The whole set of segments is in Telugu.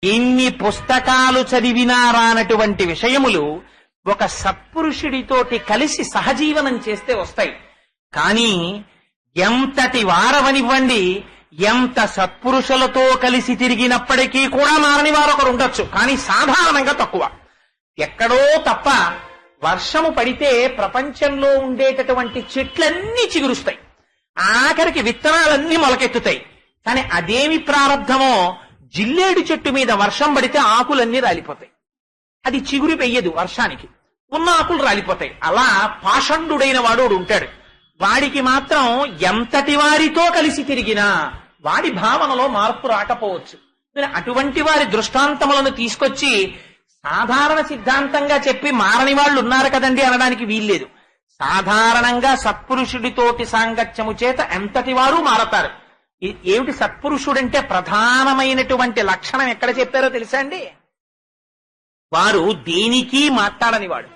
ఎన్ని పుస్తకాలు చదివినా రానటువంటి విషయములు ఒక సత్పురుషుడితోటి కలిసి సహజీవనం చేస్తే వస్తాయి. కానీ ఎంతటి వారవనివ్వండి, ఎంత సత్పురుషులతో కలిసి తిరిగినప్పటికీ కూడా మారని వారు ఒకరు ఉండొచ్చు, కానీ సాధారణంగా తక్కువ. ఎక్కడో తప్ప వర్షము పడితే ప్రపంచంలో ఉండేటటువంటి చెట్లన్నీ చిగురుస్తాయి, ఆఖరికి విత్తనాలన్నీ మొలకెత్తుతాయి. కానీ అదేమి ప్రారంధమో, జిల్లేడు చెట్టు మీద వర్షం పడితే ఆకులన్నీ రాలిపోతాయి, అది చిగురు పెయ్యదు, వర్షానికి ఉన్న ఆకులు రాలిపోతాయి. అలా పాషండుడైన వాడు ఉంటాడు, వాడికి మాత్రం ఎంతటి వారితో కలిసి తిరిగినా వాడి భావనలో మార్పు రాకపోవచ్చు. అటువంటి వారి దృష్టాంతములను తీసుకొచ్చి సాధారణ సిద్ధాంతంగా చెప్పి మారని వాళ్ళు ఉన్నారు కదండి అనడానికి వీల్లేదు. సాధారణంగా సత్పురుషుడితోటి సాంగత్యము చేత ఎంతటి వారు మారతారు. ఏమిటి సత్పురుషుడంటే ప్రధానమైనటువంటి లక్షణం ఎక్కడ చెప్పారో తెలుసా అండి? వారు దేనికి మాట్లాడని వాడు.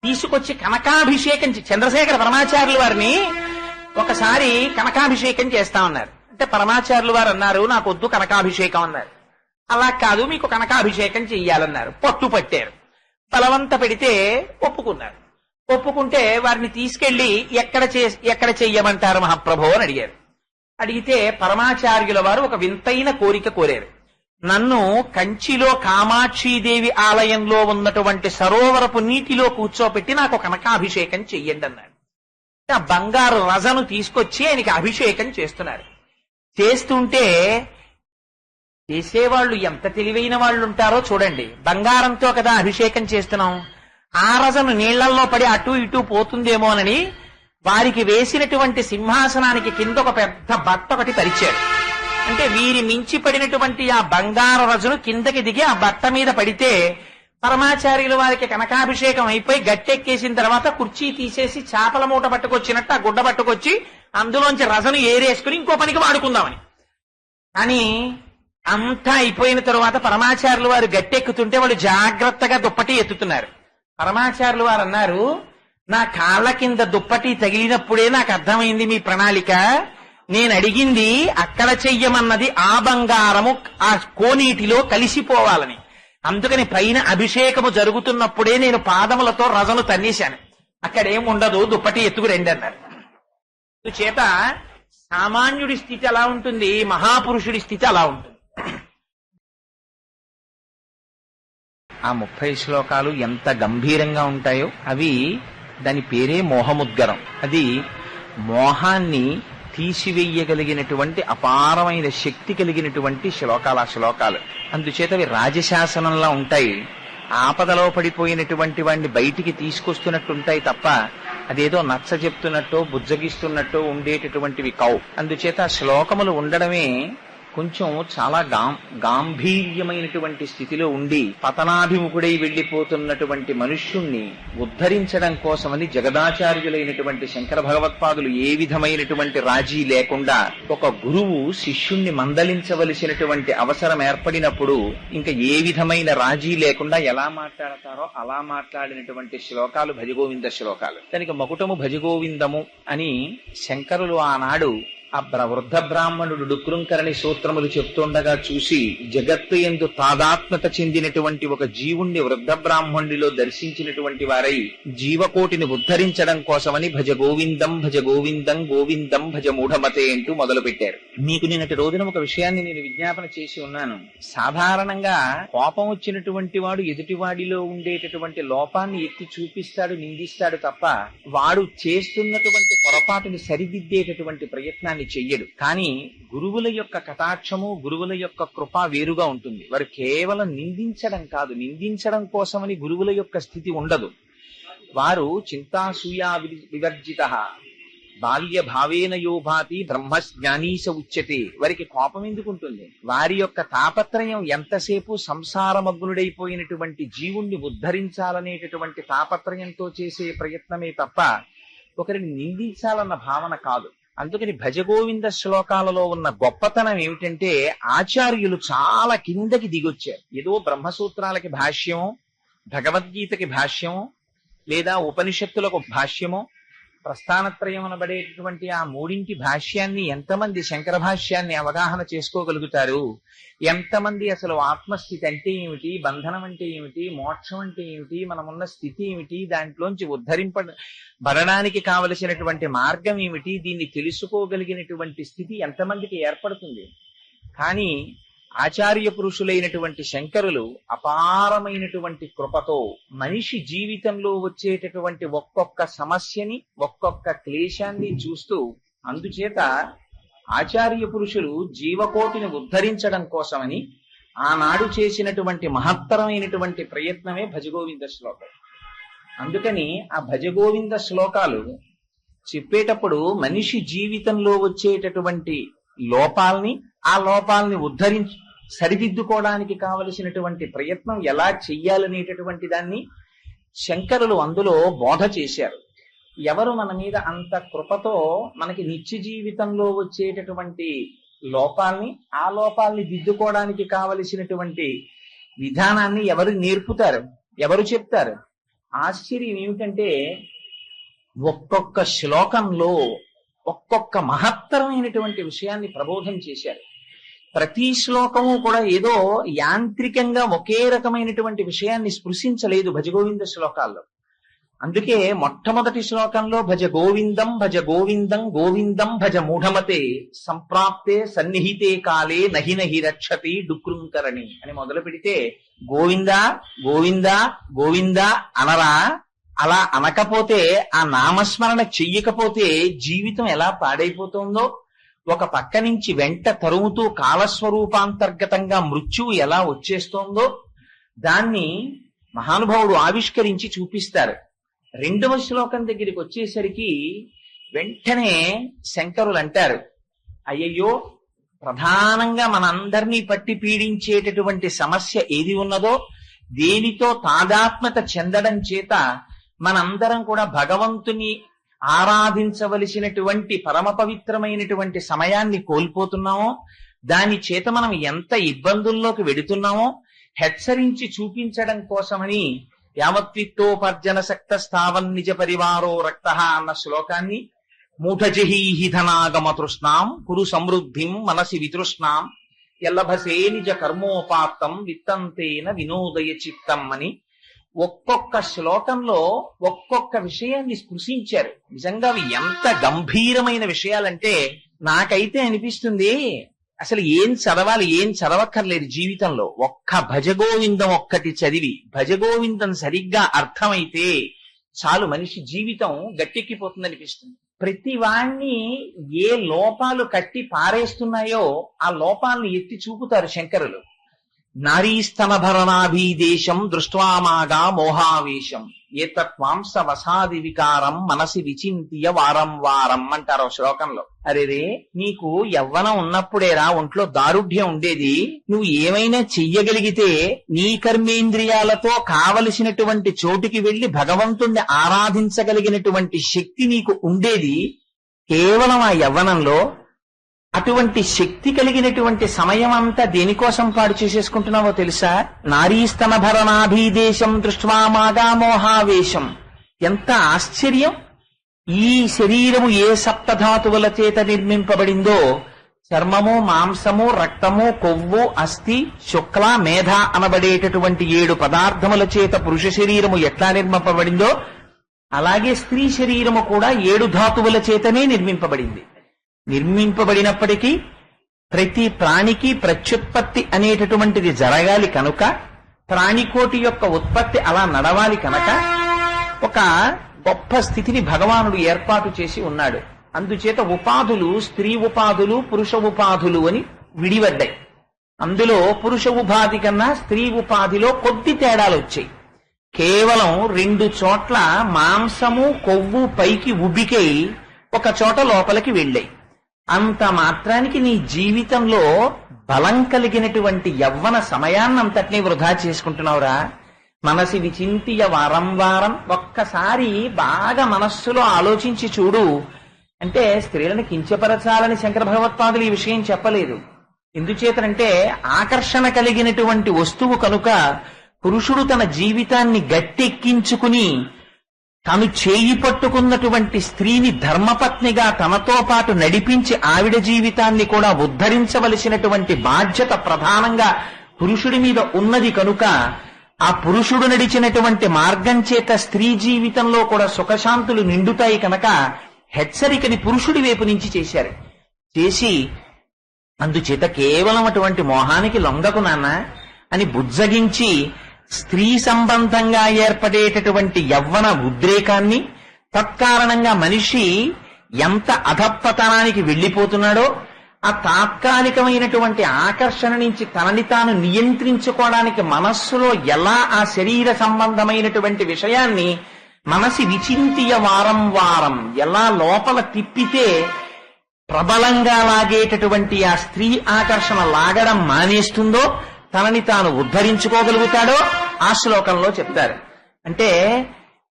తీసుకొచ్చి కనకాభిషేకం చంద్రశేఖర పరమాచార్యుల వారిని ఒకసారి కనకాభిషేకం చేస్తా ఉన్నారు. అంటే పరమాచార్యుల వారు అన్నారు, నాకు వద్దు కనకాభిషేకం అన్నారు. అలా కాదు, మీకు కనకాభిషేకం చెయ్యాలన్నారు. పట్టు పట్టారు, బలవంత పెడితే ఒప్పుకున్నారు. ఒప్పుకుంటే వారిని తీసుకెళ్లి ఎక్కడ చెయ్యమంటారు మహాప్రభు అని అడిగారు. అడిగితే పరమాచార్యుల వారు ఒక వింతైన కోరిక కోరారు. నన్ను కంచిలో కామాక్షీదేవి ఆలయంలో ఉన్నటువంటి సరోవరపు నీటిలో కూర్చోపెట్టి నాకు కనకాభిషేకం చెయ్యండి అన్నాడు. ఆ బంగారు రజను తీసుకొచ్చి ఆయనకి అభిషేకం చేస్తున్నారు. చేస్తుంటే చేసేవాళ్ళు ఎంత తెలివైన వాళ్ళు ఉంటారో చూడండి. బంగారంతో కదా అభిషేకం చేస్తున్నాం, ఆ రజను నీళ్లల్లో పడి అటు ఇటు పోతుందేమోనని వారికి వేసినటువంటి సింహాసనానికి కింద ఒక పెద్ద బట్ట ఒకటి పరిచారు. అంటే వీరి మించి పడినటువంటి ఆ బంగారు రజను కిందకి దిగి ఆ బట్ట మీద పడితే పరమాచార్యుల వారికి కనకాభిషేకం అయిపోయి గట్టెక్కేసిన తర్వాత కుర్చీ తీసేసి చేపల మూట పట్టుకొచ్చినట్టు ఆ గుడ్డ పట్టుకొచ్చి అందులోంచి రజను ఏరేసుకుని ఇంకో పనికి వాడుకుందామని. కానీ అంతా అయిపోయిన తరువాత పరమాచార్యుల వారు గట్టెక్కుతుంటే వాళ్ళు జాగ్రత్తగా దుప్పటి ఎత్తుతున్నారు. పరమాచార్యుల వారు అన్నారు, నా కాళ్ళ కింద దుప్పటి తగిలినప్పుడే నాకు అర్థమైంది మీ ప్రణాళిక. నేను అడిగింది అక్కడ చెయ్యమన్నది ఆ బంగారము ఆ కోనీటిలో కలిసిపోవాలని. అందుకని పైన అభిషేకము జరుగుతున్నప్పుడే నేను పాదములతో రజను తన్నేశాను. అక్కడేం ఉండదు, దుప్పటి ఎత్తుకు రండి అన్నారు. చేత సామాన్యుడి స్థితి అలా ఉంటుంది, మహాపురుషుడి స్థితి అలా ఉంటుంది. ఆ 30 శ్లోకాలు ఎంత గంభీరంగా ఉంటాయో, అవి దాని పేరే మోహముద్గరం. అది మోహాన్ని తీసివేయగలిగినటువంటి అపారమైన శక్తి కలిగినటువంటి శ్లోకాలు ఆ శ్లోకాలు. అందుచేత అవి రాజశాసనంలా ఉంటాయి. ఆపదలో పడిపోయినటువంటి వాడిని బయటికి తీసుకొస్తున్నట్టుంటాయి తప్ప అదేదో నచ్చ చెప్తున్నట్టో బుజ్జగిస్తున్నట్టో ఉండేటటువంటివి కావు. అందుచేత ఆ శ్లోకములు ఉండడమే కొంచెం చాలా గాంభీర్యమైనటువంటి స్థితిలో ఉండి పతనాభిముఖుడై వెళ్లిపోతున్నటువంటి మనుష్యుణ్ణి ఉద్ధరించడం కోసమని జగదాచార్యులైనటువంటి శంకర భగవత్పాదులు ఏ విధమైనటువంటి రాజీ లేకుండా ఒక గురువు శిష్యుణ్ణి మందలించవలసినటువంటి అవసరం ఏర్పడినప్పుడు ఇంకా ఏ విధమైన రాజీ లేకుండా ఎలా మాట్లాడతారో అలా మాట్లాడినటువంటి శ్లోకాలు భజగోవింద శ్లోకాలు. దానికి మకుటము భజగోవిందము అని శంకరులు ఆనాడు ఆ వృద్ధ బ్రాహ్మణుడు డుక్రుంకరణి సూత్రములు చెప్తుండగా చూసి జగత్తు యందు తాదాత్మత చెందినటువంటి ఒక జీవుణ్ణి వృద్ధ బ్రాహ్మణుడిలో దర్శించినటువంటి వారై జీవకోటిని ఉద్ధరించడం కోసమని భజ గోవిందం భజ గోవిందం గోవిందం భజ మూఢమతే అంటూ మొదలు పెట్టారు. మీకు నిన్నటి రోజున ఒక విషయాన్ని నేను విజ్ఞాపన చేసి ఉన్నాను. సాధారణంగా కోపం వచ్చినటువంటి వాడు ఎదుటివాడిలో ఉండేటటువంటి లోపాన్ని ఎత్తి చూపిస్తాడు, నిందిస్తాడు తప్ప వాడు చేస్తున్నటువంటి పొరపాటుని సరిదిద్దేటటువంటి ప్రయత్నాన్ని చెయ్యడు. కానీ గురువుల యొక్క కటాక్షము, గురువుల యొక్క కృప వేరుగా ఉంటుంది. వారు కేవలం నిందించడం కాదు, నిందించడం కోసమని గురువుల యొక్క స్థితి ఉండదు. వారు చింతాసూయా వివర్జిత బాల్య భావేన యోభాతి బ్రహ్మజ్ఞానీశ ఉచ్యతే. వారికి కోపం ఎందుకు ఉంటుంది? వారి యొక్క తాపత్రయం ఎంతసేపు సంసారమగ్నుడైపోయినటువంటి జీవుణ్ణి ఉద్ధరించాలనేటటువంటి తాపత్రయంతో చేసే ప్రయత్నమే తప్ప ఒకరిని నిందించాలన్న భావన కాదు. అందుకని భజగోవింద శ్లోకాలలో ఉన్న గొప్పతనం ఏమిటంటే ఆచార్యులు చాలా కిందకి దిగొచ్చారు. ఏదో బ్రహ్మసూత్రాలకి భాష్యమో, భగవద్గీతకి భాష్యమో, లేదా ఉపనిషత్తులకు భాష్యమో, ప్రస్థానత్రయం అనబడేటటువంటి ఆ మూడింటి భాష్యాన్ని ఎంతమంది శంకర భాష్యాన్ని అవగాహన చేసుకోగలుగుతారు? ఎంతమంది అసలు ఆత్మస్థితి అంటే ఏమిటి, బంధనం అంటే ఏమిటి, మోక్షం అంటే ఏమిటి, మనమున్న స్థితి ఏమిటి, దాంట్లోంచి ఉద్ధరింపబడడానికి కావలసినటువంటి మార్గం ఏమిటి, దీన్ని తెలుసుకోగలిగినటువంటి స్థితి ఎంతమందికి ఏర్పడుతుంది? కానీ ఆచార్య పురుషులైనటువంటి శంకరులు అపారమైనటువంటి కృపతో మనిషి జీవితంలో వచ్చేటటువంటి ఒక్కొక్క సమస్యని, ఒక్కొక్క క్లేశాన్ని చూస్తూ, అందుచేత ఆచార్య పురుషులు జీవకోటిని ఉద్ధరించడం కోసమని ఆనాడు చేసినటువంటి మహత్తరమైనటువంటి ప్రయత్నమే భజగోవింద శ్లోకం. అందుకని ఆ భజగోవింద శ్లోకాలు చెప్పేటప్పుడు మనిషి జీవితంలో వచ్చేటటువంటి లోపాల్ని, ఆ లోపాలని సరిదిద్దుకోవడానికి కావలసినటువంటి ప్రయత్నం ఎలా చెయ్యాలనేటటువంటి దాన్ని శంకరులు అందులో బోధ చేశారు. ఎవరు మన మీద అంత కృపతో మనకి నిత్య జీవితంలో వచ్చేటటువంటి లోపాల్ని, ఆ లోపాల్ని దిద్దుకోవడానికి కావలసినటువంటి విధానాన్ని ఎవరు నేర్పుతారు, ఎవరు చెప్తారు? ఆశ్చర్యం ఏమిటంటే ఒక్కొక్క శ్లోకంలో ఒక్కొక్క మహత్తరమైనటువంటి విషయాన్ని ప్రబోధం చేశారు. ప్రతి శ్లోకము కూడా ఏదో యాంత్రికంగా ఒకే రకమైనటువంటి విషయాన్ని స్పృశించలేదు భజగోవింద శ్లోకాల్లో. అందుకే మొట్టమొదటి శ్లోకంలో భజ గోవిందం భజ గోవిందం గోవిందం భజ మూఢమతే సంప్రాప్తే సన్నిహితే కాలే నహి నహి రక్షతి డుక్రుంకరణి అని మొదలు పెడితే గోవిందా గోవిందా గోవిందా అనరా? అలా అనకపోతే, ఆ నామస్మరణ చెయ్యకపోతే జీవితం ఎలా పాడైపోతుందో, ఒక పక్క నుంచి వెంట తరుముతూ కాలస్వరూపాంతర్గతంగా మృత్యువు ఎలా వచ్చేస్తోందో దాన్ని మహానుభావుడు ఆవిష్కరించి చూపిస్తారు. రెండవ శ్లోకం దగ్గరికి వచ్చేసరికి వెంటనే శంకరులు అంటారు, అయ్యయ్యో, ప్రధానంగా మనందరినీ పట్టి పీడించేటటువంటి సమస్య ఏది ఉన్నదో, దేనితో తాదాత్మ్యత చెందడం చేత మనందరం కూడా భగవంతుని ఆరాధించవలసినటువంటి పరమ పవిత్రమైనటువంటి సమయాన్ని కోల్పోతున్నామో, దాని చేత మనం ఎంత ఇబ్బందుల్లోకి వెడుతున్నామో హెచ్చరించి చూపించడం కోసమని యావత్విత్తోపర్జన శక్త స్థావన్ నిజ పరివారో రక్త అన్న శ్లోకాన్ని మూఢజహీహి ధనాగమ తృష్ణాం కురు సమృద్ధిం మనసి వితృష్ణాం ఎల్లభసే నిజ కర్మోపాత్తం విత్తంతేన వినోదయ చిత్తం అని ఒక్కొక్క శ్లోకంలో ఒక్కొక్క విషయాన్ని స్పృశించారు. నిజంగా అవి ఎంత గంభీరమైన విషయాలంటే నాకైతే అనిపిస్తుంది అసలు ఏం చదవాలి, ఏం చదవక్కర్లేదు జీవితంలో. ఒక్క భజగోవిందం ఒక్కటి చదివి భజగోవిందం సరిగ్గా అర్థమైతే చాలు, మనిషి జీవితం గట్టెక్కిపోతుంది అనిపిస్తుంది. ప్రతి వాణ్ణి ఏ లోపాలు కట్టి పారేస్తున్నాయో ఆ లోపాలను ఎత్తి చూపుతారు శంకరులు. నారీస్తనభరణాభీదేశం దృష్ట్వామాగా మోహావేశం ఏతత్వాంస వసాది వికారం మనసి విచింత్య వారం వారం అంటారు శ్లోకంలో. అరేరే, నీకు యవ్వనం ఉన్నప్పుడేరా ఒంట్లో దారుఢ్యం ఉండేది. నువ్వు ఏమైనా చెయ్యగలిగితే నీ కర్మేంద్రియాలతో కావలసినటువంటి చోటుకి వెళ్లి భగవంతుణ్ణి ఆరాధించగలిగినటువంటి శక్తి నీకు ఉండేది కేవలం ఆ యవ్వనంలో. అటువంటి శక్తి కలిగినటువంటి సమయం అంతా దేనికోసం పాడు చేసేసుకుంటున్నావో తెలుసా? నారీస్తన భరణాభీదేశం దృష్ట్వామాగా మోహావేశం. ఎంత ఆశ్చర్యం! ఈ శరీరము ఏ సప్తధాతువుల చేత నిర్మింపబడిందో, చర్మము, మాంసము, రక్తము, కొవ్వు, అస్థి, శుక్ల, మేధ అనబడేటటువంటి 7 పదార్థముల చేత పురుష శరీరము ఎట్లా నిర్మింపబడిందో, అలాగే స్త్రీ శరీరము కూడా 7 ధాతువుల చేతనే నిర్మింపబడింది. నిర్మింపబడినప్పటికీ ప్రతి ప్రాణికి ప్రత్యుత్పత్తి అనేటటువంటిది జరగాలి కనుక, ప్రాణికోటి యొక్క ఉత్పత్తి అలా నడవాలి కనుక ఒక గొప్ప స్థితిని భగవానుడు ఏర్పాటు చేసి ఉన్నాడు. అందుచేత ఉపాధులు స్త్రీ ఉపాధులు పురుష ఉపాధులు అని విడివడ్డాయి. అందులో పురుష ఉపాధి కన్నా స్త్రీ ఉపాధిలో కొద్ది తేడాలు వచ్చాయి. కేవలం 2 చోట్ల మాంసము కొవ్వు పైకి ఉబికై ఒక చోట లోపలికి వెళ్ళాయి. అంత మాత్రానికి నీ జీవితంలో బలం కలిగినటువంటి యవ్వన సమయాన్నంతటినీ వృధా చేసుకుంటున్నావురా. మనసి విచింతియ వారం వారం. ఒక్కసారి బాగా మనస్సులో ఆలోచించి చూడు. అంటే స్త్రీలను కించపరచాలని శంకర భగవత్పాదులు ఈ విషయం చెప్పలేదు. ఎందుచేతనంటే ఆకర్షణ కలిగినటువంటి వస్తువు కనుక పురుషుడు తన జీవితాన్ని గట్టెక్కించుకుని తను చేయి పట్టుకున్నటువంటి స్త్రీని ధర్మపత్నిగా తనతో పాటు నడిపించి ఆవిడ జీవితాన్ని కూడా ఉద్ధరించవలసినటువంటి బాధ్యత ప్రధానంగా పురుషుడి మీద ఉన్నది కనుక ఆ పురుషుడు నడిచినటువంటి మార్గం చేత స్త్రీ జీవితంలో కూడా సుఖశాంతులు నిండుతాయి కనుక హెచ్చరికని పురుషుడి వైపు నుంచి చేశారు. చేసి అందుచేత కేవలం అటువంటి మోహానికి లొంగకు నాన్న అని బుజ్జగించి స్త్రీ సంబంధంగా ఏర్పడేటటువంటి యవ్వన ఉద్రేకాన్ని, తత్కారణంగా మనిషి ఎంత అధపతనానికి వెళ్లిపోతున్నాడో ఆ తాత్కాలికమైనటువంటి ఆకర్షణ నుంచి తనని తాను నియంత్రించుకోవడానికి మనస్సులో ఎలా ఆ శరీర సంబంధమైనటువంటి విషయాన్ని మనసి విచింతియ వారం వారం ఎలా లోపల తిప్పితే ప్రబలంగా లాగేటటువంటి ఆ స్త్రీ ఆకర్షణ లాగడం మానేస్తుందో తనని తాను ఉద్ధరించుకోగలుగుతాడో ఆ శ్లోకంలో చెప్తారు. అంటే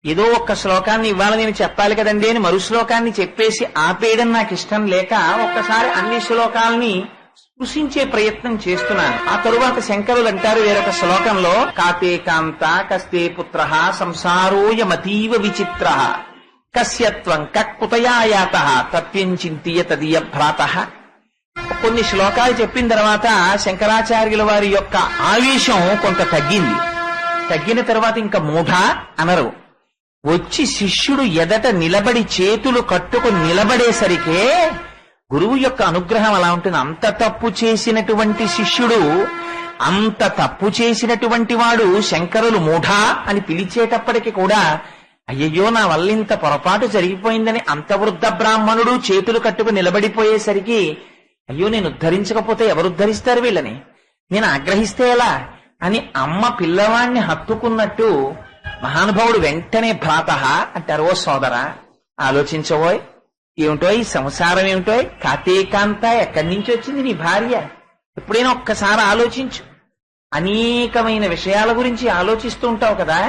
ఏదో ఒక్క శ్లోకాన్ని ఇవాళ నేను చెప్పాలి కదండి అని మరు శ్లోకాన్ని చెప్పేసి ఆపేయడం నాకు ఇష్టం లేక ఒక్కసారి అన్ని శ్లోకాలని స్పృశించే ప్రయత్నం చేస్తున్నాను. ఆ తరువాత శంకరులు అంటారు వేరొక శ్లోకంలో, కాతే కాంత కస్తే పుత్ర సంసారోయమతీవ విచిత్ర కస్యత్వం కుతయాయాత తత్వం చింతియ తదీయ భ్రాత. కొన్ని శ్లోకాలు చెప్పిన తర్వాత శంకరాచార్యుల వారి యొక్క ఆవేశం కొంత తగ్గింది. తగ్గిన తర్వాత ఇంకా మూఢ అనరు. వచ్చి శిష్యుడు ఎదట నిలబడి చేతులు కట్టుకుని నిలబడేసరికే గురువు యొక్క అనుగ్రహం అలా ఉంటుంది. అంత తప్పు చేసినటువంటి శిష్యుడు, అంత తప్పు చేసినటువంటి వాడు శంకరులు మూఢ అని పిలిచేటప్పటికి కూడా అయ్యయ్యో నా వల్ల ఇంత పొరపాటు జరిగిపోయిందని అంత వృద్ధ బ్రాహ్మణుడు చేతులు కట్టుకుని నిలబడిపోయేసరికి అయ్యో నేను ఉద్ధరించకపోతే ఎవరు ఉద్ధరిస్తారు వీళ్ళని, నేను ఆగ్రహిస్తే ఎలా అని అమ్మ పిల్లవాణ్ణి హత్తుకున్నట్టు మహానుభావుడు వెంటనే భ్రాత అంటారు. ఓ సోదరా ఆలోచించబోయ్, ఏమిటో ఈ సంసారం ఏమిటో, కాతేకాంత ఎక్కడి నుంచి వచ్చింది నీ భార్య, ఎప్పుడైనా ఒక్కసారి ఆలోచించు. అనేకమైన విషయాల గురించి ఆలోచిస్తూ ఉంటావు కదా,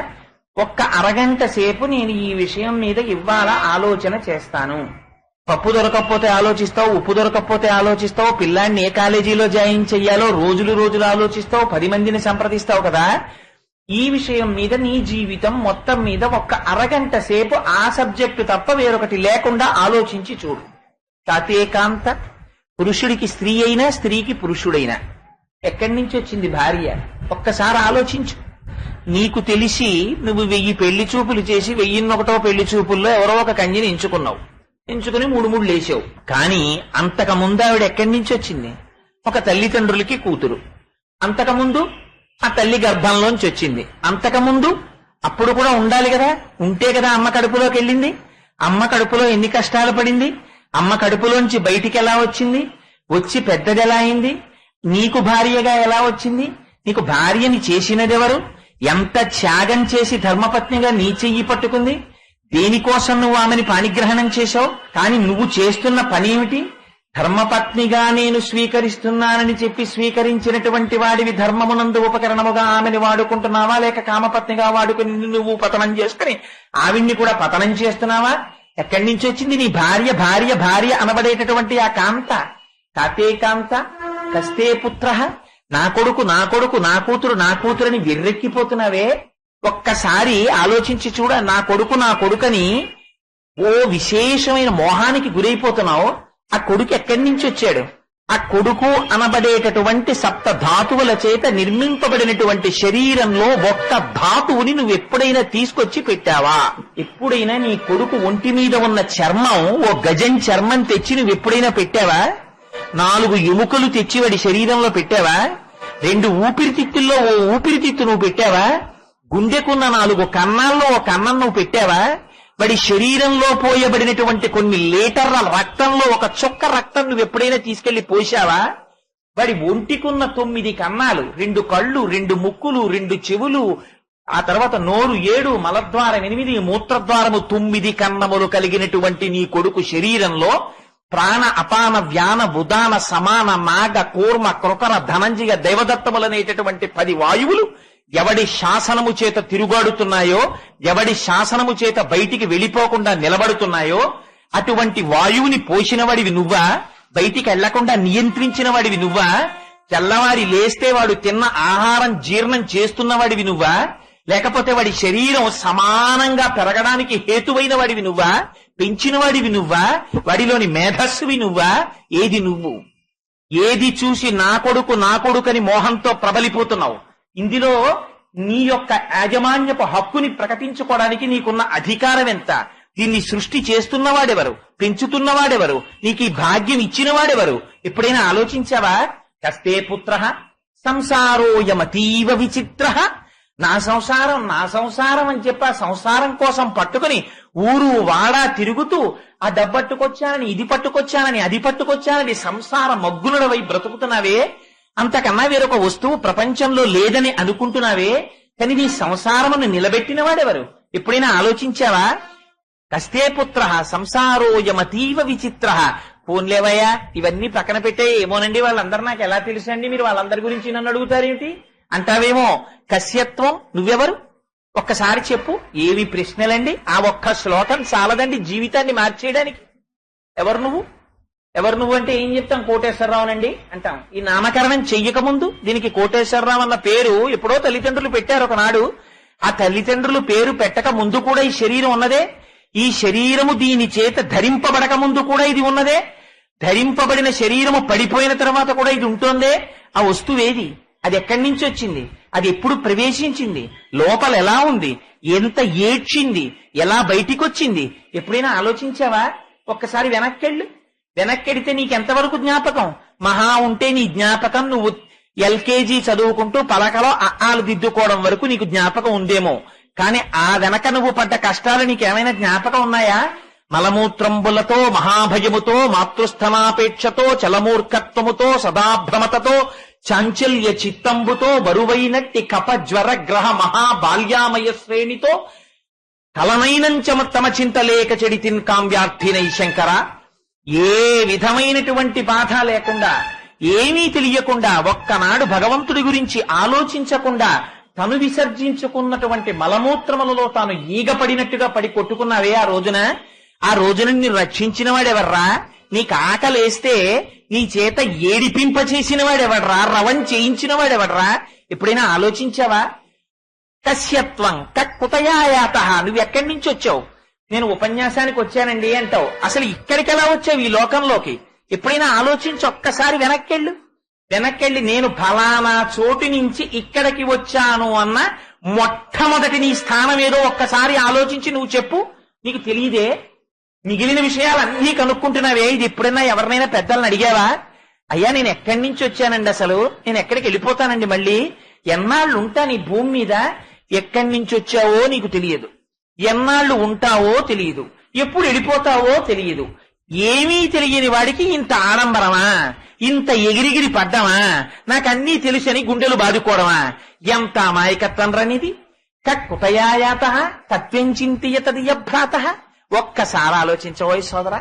ఒక్క అరగంట సేపు నేను ఈ విషయం మీద ఇవాళ ఆలోచన చేస్తాను. పప్పు దొరకకపోతే ఆలోచిస్తావు, ఉప్పు దొరకకపోతే ఆలోచిస్తావు, పిల్లాన్ని ఏ కాలేజీలో జాయిన్ చెయ్యాలో రోజులు ఆలోచిస్తావు, 10 మందిని సంప్రదిస్తావు కదా. ఈ విషయం మీద నీ జీవితం మొత్తం మీద ఒక్క అరగంట సేపు ఆ సబ్జెక్టు తప్ప వేరొకటి లేకుండా ఆలోచించి చూడు. కాతేకాంత, పురుషుడికి స్త్రీ అయినా స్త్రీకి పురుషుడైనా ఎక్కడి నుంచి వచ్చింది భార్య ఒక్కసారి ఆలోచించు. నీకు తెలిసి నువ్వు 1000 పెళ్లి చూపులు చేసి 1001వ పెళ్లి చూపుల్లో ఎవరో ఒక కన్యని ఎంచుకుని 3 లేచావు. కానీ అంతకుముందు ఆవిడ ఎక్కడి నుంచి వచ్చింది? ఒక తల్లిదండ్రులకి కూతురు. అంతకుముందు ఆ తల్లి గర్భంలోంచి వచ్చింది. అంతకుముందు అప్పుడు కూడా ఉండాలి కదా, ఉంటే కదా అమ్మ కడుపులోకి వెళ్ళింది. అమ్మ కడుపులో ఎన్ని కష్టాలు పడింది, అమ్మ కడుపులోంచి బయటికి ఎలా వచ్చింది, వచ్చి పెద్దది ఎలా అయింది, నీకు భార్యగా ఎలా వచ్చింది, నీకు భార్యని చేసినదెవరు, ఎంత త్యాగం చేసి ధర్మపత్నిగా నీ చెయ్యి పట్టుకుంది, దేనికోసం నువ్వు ఆమెని పాణిగ్రహణం చేశావు. కానీ నువ్వు చేస్తున్న పని ఏమిటి? ధర్మపత్నిగా నేను స్వీకరిస్తున్నానని చెప్పి స్వీకరించినటువంటి వాడివి ధర్మమునందు ఉపకరణముగా ఆమెని వాడుకుంటున్నావా, లేక కామపత్నిగా వాడుకుని నువ్వు పతనం చేసుకుని ఆవిడ్ని కూడా పతనం చేస్తున్నావా? ఎక్కడి నుంచి వచ్చింది నీ భార్య? భార్య అనబడేటటువంటి ఆ కాంత, కాతేకాంత కస్తే పుత్ర, నా కొడుకు నా కూతురని విర్రెక్కిపోతున్నావే. ఒక్కసారి ఆలోచించి చూడ. నా కొడుకని ఓ విశేషమైన మోహానికి గురైపోతున్నావు. ఆ కొడుకు ఎక్కడి నుంచి వచ్చాడు? ఆ కొడుకు అనబడేటటువంటి 7 ధాతువుల చేత నిర్మింపబడినటువంటి శరీరంలో ఒక్క ధాతువుని నువ్వు ఎప్పుడైనా తీసుకొచ్చి పెట్టావా? ఎప్పుడైనా నీ కొడుకు ఒంటి మీద ఉన్న చర్మం ఓ గజం చర్మం తెచ్చి నువ్వు ఎప్పుడైనా పెట్టావా? 4 ఎముకలు తెచ్చి వాడి శరీరంలో పెట్టావా? 2 ఊపిరితిత్తుల్లో ఓ ఊపిరితిత్తు నువ్వు పెట్టావా? గుండెకున్న 4 కన్నాల్లో ఒక కన్నం నువ్వు పెట్టావా? వాడి శరీరంలో పోయబడినటువంటి కొన్ని లీటర్ల రక్తంలో ఒక చుక్క రక్తం నువ్వు ఎప్పుడైనా తీసుకెళ్లి పోసావా? వాడి ఒంటికున్న 9 కన్నాలు, 2 కళ్ళు, 2 ముక్కులు, 2 చెవులు, ఆ తర్వాత నోరు 7, మలద్వారం 8, మూత్రద్వారము 9 కన్నములు కలిగినటువంటి నీ కొడుకు శరీరంలో ప్రాణ అపాన వ్యాన ఉదాన సమాన నాగ కూర్మ కృకర ధనంజయ దైవదత్తములనేటటువంటి 10 వాయువులు ఎవడి శాసనము చేత తిరుగాడుతున్నాయో, ఎవడి శాసనము చేత బయటికి వెళ్ళిపోకుండా నిలబడుతున్నాయో అటువంటి వాయువుని పోసిన వాడివి నువ్వా? బయటికి వెళ్లకుండా నియంత్రించిన వాడివి నువ్వా? తెల్లవారి లేస్తే వాడు తిన్న ఆహారం జీర్ణం చేస్తున్న వాడివి నువ్వా? లేకపోతే వాడి శరీరం సమానంగా పెరగడానికి హేతువైన వాడివి నువ్వా? పెంచిన వాడివి నువ్వా? వాడిలోని మేధస్సువి నువ్వా? ఏది నువ్వు? ఏది చూసి నా కొడుకని మోహంతో ప్రబలిపోతున్నావు? ఇందులో నీ యొక్క యాజమాన్యపు హక్కుని ప్రకటించుకోవడానికి నీకున్న అధికారం ఎంత? దీన్ని సృష్టి చేస్తున్నవాడెవరు? పెంచుతున్నవాడెవరు? నీకు ఈ భాగ్యం ఇచ్చినవాడెవరు? ఎప్పుడైనా ఆలోచించావా? కస్తే పుత్ర సంసారోయమతీవ విచిత్ర. నా సంసారం అని చెప్పి ఆ సంసారం కోసం పట్టుకుని ఊరు వాడా తిరుగుతూ ఆ డబ్బట్టుకొచ్చానని, ఇది పట్టుకొచ్చానని, అది పట్టుకొచ్చానని సంసార మగ్గునుడవై బ్రతుకుతున్నావే. అంతకన్నా వేరొక వస్తువు ప్రపంచంలో లేదని అనుకుంటున్నావే. కానీ నీ సంసారమును నిలబెట్టిన వాడెవరు? ఎప్పుడైనా ఆలోచించావా? కస్తే పుత్ర సంసారోయమతీవ విచిత్ర. పోన్లేవయ్యా, ఇవన్నీ పక్కన పెట్టే. ఏమోనండి, వాళ్ళందరూ నాకు ఎలా తెలుసండి, మీరు వాళ్ళందరి గురించి నన్ను అడుగుతారేమిటి అంటావేమో. కస్యత్వం, నువ్వెవరు? ఒక్కసారి చెప్పు. ఏవి ప్రశ్నలండి? ఆ ఒక్క శ్లోకం చాలదండి జీవితాన్ని మార్చేయడానికి. ఎవరు నువ్వు అంటే ఏం చెప్తాం? కోటేశ్వరరావునండి అంటాం. ఈ నామకరణం చెయ్యకముందు దీనికి కోటేశ్వరరావు అన్న పేరు ఎప్పుడో తల్లిదండ్రులు పెట్టారు ఒకనాడు. ఆ తల్లిదండ్రులు పేరు పెట్టక ముందు కూడా ఈ శరీరం ఉన్నదే. ఈ శరీరము దీని చేత ధరింపబడక ముందు కూడా ఇది ఉన్నదే. ధరింపబడిన శరీరము పడిపోయిన తర్వాత కూడా ఇది ఉంటోందే. ఆ వస్తువేది? అది ఎక్కడి నుంచి వచ్చింది? అది ఎప్పుడు ప్రవేశించింది? లోపల ఎలా ఉంది? ఎంత ఏడ్చింది? ఎలా బయటికొచ్చింది? ఎప్పుడైనా ఆలోచించావా? ఒక్కసారి వెనక్కెడితే నీకెంతవరకు జ్ఞాపకం? మహా ఉంటే నీ జ్ఞాపకం నువ్వు ఎల్కేజీ చదువుకుంటూ పలకలో ఆలు దిద్దుకోవడం వరకు నీకు జ్ఞాపకం ఉందేమో. కానీ ఆ వెనక నువ్వు పడ్డ కష్టాలు నీకేమైనా జ్ఞాపకం ఉన్నాయా? మలమూత్రంబులతో, మహాభయముతో, మాతృస్థనాపేక్షతో, చలమూర్ఖత్వముతో, సదాభ్రమతతో, చాంచల్య చిత్తంబుతో, బరువైనట్టి కప జ్వర గ్రహ మహాబాల్యామయ శ్రేణితో తలనైనంచమ చింతలేక చెడితిన్ కామ్యార్థినై శంకర. ఏ విధమైనటువంటి బాధ లేకుండా, ఏమీ తెలియకుండా, ఒక్కనాడు భగవంతుడి గురించి ఆలోచించకుండా తను విసర్జించుకున్నటువంటి మలమూత్రములలో తాను ఈగపడినట్టుగా పడి కొట్టుకున్నావే ఆ రోజున నిన్ను రక్షించిన వాడెవర్రా? నీకు ఆకలేస్తే నీ చేత ఏడిపింప చేసిన వాడెవడ్రా? రవం చేయించిన వాడెవడ్రా? ఎప్పుడైనా ఆలోచించావా? కస్యత్వం కుతయాయాత. నువ్వు ఎక్కడి నుంచి వచ్చావు? నేను ఉపన్యాసానికి వచ్చానండి అంటావు. అసలు ఇక్కడికి ఎలా వచ్చావు ఈ లోకంలోకి? ఎప్పుడైనా ఆలోచించి ఒక్కసారి వెనక్కెళ్ళి నేను ఫలానా చోటు నుంచి ఇక్కడికి వచ్చాను అన్న మొట్టమొదటి నీ స్థానం ఏదో ఒక్కసారి ఆలోచించి నువ్వు చెప్పు. నీకు తెలియదే? మిగిలిన విషయాలన్నీ కనుక్కుంటున్నావే. ఇది ఎప్పుడైనా ఎవరినైనా పెద్దలను అడిగావా? అయ్యా, నేను ఎక్కడి నుంచి వచ్చానండి, అసలు నేను ఎక్కడికి వెళ్ళిపోతానండి, మళ్ళీ ఎన్నాళ్ళు ఉంటాను ఈ భూమి మీద? ఎక్కడి నుంచి వచ్చావో నీకు తెలియదు, ఎన్నాళ్ళు ఉంటావో తెలియదు, ఎప్పుడు వెళ్ళిపోతావో తెలియదు. ఏమీ తెలియని వాడికి ఇంత ఆడంబరమా? ఇంత ఎగిరిగిరి పడ్డమా? నాకన్నీ తెలుసని గుండెలు బాదుకోవడమా? ఎంత అమాయకత్వం రనిది. కుతయాయాత తత్వం చింతయతదియభ్రాత. ఒక్కసారి ఆలోచించబోయ్ సోదరా.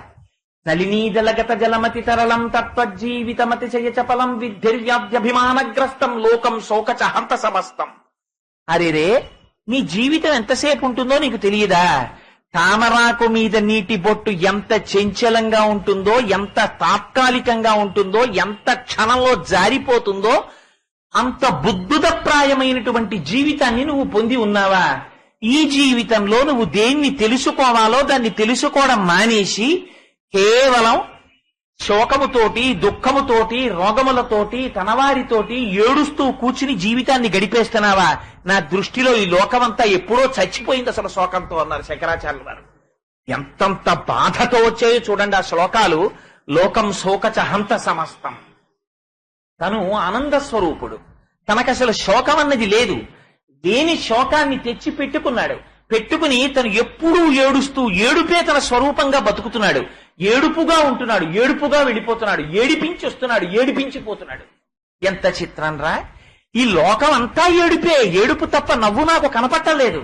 నళినీదలగత జలమతి తరళం తత్వజీవితమతి చయచపలం విద్ధిర్వ్యాధ్యభిమానగ్రస్తం లోకం శోకచ హంత సమస్తం. అరేరే, నీ జీవితం ఎంతసేపు ఉంటుందో నీకు తెలియదా? తామరాకు మీద నీటి బొట్టు ఎంత చంచలంగా ఉంటుందో, ఎంత తాత్కాలికంగా ఉంటుందో, ఎంత క్షణంలో జారిపోతుందో, అంత బుద్ధుతప్రాయమైనటువంటి జీవితాన్ని నువ్వు పొంది ఉన్నావా? ఈ జీవితంలో నువ్వు దేన్ని తెలుసుకోవాలో దాన్ని తెలుసుకోవడం మానేసి కేవలం శోకముతోటి, దుఃఖముతోటి, రోగములతోటి, తనవారితోటి ఏడుస్తూ కూర్చుని జీవితాన్ని గడిపేస్తున్నావా? నా దృష్టిలో ఈ లోకమంతా ఎప్పుడో చచ్చిపోయింది అసలు శోకంతో అన్నారు శంకరాచార్యులు వారు. ఎంతంత బాధతో వచ్చాయో చూడండి ఆ శ్లోకాలు. లోకం శోకచ హంత సమస్తం. తను ఆనంద స్వరూపుడు, తనకసలు శోకం అన్నది లేదు. దేని శోకాన్ని తెచ్చి పెట్టుకుని తను ఎప్పుడూ ఏడుస్తూ ఏడుపే తన స్వరూపంగా బతుకుతున్నాడు. ఏడుపుగా ఉంటున్నాడు, ఏడుపుగా వెళ్ళిపోతున్నాడు, ఏడిపించి వస్తున్నాడు, ఏడిపించిపోతున్నాడు. ఎంత చిత్రం రా! ఈ లోకం అంతా ఏడుపే. ఏడుపు తప్ప నవ్వు నాకు కనపట్టలేదు.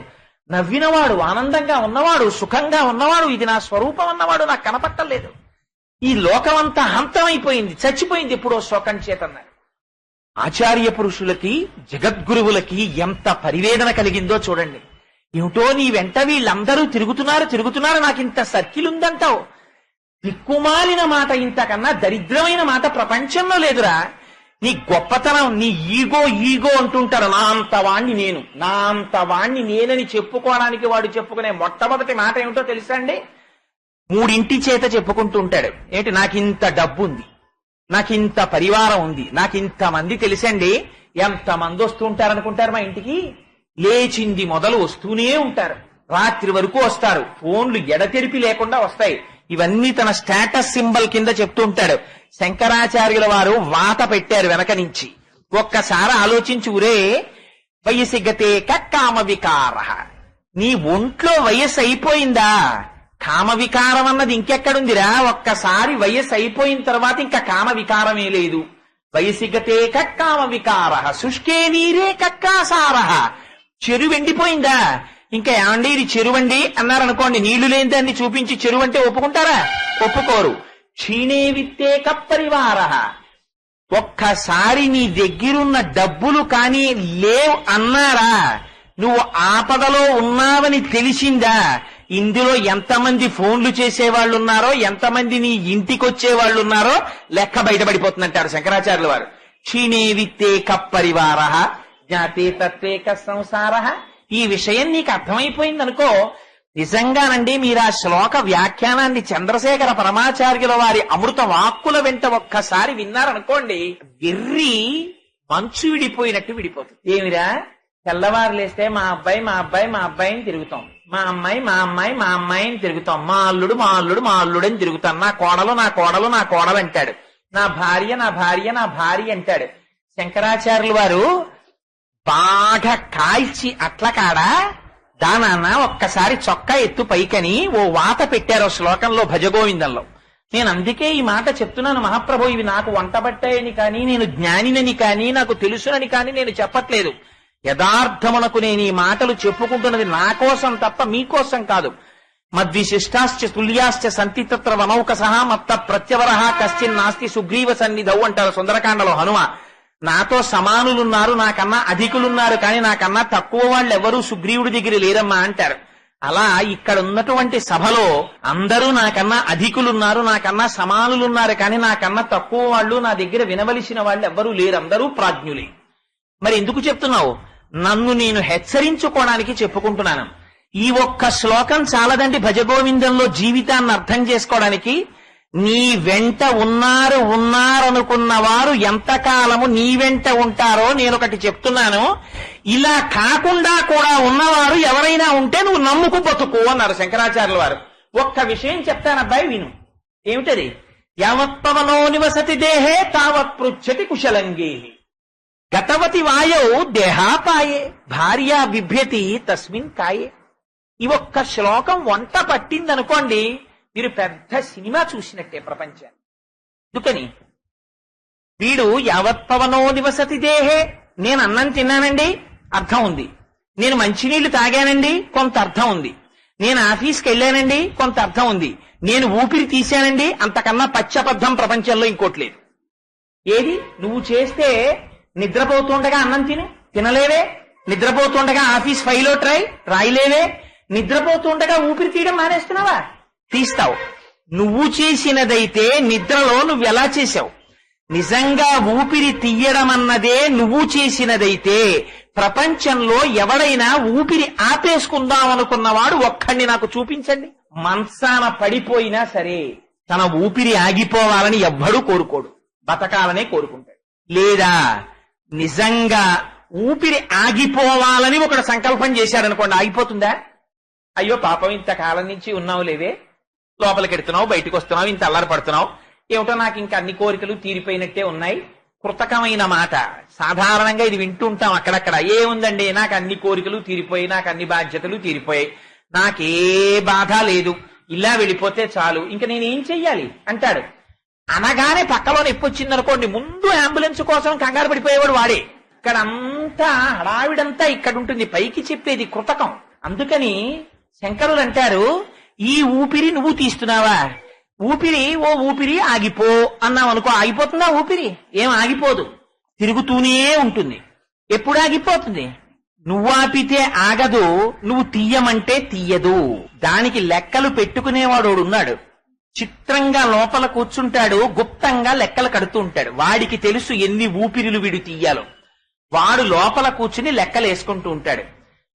నవ్వినవాడు, ఆనందంగా ఉన్నవాడు, సుఖంగా ఉన్నవాడు, ఇది నా స్వరూపం అన్నవాడు నాకు కనపట్టలేదు. ఈ లోకమంతా హంతమైపోయింది, చచ్చిపోయింది ఎప్పుడో శోకం చేతన్నారు. ఆచార్య పురుషులకి, జగద్గురువులకి ఎంత పరివేదన కలిగిందో చూడండి. ఏమిటో నీ వెంట వీళ్ళందరూ తిరుగుతున్నారు, నాకింత సర్కిల్ ఉందంటావు. దిక్కుమాలిన మాట, ఇంతకన్నా దరిద్రమైన మాట ప్రపంచంలో లేదురా. నీ గొప్పతనం, నీ ఈగో ఈగో అంటుంటారు. నా అంత వాణ్ణి నేనని చెప్పుకోవడానికి వాడు చెప్పుకునే మొట్టమొదటి మాట ఏమిటో తెలుసా అండి? 3 చేత చెప్పుకుంటూ ఉంటాడు. ఏంటి? నాకింత డబ్బు ఉంది, నాకింత పరివారం ఉంది, నాకింత మంది తెలుసండి. ఎంతమంది వస్తూ ఉంటారనుకుంటారు మా ఇంటికి? లేచింది మొదలు వస్తూనే ఉంటారు, రాత్రి వరకు వస్తారు, ఫోన్లు ఎడతెరిపి లేకుండా వస్తాయి. ఇవన్నీ తన స్టేటస్ సింబల్ కింద చెప్తూ ఉంటాడు. శంకరాచార్యుల వారు వాత పెట్టారు వెనక నుంచి. ఒక్కసారి ఆలోచించి, ఉరే వయసిగతే కామ వికార, నీ ఒంట్లో వయస్సు అయిపోయిందా? కామ వికారం అన్నది ఇంకెక్కడుందిరా? ఒక్కసారి వయస్సు అయిపోయిన తర్వాత ఇంకా కామ వికారమే లేదు. వయసిగతే కామ వికార శుష్కే నీరే కక్కాసార. చెరువు ఎండిపోయిందా? ఇంకా ఏమండి ఇది చెరువండి అన్నారనుకోండి, నీళ్లు లేని దాన్ని చూపించి చెరువు అంటే ఒప్పుకుంటారా? ఒప్పుకోరు. క్షీణే విత్తే కప్పరివార, ఒక్కసారి నీ దగ్గరున్న డబ్బులు కానీ లేవు అన్నారా, నువ్వు ఆపదలో ఉన్నావని తెలిసిందా? ఇందులో ఎంతమంది ఫోన్లు చేసేవాళ్ళున్నారో, ఎంతమంది నీ ఇంటికొచ్చేవాళ్ళు ఉన్నారో లెక్క బయటపడిపోతుందంటారు శంకరాచార్యుల వారు. క్షీణే విత్తే కప్పరివార జ్ఞాతే తత్వేక సంసార. ఈ విషయం నీకు అర్థమైపోయిందనుకో, నిజంగానండి మీరు ఆ శ్లోక వ్యాఖ్యానాన్ని చంద్రశేఖర పరమాచార్యుల వారి అమృత వాక్కుల వెంట ఒక్కసారి విన్నారనుకోండి, వెర్రి మంచు విడిపోయినట్టు విడిపోతుంది. ఏమిరా, తెల్లవారు లేస్తే మా అబ్బాయిని తిరుగుతాం, మా అమ్మాయిని తిరుగుతాం, మా అల్లుడు అని తిరుగుతాం, నా కోడలు అంటాడు, నా భార్య అంటాడు. శంకరాచార్యుల వారు బాగా కాల్చి అట్ల కాడా దానాన్న ఒక్కసారి చొక్కా ఎత్తు పైకని ఓ వాత పెట్టారు శ్లోకంలో భజగోవిందంలో. నేను అందుకే ఈ మాట చెప్తున్నాను, మహాప్రభు ఇవి నాకు వంటబట్టాయని కానీ, నేను జ్ఞానినని కానీ, నాకు తెలుసునని కానీ నేను చెప్పట్లేదు. యథార్థమునకు నేను ఈ మాటలు చెప్పుకుంటున్నది నా కోసం తప్ప మీకోసం కాదు. మద్విశిష్టాశ్చ తుల్యాశ్చ సంతి తత్ర వనౌక సహా మత్త ప్రత్యవర కశ్చిన్ నాస్తి సుగ్రీవ సన్నిధౌ అంటారు సుందరకాండలో హనుమ. నాతో సమానులున్నారు, నాకన్నా అధికులున్నారు, కానీ నాకన్నా తక్కువ వాళ్ళు ఎవరూ సుగ్రీవుడి దగ్గర లేరమ్మా అంటారు. అలా ఇక్కడ ఉన్నటువంటి సభలో అందరూ నాకన్నా అధికులున్నారు, నాకన్నా సమానులున్నారు, కానీ నాకన్నా తక్కువ వాళ్ళు, నా దగ్గర వినవలసిన వాళ్ళు ఎవ్వరూ లేరు, అందరూ ప్రాజ్ఞులే. మరి ఎందుకు చెప్తున్నావు? నన్ను నేను హెచ్చరించుకోవడానికి చెప్పుకుంటున్నాను. ఈ ఒక్క శ్లోకం చాలదండి భజగోవిందంలో జీవితాన్ని అర్థం చేసుకోవడానికి. నీ వెంట ఉన్నారనుకున్న వారు ఎంతకాలము నీ వెంట ఉంటారో నేనొకటి చెప్తున్నాను. ఇలా కాకుండా కూడా ఉన్నవారు ఎవరైనా ఉంటే నువ్వు నమ్ముకు బతుకు అన్నారు శంకరాచార్యుల వారు. ఒక్క విషయం చెప్తానబ్బాయి విను. ఏమిటది? యావత్పవనో నివసతి దేహే తావత్ పృచ్చతి కుశలంగే గతవతి వాయౌ దేహాపాయే భార్యా బిభ్యతి తస్మిన్ కాయే. ఈ ఒక్క శ్లోకం వంట పట్టిందనుకోండి, మీరు పెద్ద సినిమా చూసినట్టే ప్రపంచాన్ని. ఎందుకని? వీడు యావత్పవనో నివసతి దేహే, నేను అన్నం తిన్నానండి అర్థం ఉంది, నేను మంచినీళ్లు తాగానండి కొంత అర్థం ఉంది, నేను ఆఫీస్కి వెళ్ళానండి కొంత అర్థం ఉంది, నేను ఊపిరి తీశానండి అంతకన్నా పచ్చబద్ధం ప్రపంచంలో ఇంకోటి లేదు. ఏది? నువ్వు చేస్తే నిద్రపోతుండగా అన్నం తినలేవే, నిద్రపోతుండగా ఆఫీస్ ఫైలో రాయలేవే, నిద్రపోతుండగా ఊపిరి తీయడం మానేస్తున్నావా? తీస్తావు. నువ్వు చేసినదైతే నిద్రలో నువ్వెలా చేశావు? నిజంగా ఊపిరి తీయడం అన్నదే నువ్వు చేసినదైతే ప్రపంచంలో ఎవడైనా ఊపిరి ఆపేసుకుందాం అనుకున్నవాడు ఒక్కడిని నాకు చూపించండి. మంచాన పడిపోయినా సరే తన ఊపిరి ఆగిపోవాలని ఎవ్వడూ కోరుకోడు, బతకాలనే కోరుకుంటాడు. లేదా నిజంగా ఊపిరి ఆగిపోవాలని ఒకడు సంకల్పం చేశాడనుకోండి, ఆగిపోతుందా? అయ్యో పాపం ఇంతకాలం నుంచి ఉన్నావు లేవే, లోపలికి ఎడుతున్నావు, బయటకు వస్తున్నావు, ఇంత అల్లరి పడుతున్నావు, ఏమిటో నాకు ఇంకా అన్ని కోరికలు తీరిపోయినట్టే ఉన్నాయి. కృతకమైన మాట. సాధారణంగా ఇది వింటూ ఉంటాం అక్కడక్కడ. ఏముందండి, నాకు అన్ని కోరికలు తీరిపోయి, నాకు అన్ని బాధ్యతలు తీరిపోయాయి, నాకే బాధ లేదు, ఇలా వెళ్ళిపోతే చాలు, ఇంకా నేనేం చెయ్యాలి అంటాడు. అనగానే పక్కలో నొప్పి వచ్చిందనుకోండి, ముందు అంబులెన్స్ కోసం కంగారు పడిపోయేవాడు వాడే. ఇక్కడంతా హడావిడంతా ఇక్కడ ఉంటుంది, పైకి చెప్పేది కృతకం. అందుకని శంకరులు అంటారు, ఈ ఊపిరి నువ్వు తీస్తున్నావా? ఓ ఊపిరి ఆగిపో అన్నావు అనుకో, ఆగిపోతుందా ఊపిరి? ఏం ఆగిపోదు, తిరుగుతూనే ఉంటుంది. ఎప్పుడు ఆగిపోతుంది? నువ్వు ఆపితే ఆగదు, నువ్వు తీయమంటే తీయదు. దానికి లెక్కలు పెట్టుకునేవాడు ఉన్నాడు. చిత్రంగా లోపల కూర్చుంటాడు, గుప్తంగా లెక్కలు కడుతూ ఉంటాడు. వాడికి తెలుసు ఎన్ని ఊపిరులు వీడు తీయాలో. వాడు లోపల కూర్చుని లెక్కలు వేసుకుంటూ ఉంటాడు.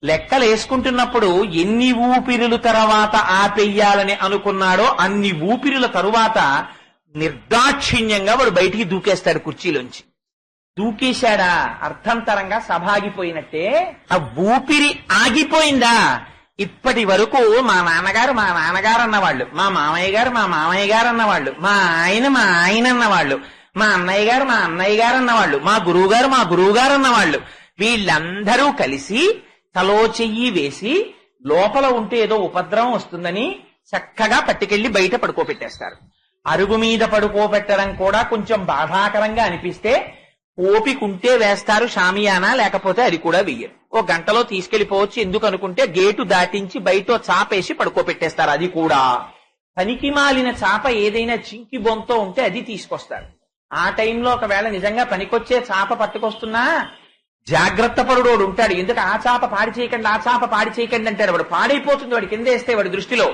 లెక్కలు వేసుకుంటున్నప్పుడు ఎన్ని ఊపిరుల తర్వాత ఆపెయ్యాలని అనుకున్నాడో అన్ని ఊపిరుల తరువాత నిర్దాక్షిణ్యంగా వాడు బయటికి దూకేస్తాడు కుర్చీలోంచి. దూకేశాడా అర్థంతరంగా సభ ఆగిపోయినట్టే. ఆ ఊపిరి ఆగిపోయిందా? ఇప్పటి వరకు మా నాన్నగారు అన్నవాళ్ళు, మా మామయ్య గారు అన్నవాళ్ళు, మా ఆయన అన్నవాళ్ళు, మా అన్నయ్య గారు అన్నవాళ్ళు, మా గురువు గారు అన్నవాళ్ళు, వీళ్ళందరూ కలిసి తలో చెయ్యి వేసి లోపల ఉంటే ఏదో ఉపద్రవం వస్తుందని చక్కగా పట్టుకెళ్లి బయట పడుకోబెట్టేస్తారు. అరుగు మీద పడుకోబెట్టడం కూడా కొంచెం బాధాకరంగా అనిపిస్తే ఓపికంటే వేస్తారు షామియానా, లేకపోతే అది కూడా వెయ్యరు. ఓ గంటలో తీసుకెళ్లిపోవచ్చు ఎందుకు అనుకుంటే గేటు దాటించి బయట చాపేసి పడుకోబెట్టేస్తారు. అది కూడా పనికి మాలిన చాప ఏదైనా చింకి బొంతో ఉంటే అది తీసుకొస్తారు. ఆ టైంలో ఒకవేళ నిజంగా పనికొచ్చే చాప పట్టుకొస్తున్నా జాగ్రత్త పరుడోడు ఉంటాడు. ఎందుకు ఆ చాప పాడి చేయకండి అంటాడు. వాడు పాడైపోతుంది, వాడి కింద వేస్తే వాడి దృష్టిలో.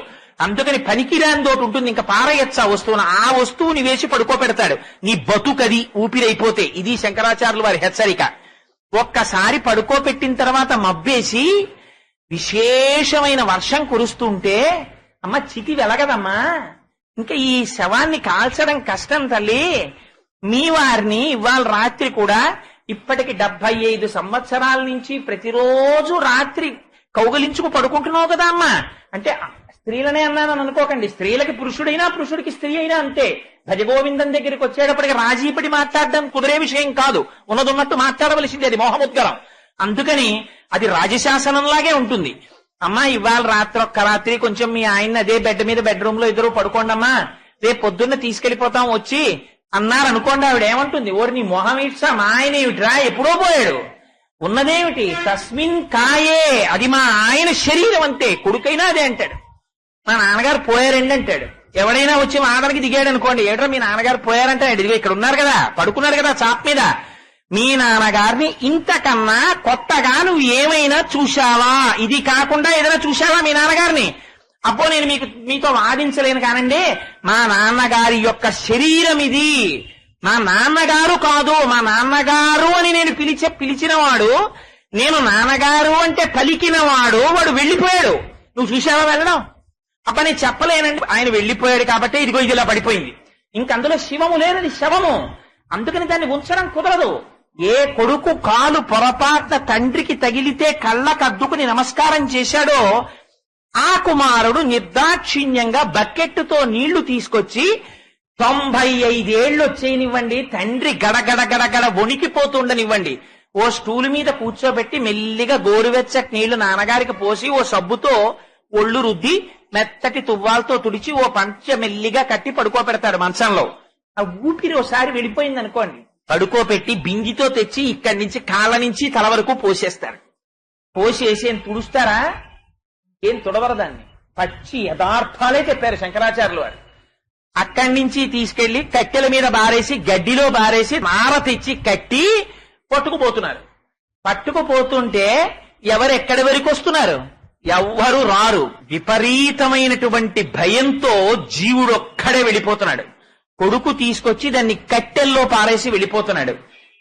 అందుకని పనికిరాని తోటి ఉంటుంది, ఇంకా పారయచ్చా వస్తువును, ఆ వస్తువుని వేసి పడుకోబెడతాడు. నీ బతుకది ఊపిరైపోతే. ఇది శంకరాచార్యులు వారి హెచ్చరిక. ఒక్కసారి పడుకోబెట్టిన తర్వాత మబ్బేసి విశేషమైన వర్షం కురుస్తుంటే అమ్మ చితి వెలగదమ్మా, ఇంకా ఈ శవాన్ని కాల్చడం కష్టం తల్లి, మీ వారిని ఇవాళ రాత్రి కూడా ఇప్పటికి 75 సంవత్సరాల నుంచి ప్రతిరోజు రాత్రి కౌగలించుకు పడుకుంటున్నావు కదా అమ్మా అంటే, స్త్రీలనే అన్నానని అనుకోకండి, స్త్రీలకి పురుషుడైనా పురుషుడికి స్త్రీ అయినా అంతే. భజగోవిందం దగ్గరికి వచ్చేటప్పటికి రాజీపడి మాట్లాడడం కుదిరే విషయం కాదు, ఉన్నదున్నట్టు మాట్లాడవలసింది, అది మోహముద్గరం. అందుకని అది రాజశాసనంలాగే ఉంటుంది. అమ్మా ఇవాళ ఒక్క రాత్రి కొంచెం మీ ఆయన అదే బెడ్రూమ్ లో ఇద్దరు పడుకోండమ్మా, రేపు పొద్దున్న తీసుకెళ్లిపోతాం వచ్చి అన్నారనుకోండి. ఆవిడ ఏమంటుంది? ఓరి నీ మొహం ఇట్సా, మా ఆయన ఏమిట్రా ఎప్పుడో పోయాడు, ఉన్నదేమిటి తస్మిన్ కాయే, అది మా ఆయన శరీరం అంతే, కొడుకైనా అదే అంటాడు. మా నాన్నగారు పోయారండి అంటాడు. ఎవడైనా వచ్చి మాటలకి దిగాడు అనుకోండి, ఏట్రా మీ నాన్నగారు పోయారంటే, ఇదిగో ఇక్కడ ఉన్నారు కదా, పడుకున్నారు కదా చాప్ మీద, మీ నాన్నగారిని ఇంతకన్నా కొత్తగా నువ్వు ఏమైనా చూశావా? ఇది కాకుండా ఏదైనా చూశావా మీ నాన్నగారిని? అబ్బో నేను మీతో వాదించలేను కానండి, మా నాన్నగారి యొక్క శరీరం ఇది, మా నాన్నగారు కాదు, మా నాన్నగారు అని నేను పిలిచినవాడు, నేను నాన్నగారు అంటే పలికినవాడు, వాడు వెళ్ళిపోయాడు. నువ్వు చూశావా వెళ్ళడం? అబ్బా నేను చెప్పలేనండి, ఆయన వెళ్ళిపోయాడు కాబట్టి ఇదిగో ఇది ఇలా పడిపోయింది. ఇంకందులో శివము లేనిది శవము, అందుకని దాన్ని ఉంచడం కుదరదు. ఏ కొడుకు కాలు పొరపాటున తండ్రికి తగిలితే కళ్ళకద్దుకుని నమస్కారం చేశాడో ఆ కుమారుడు నిర్దాక్షిణ్యంగా బకెట్టుతో నీళ్లు తీసుకొచ్చి 95 ఏళ్లు వచ్చేయనివ్వండి, తండ్రి గడగడ వణికిపోతుండనివ్వండి, ఓ స్టూలు మీద కూర్చోబెట్టి మెల్లిగా గోరువెచ్చటి నీళ్లు నాన్నగారికి పోసి ఓ సబ్బుతో ఒళ్ళు రుద్ది మెత్తటి తువ్వాలతో తుడిచి ఓ పంచ మెల్లిగా కట్టి పడుకోబెడతాడు మంచంలో. ఆ ఊపిరి ఓసారి వెళ్ళిపోయింది అనుకోండి, పడుకోబెట్టి బింగితో తెచ్చి ఇక్కడి నుంచి కాళ్ళ నుంచి తల వరకు పోసేస్తారు. పోసేసి ఏం తుడుస్తారా? ఏం తుడవరదాన్ని, పచ్చి యథార్థాలే చెప్పారు శంకరాచార్యులు వారు. అక్కడి నుంచి తీసుకెళ్లి కట్టెల మీద బారేసి గడ్డిలో బారేసి నార తెచ్చి కట్టి పట్టుకుపోతున్నారు. పట్టుకుపోతుంటే ఎవరెక్కడి వరకు వస్తున్నారు? ఎవ్వరు రారు. విపరీతమైనటువంటి భయంతో జీవుడొక్కడే వెళ్ళిపోతున్నాడు. కొడుకు తీసుకొచ్చి దాన్ని కట్టెల్లో పారేసి వెళ్ళిపోతున్నాడు.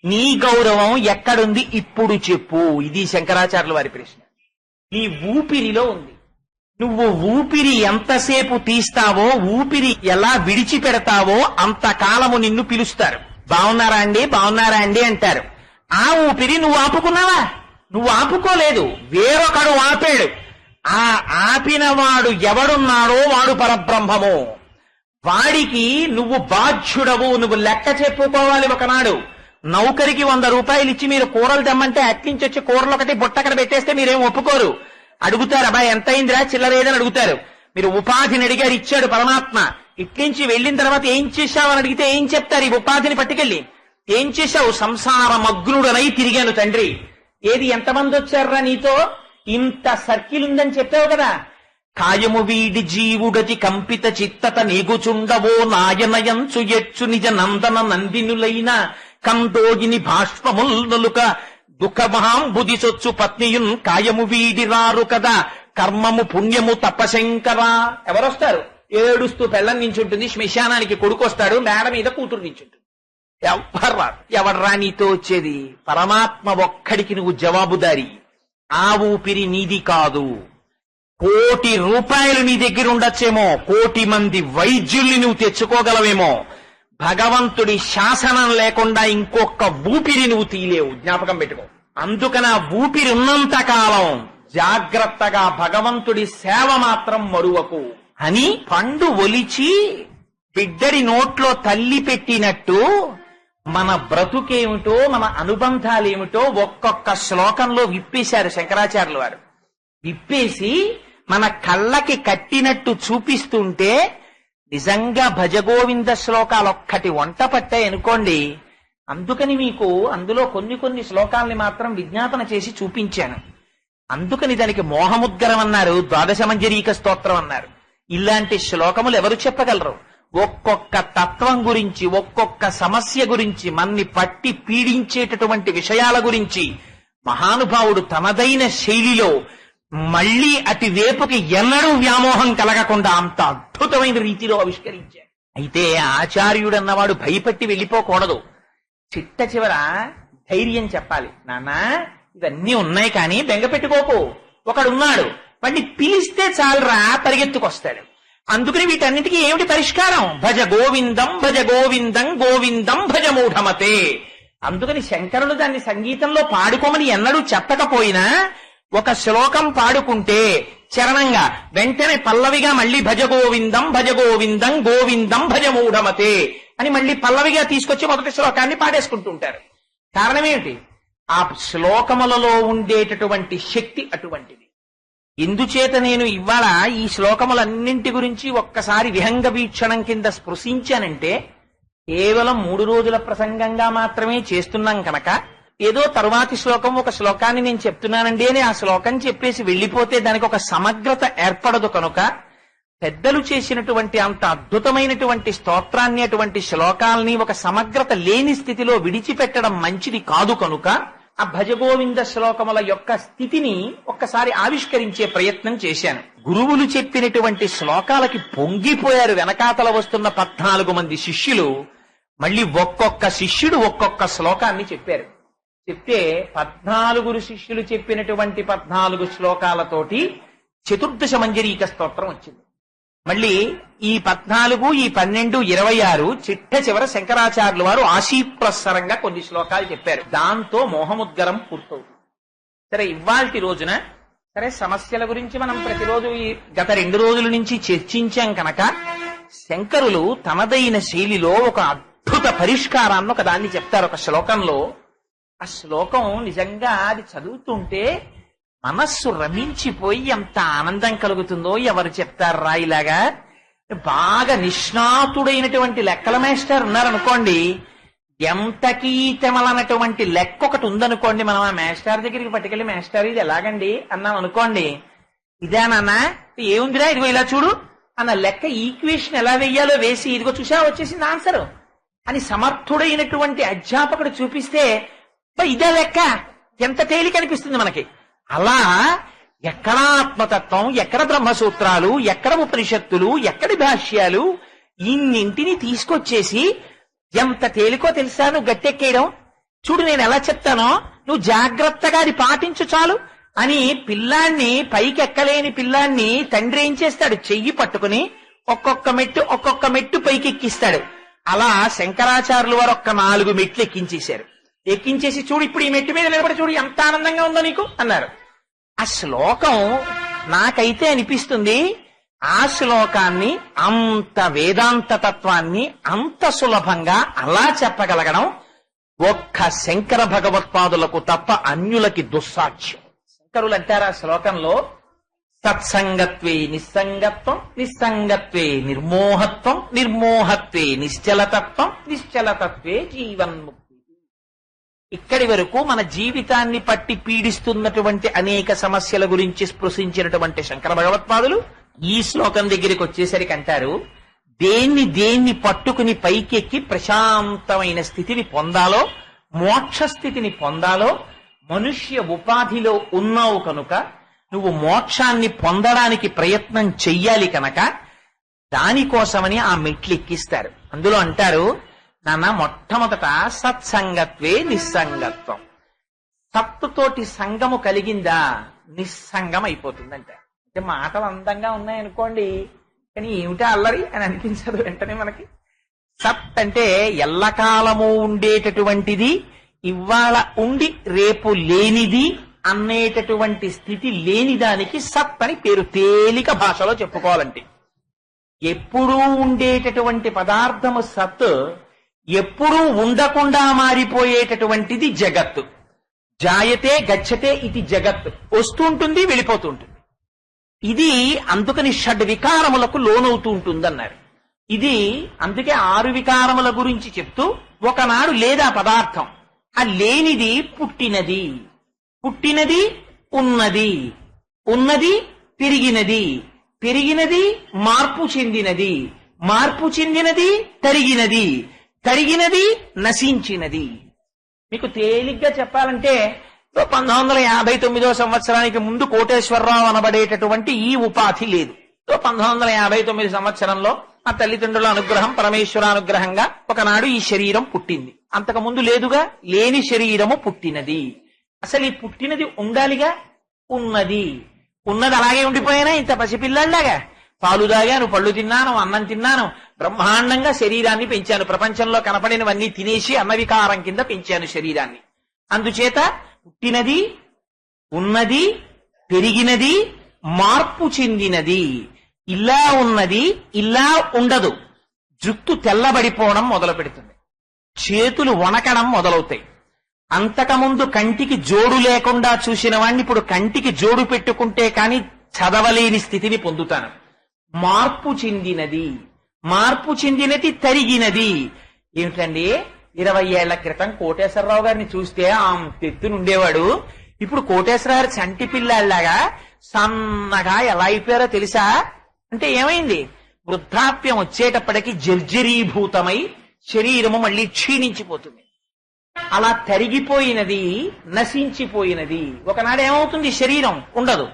నీ గౌరవం ఎక్కడుంది ఇప్పుడు చెప్పు, ఇది శంకరాచార్యుల వారి ప్రశ్న. నీ ఊపిరిలో ఉంది. నువ్వు ఊపిరి ఎంతసేపు తీస్తావో, ఊపిరి ఎలా విడిచిపెడతావో అంతకాలము నిన్ను పిలుస్తారు. బాగున్నారా అండి అంటారు. ఆ ఊపిరి నువ్వు ఆపుకున్నావా? నువ్వు ఆపుకోలేదు, వేరొకడు ఆపాడు. ఆ ఆపినవాడు ఎవడున్నాడో వాడు పరబ్రహ్మము. వాడికి నువ్వు బాధ్యుడవు, నువ్వు లెక్క చెప్పుకోవాలి. ఒకనాడు నౌకరికి 100 రూపాయలు ఇచ్చి మీరు కూరలు తెమ్మంటే అట్నుంచి వచ్చి కూరలు ఒకటి బుట్టక్కడ పెట్టేస్తే మీరేం ఒప్పుకోరు. అడుగుతారు, అబ్బాయి ఎంత అయిందిరా చిల్లరేదని అడుగుతారు. మీరు ఉపాధిని అడిగారు, ఇచ్చాడు పరమాత్మ. ఇట్నుంచి వెళ్ళిన తర్వాత ఏం చేశావని అడిగితే ఏం చెప్తారు? ఈ ఉపాధిని పట్టుకెళ్ళి ఏం చేశావు? సంసారమగ్నుడనై తిరిగాను తండ్రి. ఏది ఎంతమంది వచ్చారా నీతో? ఇంత సర్కిల్ ఉందని చెప్పావు కదా. కాయము వీడి జీవుడతి కంపిత చిత్తత నీగుచుండవో నాయనయంచు ఎచ్చు నిజ నందన నందినులైన కందోగిని భాష్పముల్ నలుక దుఃఖమహాంబుది సొచ్చు పత్నియున్ కాయము వీడి రారు కదా కర్మము పుణ్యము తపశంకరా. ఎవరొస్తారు? ఏడుస్తూ పెళ్ళం నించుంటుంది, శ్మశానానికి కొడుకొస్తాడు, మేడ మీద కూతురు నించుంటుంది. ఎవడ్రా నీతో వచ్చేది? పరమాత్మ ఒక్కడికి నువ్వు జవాబుదారి. ఆ ఊపిరి నీది కాదు. 1,00,00,000 రూపాయలు నీ దగ్గర ఉండొచ్చేమో, 1,00,00,000 మంది వైద్యుల్ని నువ్వు తెచ్చుకోగలవేమో, భగవంతుడి శాసనం లేకుండా ఇంకొక ఊపిరి నువ్వు తీయలేవు. జ్ఞాపకం పెట్టుకో. అందుకని ఆ ఊపిరి ఉన్నంత కాలం జాగ్రత్తగా భగవంతుడి సేవ మాత్రం మరువకు అని పండు ఒలిచి బిడ్డడి నోట్లో తల్లి పెట్టినట్టు మన బ్రతుకేమిటో, మన అనుబంధాలేమిటో ఒక్కొక్క శ్లోకంలో విప్పేశారు శంకరాచార్యుల వారు. విప్పేసి మన కళ్ళకి కట్టినట్టు చూపిస్తుంటే నిజంగా భజగోవింద శ్లోకాలు ఒక్కటి వంట పట్టాయి అనుకోండి. అందుకని మీకు అందులో కొన్ని శ్లోకాల్ని మాత్రం విజ్ఞాపన చేసి చూపించాను. అందుకని దానికి మోహముద్గరం అన్నారు, ద్వాదశ మంజరీక స్తోత్రం అన్నారు. ఇలాంటి శ్లోకములు ఎవరు చెప్పగలరు? ఒక్కొక్క తత్వం గురించి, ఒక్కొక్క సమస్య గురించి, మన్ని పట్టి పీడించేటటువంటి విషయాల గురించి మహానుభావుడు తనదైన శైలిలో మళ్లీ అటువైపుకి ఎన్నడూ వ్యామోహం కలగకుండా అంత అద్భుతమైన రీతిలో ఆవిష్కరించాడు. అయితే ఆచార్యుడన్నవాడు భయపట్టి వెళ్ళిపోకూడదు. చిట్ట చివర ధైర్యం చెప్పాలి. నాన్న ఇవన్నీ ఉన్నాయి కానీ బెంగ పెట్టుకోకు, ఒకడున్నాడు, వాడిని పిలిస్తే చాలరా పరిగెత్తుకొస్తాడు. అందుకని వీటన్నిటికీ ఏమిటి పరిష్కారం? భజ గోవిందం భజ గోవిందం గోవిందం భజ మూఢమతే. అందుకని శంకరులు దాన్ని సంగీతంలో పాడుకోమని ఎన్నడూ చెప్పకపోయినా ఒక శ్లోకం పాడుకుంటే చరణంగా వెంటనే పల్లవిగా మళ్ళీ భజ గోవిందం గోవిందం భజ మూఢమతే అని మళ్ళీ పల్లవిగా తీసుకొచ్చి మొదటి శ్లోకాన్ని పాడేసుకుంటుంటారు. కారణం ఏమిటి? ఆ శ్లోకములలో ఉండేటటువంటి శక్తి అటువంటిది. ఎందుచేత నేను ఇవాళ ఈ శ్లోకములన్నింటి గురించి ఒక్కసారి విహంగ వీక్షణం కింద స్పృశించానంటే కేవలం 3 రోజుల ప్రసంగంగా మాత్రమే చేస్తున్నాం కనుక, ఏదో తరువాతి శ్లోకం ఒక శ్లోకాన్ని నేను చెప్తున్నానండి అని ఆ శ్లోకం చెప్పేసి వెళ్లిపోతే దానికి ఒక సమగ్రత ఏర్పడదు. కనుక పెద్దలు చేసినటువంటి అంత అద్భుతమైనటువంటి స్తోత్రాన్ని, అటువంటి శ్లోకాల్ని ఒక సమగ్రత లేని స్థితిలో విడిచిపెట్టడం మంచిది కాదు. కనుక ఆ భజగోవింద శ్లోకముల యొక్క స్థితిని ఒక్కసారి ఆవిష్కరించే ప్రయత్నం చేశాను. గురువులు చెప్పినటువంటి శ్లోకాలకి పొంగిపోయారు. వెనకాతల వస్తున్న 14 మంది శిష్యులు మళ్ళీ ఒక్కొక్క శిష్యుడు ఒక్కొక్క శ్లోకాన్ని చెప్పారు. చెప్తే 14 శిష్యులు చెప్పినటువంటి 14 శ్లోకాలతోటి చతుర్దశ మంజరీక స్తోత్రం వచ్చింది. మళ్ళీ ఈ 14, ఈ 12, 26 చిట్ట చివర శంకరాచార్యుల వారు ఆశీప్రసరంగా కొన్ని శ్లోకాలు చెప్పారు. దాంతో మోహముద్గరం పూర్తవుతుంది. సరే, ఇవాల్టి రోజున సరే సమస్యల గురించి మనం ప్రతిరోజు ఈ గత 2 రోజుల నుంచి చర్చించాం కనుక శంకరులు తనదైన శైలిలో ఒక అద్భుత పరిష్కారాన్ని ఒక దాన్ని చెప్తారు ఒక శ్లోకంలో. ఆ శ్లోకం నిజంగా అది చదువుతుంటే మనస్సు రమించిపోయి ఎంత ఆనందం కలుగుతుందో ఎవరు చెప్తారా ఇలాగా. బాగా నిష్ణాతుడైనటువంటి లెక్కల మాస్టర్ ఉన్నారనుకోండి, ఎంతకీ తెమలనటువంటి లెక్క ఒకటి ఉందనుకోండి, మనం ఆ మాస్టర్ దగ్గరికి పట్టుకెళ్ళి మాస్టర్ ఇది ఎలాగండి అన్నాం అనుకోండి, ఇదేనన్నా ఏముందిరా ఇదిగో ఇలా చూడు అన్న లెక్క ఈక్వేషన్ ఎలా వెయ్యాలో వేసి ఇదిగో చూసా వచ్చేసింది ఆన్సర్ అని సమర్థుడైనటువంటి అధ్యాపకుడు చూపిస్తే ఇదే లెక్క ఎంత తేలిక అనిపిస్తుంది మనకి. అలా ఎక్కడ ఆత్మతత్వం, ఎక్కడ బ్రహ్మసూత్రాలు, ఎక్కడ ఉపనిషత్తులు, ఎక్కడి భాష్యాలు, ఇన్నింటిని తీసుకొచ్చేసి ఎంత తేలికో తెలుసా నువ్వు గట్టెక్కేయడం. చూడు నేను ఎలా చెప్తానో నువ్వు జాగ్రత్తగా అది పాటించు చాలు అని పిల్లాన్ని, పైకెక్కలేని పిల్లాన్ని తండ్రి ఏం చేస్తాడు, చెయ్యి పట్టుకుని ఒక్కొక్క మెట్టు పైకెక్కిస్తాడు. అలా శంకరాచార్యులు వారు 4 మెట్లు ఎక్కించేశారు. ఎక్కించేసి చూడు ఇప్పుడు ఈ మెట్టు మీద నిలబడి చూడు ఎంత ఆనందంగా ఉందో నీకు అన్నారు. ఆ శ్లోకం నాకైతే అనిపిస్తుంది, ఆ శ్లోకాన్ని అంత వేదాంత తత్వాన్ని అంత సులభంగా అలా చెప్పగలగడం ఒక్క శంకర భగవత్పాదులకు తప్ప అన్యులకి దుస్సాధ్యం. శంకరులు అంటారు ఆ శ్లోకంలో, సత్సంగత్వే నిస్సంగత్వం, నిస్సంగత్వే నిర్మోహత్వం, నిర్మోహత్వే నిశ్చలతత్వం, నిశ్చలతత్వే జీవన్ముక్తి. ఇక్కడి వరకు మన జీవితాన్ని పట్టి పీడిస్తున్నటువంటి అనేక సమస్యల గురించి స్పృశించినటువంటి శంకర భగవత్పాదులు ఈ శ్లోకం దగ్గరికి వచ్చేసరికి అంటారు, దేన్ని పట్టుకుని పైకెక్కి ప్రశాంతమైన స్థితిని పొందాలో, మోక్ష స్థితిని పొందాలో, మనుష్య ఉపాధిలో ఉన్నావు కనుక నువ్వు మోక్షాన్ని పొందడానికి ప్రయత్నం చెయ్యాలి కనుక దానికోసమని ఆ మెట్లు ఎక్కిస్తారు. అందులో అంటారు, నాన్న మొట్టమొదట సత్సంగత్వే నిస్సంగత్వం. సత్తుతోటి సంగము కలిగిందా నిస్సంగం అయిపోతుందంట. అంటే మాటలు అందంగా ఉన్నాయనుకోండి, కానీ ఏమిటా అల్లరి అని అనిపించదు వెంటనే మనకి. సత్ అంటే ఎల్లకాలము ఉండేటటువంటిది, ఇవాళ ఉండి రేపు లేనిది అనేటటువంటి స్థితి లేని దానికి సత్ అని పేరు. తేలిక భాషలో చెప్పుకోవాలంటే ఎప్పుడూ ఉండేటటువంటి పదార్థము సత్, ఎప్పుడూ ఉండకుండా మారిపోయేటటువంటిది జగత్తు. జాయతే గచ్చతే ఇది జగత్, వస్తుంటుంది వెళ్ళిపోతుంటుంది. ఇది అందుకని షడ్ వికారములకు లోనవుతూ ఉంటుందన్నారు. ఇది అందుకే 6 వికారముల గురించి చెప్తూ, ఒకనాడు లేదా పదార్థం, ఆ లేనిది పుట్టినది, పుట్టినది ఉన్నది, ఉన్నది పెరిగినది, పెరిగినది మార్పు చెందినది, మార్పు చెందినది తరిగినది, తరిగినది నశించినది. మీకు తేలిగ్గా చెప్పాలంటే 1959 సంవత్సరానికి ముందు కోటేశ్వరరావు అనబడేటటువంటి ఈ ఉపాధి లేదు. 1959 సంవత్సరంలో మా తల్లిదండ్రుల అనుగ్రహం, పరమేశ్వరానుగ్రహంగా ఒకనాడు ఈ శరీరం పుట్టింది. అంతకు ముందు లేదుగా. లేని శరీరము పుట్టినది. అసలు ఈ పుట్టినది ఉండాలిగా, ఉన్నది. ఉన్నది అలాగే ఉండిపోయినా ఇంత పసిపిల్లల్లాగా పాలు తాగాను, పళ్ళు తిన్నాను, అన్నం తిన్నాను, బ్రహ్మాండంగా శరీరాన్ని పెంచాను. ప్రపంచంలో కనపడినవన్నీ తినేసి అన్నవికారం కింద పెంచాను శరీరాన్ని. అందుచేత పుట్టినది, ఉన్నది, పెరిగినది, మార్పు చెందినది. ఇలా ఉన్నది, ఇలా ఉండదు. జుట్టు తెల్లబడిపోవడం మొదలు పెడుతుంది, చేతులు వణకడం మొదలవుతాయి. అంతకుముందు కంటికి జోడు లేకుండా చూసిన వాణ్ణి ఇప్పుడు కంటికి జోడు పెట్టుకుంటే కాని చదవలేని స్థితిని పొందుతాను. మార్పు చెందినది, మార్పు చెందినది తరిగినది. ఏమిటండి, 20 ఏళ్ల క్రితం కోటేశ్వరరావు గారిని చూస్తే ఆ తెత్తునుండేవాడు. ఇప్పుడు కోటేశ్వరరావు గారి చంటి పిల్లాళ్లాగా సన్నగా ఎలా అయిపోయారో తెలుసా? అంటే ఏమైంది? వృద్ధాప్యం వచ్చేటప్పటికి జర్జరీభూతమై శరీరము మళ్ళీ క్షీణించిపోతుంది. అలా తరిగిపోయినది, నశించిపోయినది. ఒకనాడు ఏమవుతుంది? శరీరం ఉండదు.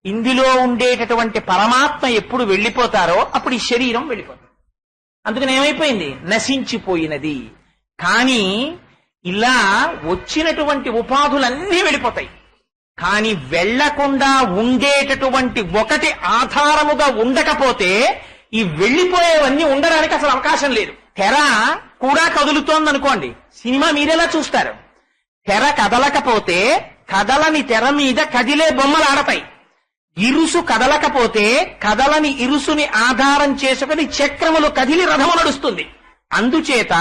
ఇందులో ఉండేటటువంటి పరమాత్మ ఎప్పుడు వెళ్ళిపోతారో అప్పుడు ఈ శరీరం వెళ్ళిపోతుంది. అందుకని ఏమైపోయింది? నశించిపోయినది. కానీ ఇలా వచ్చినటువంటి ఉపాధులన్నీ వెళ్ళిపోతాయి. కానీ వెళ్లకుండా ఉండేటటువంటి ఒకటి ఆధారముగా ఉండకపోతే ఈ వెళ్లిపోయేవన్నీ ఉండడానికి అసలు అవకాశం లేదు. తెర కూడా కదులుతోందనుకోండి, సినిమా మీరెలా చూస్తారు? తెర కదలకపోతే కదలని తెర మీద కదిలే బొమ్మలు ఆడతాయి. ఇరుసు కదలకపోతే కదలని ఇరుసుని ఆధారం చేసుకుని చక్రములు కదిలి రథము నడుస్తుంది. అందుచేత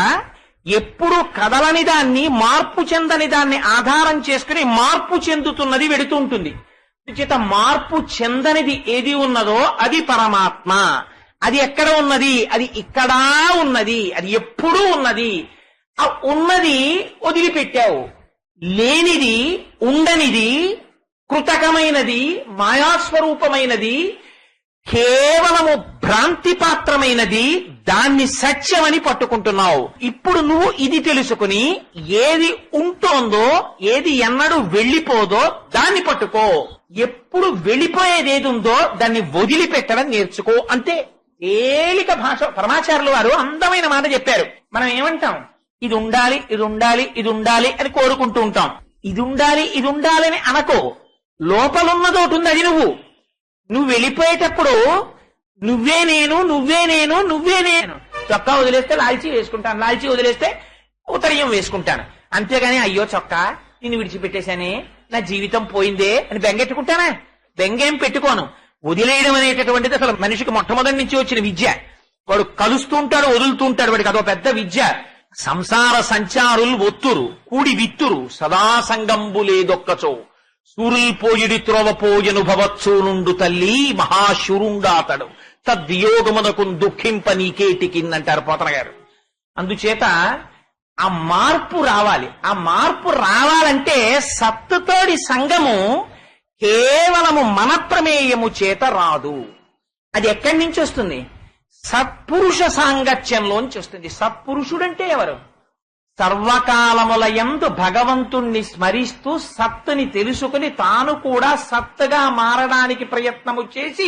ఎప్పుడు కదలని దాన్ని, మార్పు చెందని దాన్ని ఆధారం చేసుకుని మార్పు చెందుతున్నది వెడుతూ ఉంటుంది. అందుచేత మార్పు చెందనిది ఏది ఉన్నదో అది పరమాత్మ. అది ఎక్కడ ఉన్నది? అది ఇక్కడా ఉన్నది. అది ఎప్పుడూ ఉన్నది. ఆ ఉన్నది వదిలిపెట్టావు. లేనిది, ఉండనిది, కృతకమైనది, మాయాస్వరూపమైనది, కేవలము భ్రాంతి పాత్రమైనది, దాన్ని సత్యమని పట్టుకుంటున్నావు. ఇప్పుడు నువ్వు ఇది తెలుసుకుని ఏది ఉంటోందో, ఏది ఎన్నడూ వెళ్ళిపోదో దాన్ని పట్టుకో. ఎప్పుడు వెళ్ళిపోయేది ఏది ఉందో దాన్ని వదిలిపెట్టడం నేర్చుకో. అంతే. తేలిక భాష. పరమాచార్యులు వారు అందమైన మాట చెప్పారు. మనం ఏమంటాం? ఇది ఉండాలి, ఇది ఉండాలి, ఇది ఉండాలి అని కోరుకుంటూ ఉంటాం. ఇది ఉండాలి, ఇది ఉండాలి అని అనకో. లోపలున్నదోటి ఉంది, అది నువ్వు వెళ్ళిపోయేటప్పుడు నువ్వే నేను, నువ్వే నేను, నువ్వే నేను. చొక్కా వదిలేస్తే లాల్చీ వేసుకుంటాను, లాల్చీ వదిలేస్తే ఉత్తరీయం వేసుకుంటాను. అంతేగాని అయ్యో చొక్కా నిన్ను విడిచిపెట్టేశానే, నా జీవితం పోయిందే అని బెంగెట్టుకుంటానా? బెంగేం పెట్టుకోను. వదిలేయడం అనేటటువంటిది అసలు మనిషికి మొట్టమొదటి నుంచి వచ్చిన విద్య. వాడు కలుస్తూ ఉంటాడు, వదులుతూ ఉంటాడు. వాడికి అదో పెద్ద విద్య. సంసార సంచారులు ఒత్తురు కూడి విత్తురు సదా సంగంబు లేదొక్కచో సూరుల్ పోయిడి త్రోవ పోయను భవత్సూనుండు తల్లి మహాశురుండాతడు తద్వియోగమునకు దుఃఖింప నీకేటికిందంటారు పోతన గారు. అందుచేత ఆ మార్పు రావాలి. ఆ మార్పు రావాలంటే సత్తుతోడి సంగము కేవలము మన ప్రమేయము చేత రాదు. అది ఎక్కడి నుంచి వస్తుంది? సత్పురుష సాంగత్యంలోంచి వస్తుంది. సత్పురుషుడంటే ఎవరు? సర్వకాలముల యందు భగవంతుణ్ణి స్మరిస్తూ సత్తుని తెలుసుకుని తాను కూడా సత్తుగా మారడానికి ప్రయత్నము చేసి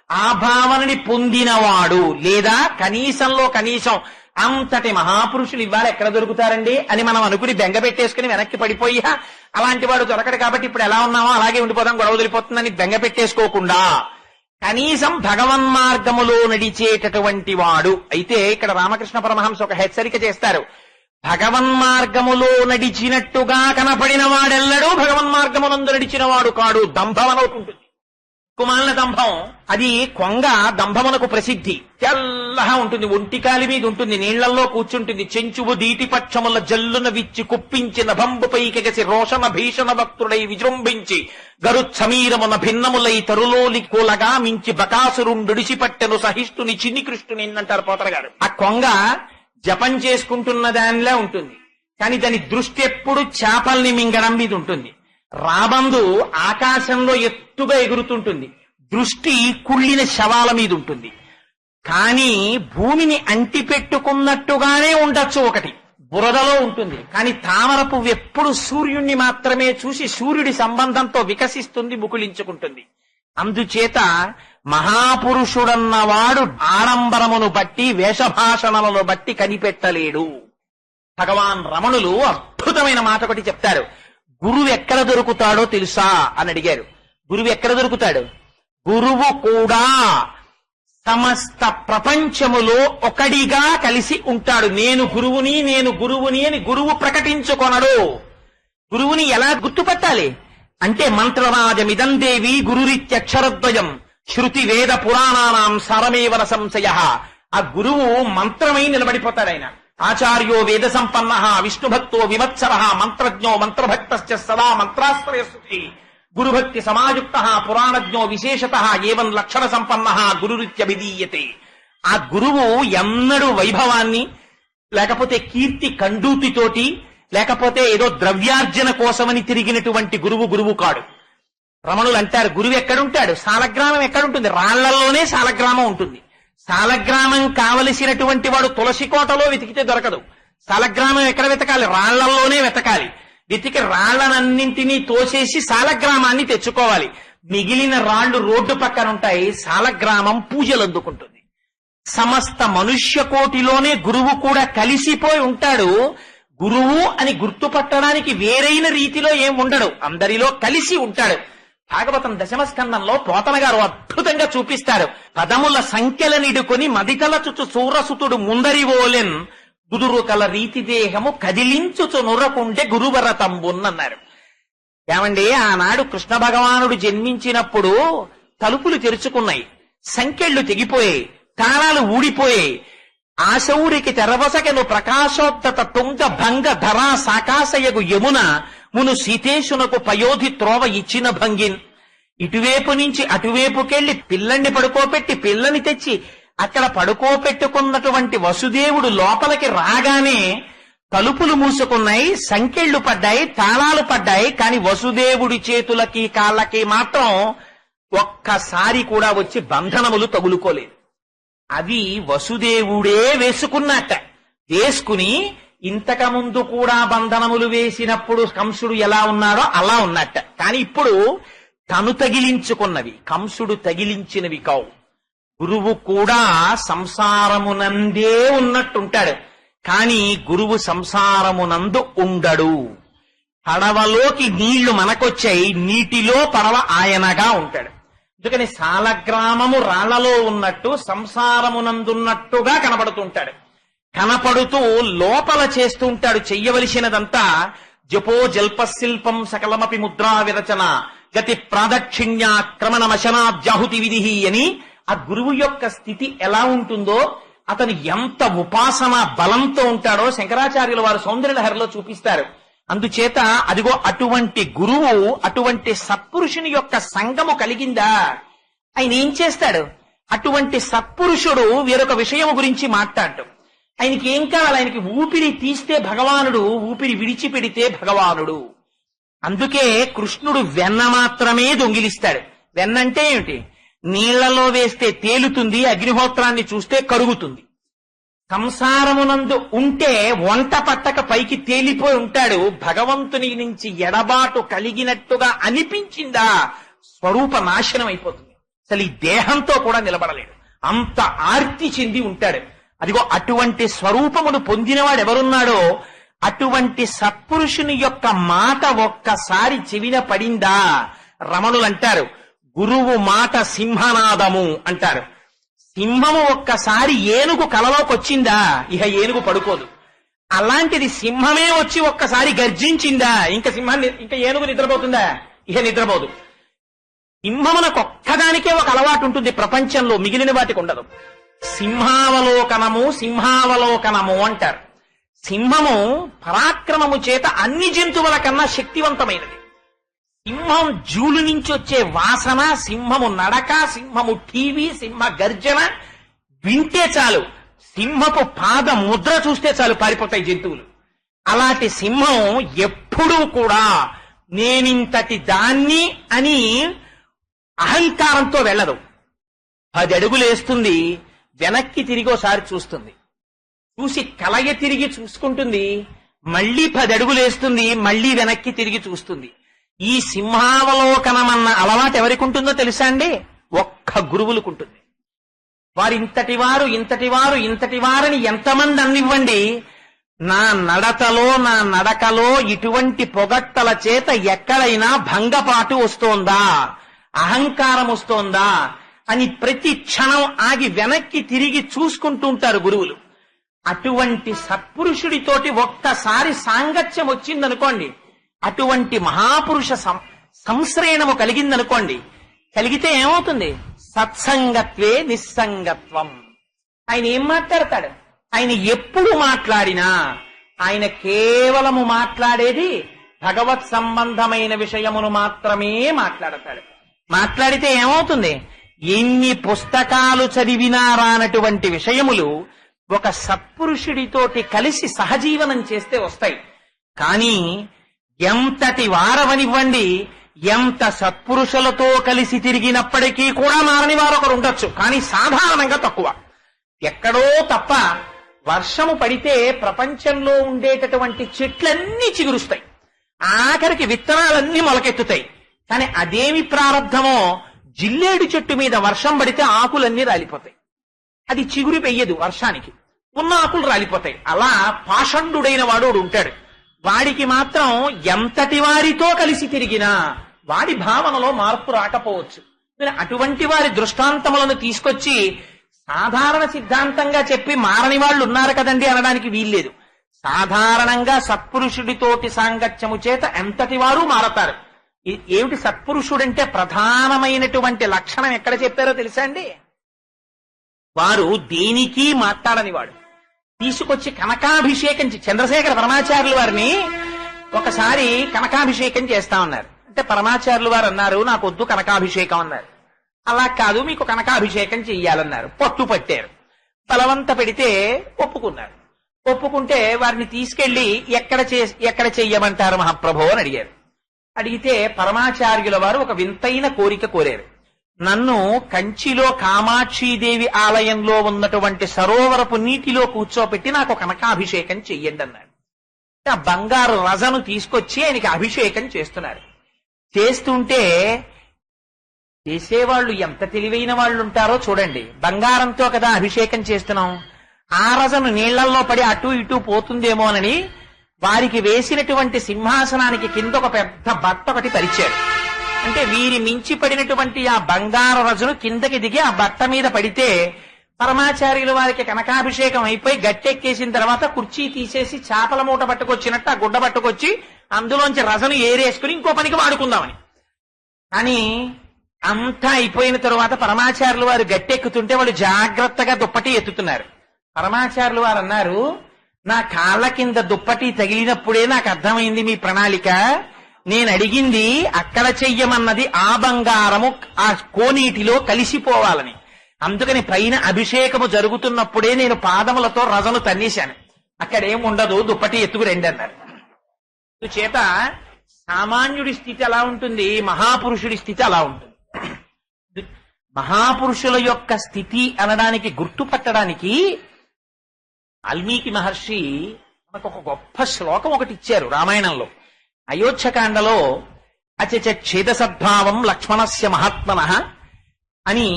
ఆ భావనని పొందినవాడు, లేదా కనీసంలో కనీసం అంతటి మహాపురుషులు ఇవాళ ఎక్కడ దొరుకుతారండి అని మనం అనుకుని బెంగ పెట్టేసుకుని వెనక్కి పడిపోయి అలాంటి వాడు దొరకడు కాబట్టి ఇప్పుడు ఎలా ఉన్నామో అలాగే ఉండిపోదాం, గొడవ వదిలిపోతుందని బెంగ పెట్టేసుకోకుండా కనీసం భగవన్మార్గములో నడిచేటటువంటి వాడు అయితే, ఇక్కడ రామకృష్ణ పరమహంస ఒక హెచ్చరిక చేస్తారు. భగవన్మార్గములో నడిచినట్టుగా కనపడిన వాడెల్లడూ భగవన్మార్గమునందు నడిచిన వాడు కాడు. దంభం అని ఒకటి ఉంటుంది, కుమాల దంభం. అది కొంగ దంభమునకు ప్రసిద్ధి. తెల్లగా ఉంటుంది, ఒంటికాలి మీద ఉంటుంది, నీళ్లలో కూర్చుంటుంది. చెంచువు దీటి పక్షముల జల్లున విచ్చి కుప్పించిన భంబుపైకెగసి రోషణ భీషణ భక్తుడై విజృంభించి గరుత్సమీరమున భిన్నములై తరులోలి కూలగా మించి బకాసురుండుడిసిపట్టెను సహిష్ఠుని చిన్ని కృష్ణుని అంటారు పోతర గారు. ఆ కొంగ జపం చేసుకుంటున్న దానిలా ఉంటుంది, కానీ దాని దృష్టి ఎప్పుడు చేపల్ని మింగడం మీద ఉంటుంది. రాబందు ఆకాశంలో ఎత్తుగా ఎగురుతుంటుంది, దృష్టి కుళ్ళిన శవాల మీద ఉంటుంది. కానీ భూమిని అంటిపెట్టుకున్నట్టుగానే ఉండొచ్చు, ఒకటి బురదలో ఉంటుంది. కానీ తామర పువ్వు ఎప్పుడు సూర్యుణ్ణి మాత్రమే చూసి సూర్యుడి సంబంధంతో వికసిస్తుంది, ముకుళించుకుంటుంది. అందుచేత మహాపురుషుడన్నవాడు ఆడంబరమును బట్టి వేషభాషణలను బట్టి కనిపెట్టలేడు. భగవాన్ రమణులు అద్భుతమైన మాట ఒకటి చెప్తారు. గురువు ఎక్కడ దొరుకుతాడో తెలుసా అని అడిగారు. గురువు ఎక్కడ దొరుకుతాడు? గురువు కూడా సమస్త ప్రపంచములో ఒకడిగా కలిసి ఉంటాడు. నేను గురువుని, నేను గురువుని అని గురువు ప్రకటించుకొనడు. గురువుని ఎలా గుర్తుపట్టాలి అంటే, మంత్రరాజమిదం దేవి గురురిత్యక్షరద్వయం శృతి వేద పురాణానాం సారమేవన సంశయ. ఆ గురువు మంత్రమై నిలబడిపోతాడు. ఆయన ఆచార్యో వేద సంపన్న విష్ణుభక్తో వివత్సర మంత్రజ్ఞో మంత్రభక్త సదా మంత్రాశ్రయస్తి గురుభక్తి సమాయుక్త పురాణజ్ఞో విశేషత ఏవం లక్షణ సంపన్న గురురిత్యభిధీయతే. ఆ గురువు ఎన్నడూ వైభవాన్ని లేకపోతే కీర్తి కండూతితోటి లేకపోతే ఏదో ద్రవ్యార్జన కోసమని తిరిగినటువంటి గురువు కాడు. రమణులు అంటారు, గురువు ఎక్కడుంటాడు? సాలగ్రామం ఎక్కడుంటుంది? రాళ్లలోనే సాలగ్రామం ఉంటుంది. సాలగ్రామం కావలసినటువంటి వాడు తులసి కోటలో వెతికితే దొరకదు. సాలగ్రామం ఎక్కడ వెతకాలి? రాళ్లలోనే వెతకాలి. వెతికి రాళ్లనన్నింటినీ తోసేసి సాలగ్రామాన్ని తెచ్చుకోవాలి. మిగిలిన రాళ్లు రోడ్డు పక్కన ఉంటాయి. సాలగ్రామం పూజలు అందుకుంటుంది. సమస్త మనుష్య కోటిలోనే గురువు కూడా కలిసిపోయి ఉంటాడు. గురువు అని గుర్తుపట్టడానికి వేరైన రీతిలో ఏం ఉండడు, అందరిలో కలిసి ఉంటాడు. భాగవతం దశమస్కందంలో పోతన గారు అద్భుతంగా చూపిస్తారు. పదముల సంఖ్యలనిడుకొని మదికలచుచు సూరసుతుడు ముందరివోలెన్ గుదురు కల రీతి దేహము కదిలించుచు నురకుండే గురువరతంబున్నన్నారు. ఏమండి, ఆనాడు కృష్ణ భగవానుడు జన్మించినప్పుడు తలుపులు తెరుచుకున్నాయి, సంఖ్యళ్లు తెగిపోయాయి, తాళాలు ఊడిపోయాయి. ఆశౌరికి తెరవసకెను ప్రకాశోత్తత తుంగ భంగ ధరా సాకాశయగు యమున మును సీతేశునకు పయోధి త్రోవ ఇచ్చిన భంగిన్. ఇటువైపు నుంచి అటువైపుకెళ్లి పిల్లని పడుకోపెట్టి పిల్లని తెచ్చి అక్కడ పడుకోపెట్టుకున్నటువంటి వసుదేవుడు లోపలికి రాగానే తలుపులు మూసుకున్నాయి, సంకెళ్లు పడ్డాయి, తాళాలు పడ్డాయి. కాని వసుదేవుడి చేతులకి కాళ్ళకి మాత్రం ఒక్కసారి కూడా వచ్చి బంధనములు తగులుకోలేదు. అవి వసుదేవుడే వేసుకున్నట్ట. వేసుకుని ఇంతకుముందు కూడా బంధనములు వేసినప్పుడు కంసుడు ఎలా ఉన్నాడో అలా ఉన్నట్ట. కాని ఇప్పుడు తను తగిలించుకున్నవి, కంసుడు తగిలించినవి కావు. గురువు కూడా సంసారమునందే ఉన్నట్టుంటాడు, కాని గురువు సంసారమునందు ఉండడు. పడవలోకి నీళ్లు మనకొచ్చాయి, నీటిలో పడవ ఆయనగా ఉంటాడు. అందుకని సాలగ్రామము రాళ్లలో ఉన్నట్టు సంసారమునందున్నట్టుగా కనబడుతుంటాడు. కనపడుతూ లోపల చేస్తూ ఉంటాడు చెయ్యవలసినదంతా. జపో జల్పశిల్పం సకలమపి ముద్రా విరచన గతి ప్రాదక్షిణ్యాక్రమణమశనాద్యాహుతి విధి అని ఆ గురువు యొక్క స్థితి ఎలా ఉంటుందో, అతను ఎంత ఉపాసన బలంతో ఉంటాడో శంకరాచార్యుల వారు సౌందర్యలహరిలో చూపిస్తారు. అందుచేత అదిగో అటువంటి గురువు, అటువంటి సత్పురుషుని యొక్క సంగము కలిగిందా, ఆయన ఏం చేస్తాడు? అటువంటి సత్పురుషుడు వేరొక విషయం గురించి మాట్లాడటం. ఆయనకి ఏం కావాలి? ఆయనకి ఊపిరి తీస్తే భగవానుడు, ఊపిరి విడిచిపెడితే భగవానుడు. అందుకే కృష్ణుడు వెన్న మాత్రమే దొంగిలిస్తాడు. వెన్నంటే ఏమిటి? నీళ్లలో వేస్తే తేలుతుంది, అగ్నిహోత్రాన్ని చూస్తే కరుగుతుంది. సంసారమునందు ఉంటే వంట పట్టక పైకి తేలిపోయి ఉంటాడు. భగవంతుని నుంచి ఎడబాటు కలిగినట్టుగా అనిపించిందా స్వరూప నాశనం అయిపోతుంది. అసలు ఈ దేహంతో కూడా నిలబడలేడు, అంత ఆర్తి చెంది ఉంటాడు. అదిగో అటువంటి స్వరూపమును పొందినవాడు ఎవరున్నాడో అటువంటి సత్పురుషుని యొక్క మాట ఒక్కసారి చెవిన పడిందా, రమణులు అంటారు గురువు మాట సింహనాదము అంటారు. సింహము ఒక్కసారి ఏనుగు కలలోకి వచ్చిందా ఇహ ఏనుగు పడుకోదు. అలాంటిది సింహమే వచ్చి ఒక్కసారి గర్జించిందా ఇంకా ఏనుగు నిద్రపోతుందా, ఇహ నిద్రపోదు. సింహమునకు ఒక్కదానికే ఒక అలవాటు ఉంటుంది ప్రపంచంలో, మిగిలిన వాటికి ఉండదు. సింహావలోకనము అంటారు. సింహము పరాక్రమము చేత అన్ని జంతువుల కన్నా శక్తివంతమైనది. సింహం జూలు నుంచి వచ్చే వాసన, సింహము నడక, సింహము టీవీ, సింహ గర్జన వింటే చాలు, సింహపు పాద ముద్ర చూస్తే చాలు పారిపోతాయి జంతువులు. అలాంటి సింహం ఎప్పుడూ కూడా నేనింతటి దాన్ని అని అహంకారంతో వెళ్ళదు. 10 అడుగులేస్తుంది, వెనక్కి తిరిగి ఒకసారి చూస్తుంది, చూసి కలయ తిరిగి చూసుకుంటుంది, మళ్ళీ 10 అడుగులేస్తుంది, మళ్ళీ వెనక్కి తిరిగి చూస్తుంది. ఈ సింహావలోకనమన్న అలవాటు ఎవరికి ఉంటుందో తెలుసా అండి? ఒక్క గురువులకుంటుంది. వారు ఇంతటి వారని ఎంతమంది అన్నివ్వండి, నా నడకలో ఇటువంటి పొగట్టల చేత ఎక్కడైనా భంగపాటు వస్తోందా, అహంకారం వస్తోందా అని ప్రతి క్షణం ఆగి వెనక్కి తిరిగి చూసుకుంటూ ఉంటారు గురువులు. అటువంటి సత్పురుషుడితోటి ఒక్కసారి సాంగత్యం వచ్చిందనుకోండి, అటువంటి మహాపురుష సంశ్రయణము కలిగిందనుకోండి, కలిగితే ఏమవుతుంది? సత్సంగత్వే నిస్సంగత్వం. ఆయన ఏం మాట్లాడతాడు? ఆయన ఎప్పుడు మాట్లాడినా ఆయన కేవలము మాట్లాడేది భగవత్ సంబంధమైన విషయమును మాత్రమే మాట్లాడతాడు. మాట్లాడితే ఏమవుతుంది? ఎన్ని పుస్తకాలు చదివినా రానటువంటి విషయములు ఒక సత్పురుషుడితోటి కలిసి సహజీవనం చేస్తే వస్తాయి. కానీ ఎంతటి వారవనివ్వండి, ఎంత సత్పురుషులతో కలిసి తిరిగినప్పటికీ కూడా మారని వారు ఒకరు ఉండొచ్చు, కానీ సాధారణంగా తక్కువ. ఎక్కడో తప్ప వర్షము పడితే ప్రపంచంలో ఉండేటటువంటి చెట్లన్నీ చిగురుస్తాయి, ఆఖరికి విత్తనాలన్నీ మొలకెత్తుతాయి. కానీ అదేమి ప్రారంధమో, జిల్లేడు చెట్టు మీద వర్షం పడితే ఆకులన్నీ రాలిపోతాయి, అది చిగురు పెయ్యదు, వర్షానికి ఉన్న ఆకులు రాలిపోతాయి. అలా పాషండుడైన వాడు ఉంటాడు, వాడికి మాత్రం ఎంతటి వారితో కలిసి తిరిగినా వాడి భావనలో మార్పు రాకపోవచ్చు. అటువంటి వారి దృష్టాంతములను తీసుకొచ్చి సాధారణ సిద్ధాంతంగా చెప్పి మారని వాళ్ళు ఉన్నారు కదండి అనడానికి వీల్లేదు. సాధారణంగా సత్పురుషుడితోటి సాంగత్యము చేత ఎంతటి వారు మారతారు. ఏమిటి సత్పురుషుడంటే ప్రధానమైనటువంటి లక్షణం ఎక్కడ చెప్పారో తెలుసా అండి? వారు దేనికి మాట్లాడని వాడు. తీసుకొచ్చి కనకాభిషేకం చంద్రశేఖర పరమాచార్యుల వారిని ఒకసారి కనకాభిషేకం చేస్తా ఉన్నారు. అంటే పరమాచార్యుల వారు అన్నారు, నాకు వద్దు కనకాభిషేకం అన్నారు. అలా కాదు, మీకు కనకాభిషేకం చెయ్యాలన్నారు. పట్టు పట్టారు, బలవంత పెడితే ఒప్పుకున్నారు. ఒప్పుకుంటే వారిని తీసుకెళ్లి ఎక్కడ చెయ్యమంటారు మహాప్రభో అని అడిగారు. అడిగితే పరమాచార్యుల వారు ఒక వింతైన కోరిక కోరారు. నన్ను కంచిలో కామాక్షీదేవి ఆలయంలో ఉన్నటువంటి సరోవరపు నీటిలో కూర్చోపెట్టి నాకు కనకాభిషేకం చెయ్యండి అన్నాడు. ఆ బంగారు రజను తీసుకొచ్చి ఆయనకి అభిషేకం చేస్తున్నారు. చేస్తుంటే చేసేవాళ్ళు ఎంత తెలివైన వాళ్ళు ఉంటారో చూడండి. బంగారంతో కదా అభిషేకం చేస్తున్నాం, ఆ రజను నీళ్లల్లో పడి అటు ఇటు పోతుందేమోనని వారికి వేసినటువంటి సింహాసనానికి కింద ఒక పెద్ద బట్ట ఒకటి పరిచారు. అంటే వీరి మించి పడినటువంటి ఆ బంగారు రజను కిందకి దిగి ఆ బట్ట మీద పడితే పరమాచార్యుల వారికి కనకాభిషేకం అయిపోయి గట్టెక్కేసిన తర్వాత కుర్చీ తీసేసి చేపల మూట పట్టుకొచ్చినట్టు ఆ గుడ్డ పట్టుకొచ్చి అందులోంచి రజను ఏరేసుకుని ఇంకో పనికి వాడుకుందామని. కానీ అంతా అయిపోయిన తరువాత పరమాచార్యుల వారు గట్టెక్కుతుంటే వాళ్ళు జాగ్రత్తగా దుప్పటి ఎత్తుతున్నారు. పరమాచార్యుల వారు అన్నారు, నా కాళ్ళ కింద దుప్పటి తగిలినప్పుడే నాకు అర్థమైంది మీ ప్రణాళిక. నేను అడిగింది అక్కడ చెయ్యమన్నది ఆ బంగారము ఆ కోనీటిలో కలిసిపోవాలని. అందుకని పైన అభిషేకము జరుగుతున్నప్పుడే నేను పాదములతో రజను తన్నేశాను. అక్కడేం ఉండదు, దుప్పటి ఎత్తుకు రండి అన్నారు. చేత సామాన్యుడి స్థితి అలా ఉంటుంది, మహాపురుషుడి స్థితి అలా ఉంటుంది. మహాపురుషుల యొక్క స్థితి అనడానికి గుర్తుపట్టడానికి వాల్మీకి మహర్షి మనకు ఒక గొప్ప శ్లోకం ఒకటి ఇచ్చారు రామాయణంలో. అయోధ్యకాండలో అచచ ఛేద సద్భావం లక్ష్మణస్య మహాత్మనః అని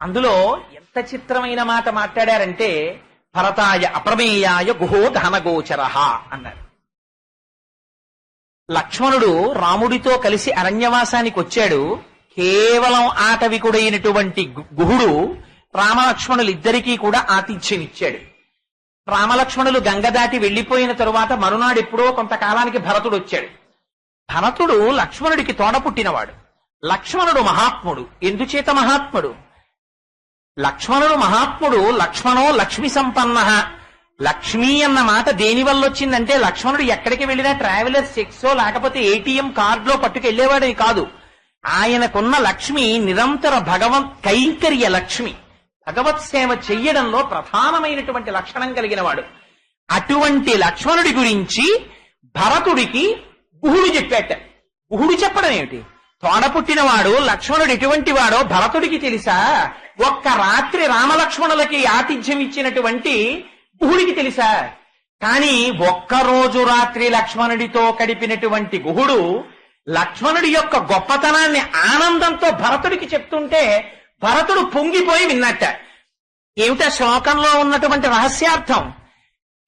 అందులో ఎంత చిత్రమైన మాట మాట్లాడారంటే భరతాయ అప్రమేయాయ గుహో దహనగోచర అన్నారు. లక్ష్మణుడు రాముడితో కలిసి అరణ్యవాసానికి వచ్చాడు. కేవలం ఆటవికుడైనటువంటి గుహుడు రామలక్ష్మణులిద్దరికీ కూడా ఆతిథ్యం ఇచ్చాడు. రామలక్ష్మణులు గంగ దాటి వెళ్లిపోయిన తరువాత మరునాడు ఎప్పుడో కొంతకాలానికి భరతుడు వచ్చాడు. భరతుడు లక్ష్మణుడికి తోడ పుట్టినవాడు. లక్ష్మణుడు మహాత్ముడు. ఎందుచేత మహాత్ముడు? లక్ష్మణుడు మహాత్ముడు. లక్ష్మణో లక్ష్మి సంపన్న. లక్ష్మి అన్న మాట దేని వల్ల వచ్చిందంటే లక్ష్మణుడు ఎక్కడికి వెళ్ళినా ట్రావెలర్స్ చెక్సో లేకపోతే ఏటీఎం కార్డులో పట్టుకెళ్లేవాడని కాదు. ఆయనకున్న లక్ష్మి నిరంతర భగవత్ కైంకర్య లక్ష్మి, భగవత్ సేవ చెయ్యడంలో ప్రధానమైనటువంటి లక్షణం కలిగిన వాడు. అటువంటి లక్ష్మణుడి గురించి భరతుడికి గుహుడు చెప్పాట. గుహుడు చెప్పడం ఏమిటి? తోడ పుట్టినవాడు లక్ష్మణుడు ఎటువంటి వాడో భరతుడికి తెలుసా? ఒక్క రాత్రి రామలక్ష్మణులకి ఆతిథ్యం ఇచ్చినటువంటి గుహుడికి తెలుసా? కానీ ఒక్కరోజు రాత్రి లక్ష్మణుడితో గడిపినటువంటి గుహుడు లక్ష్మణుడి యొక్క గొప్పతనాన్ని ఆనందంతో భరతుడికి చెప్తుంటే భరతుడు పొంగిపోయి విన్నట్ట. ఏమిటా శ్లోకంలో ఉన్నటువంటి రహస్యార్థం?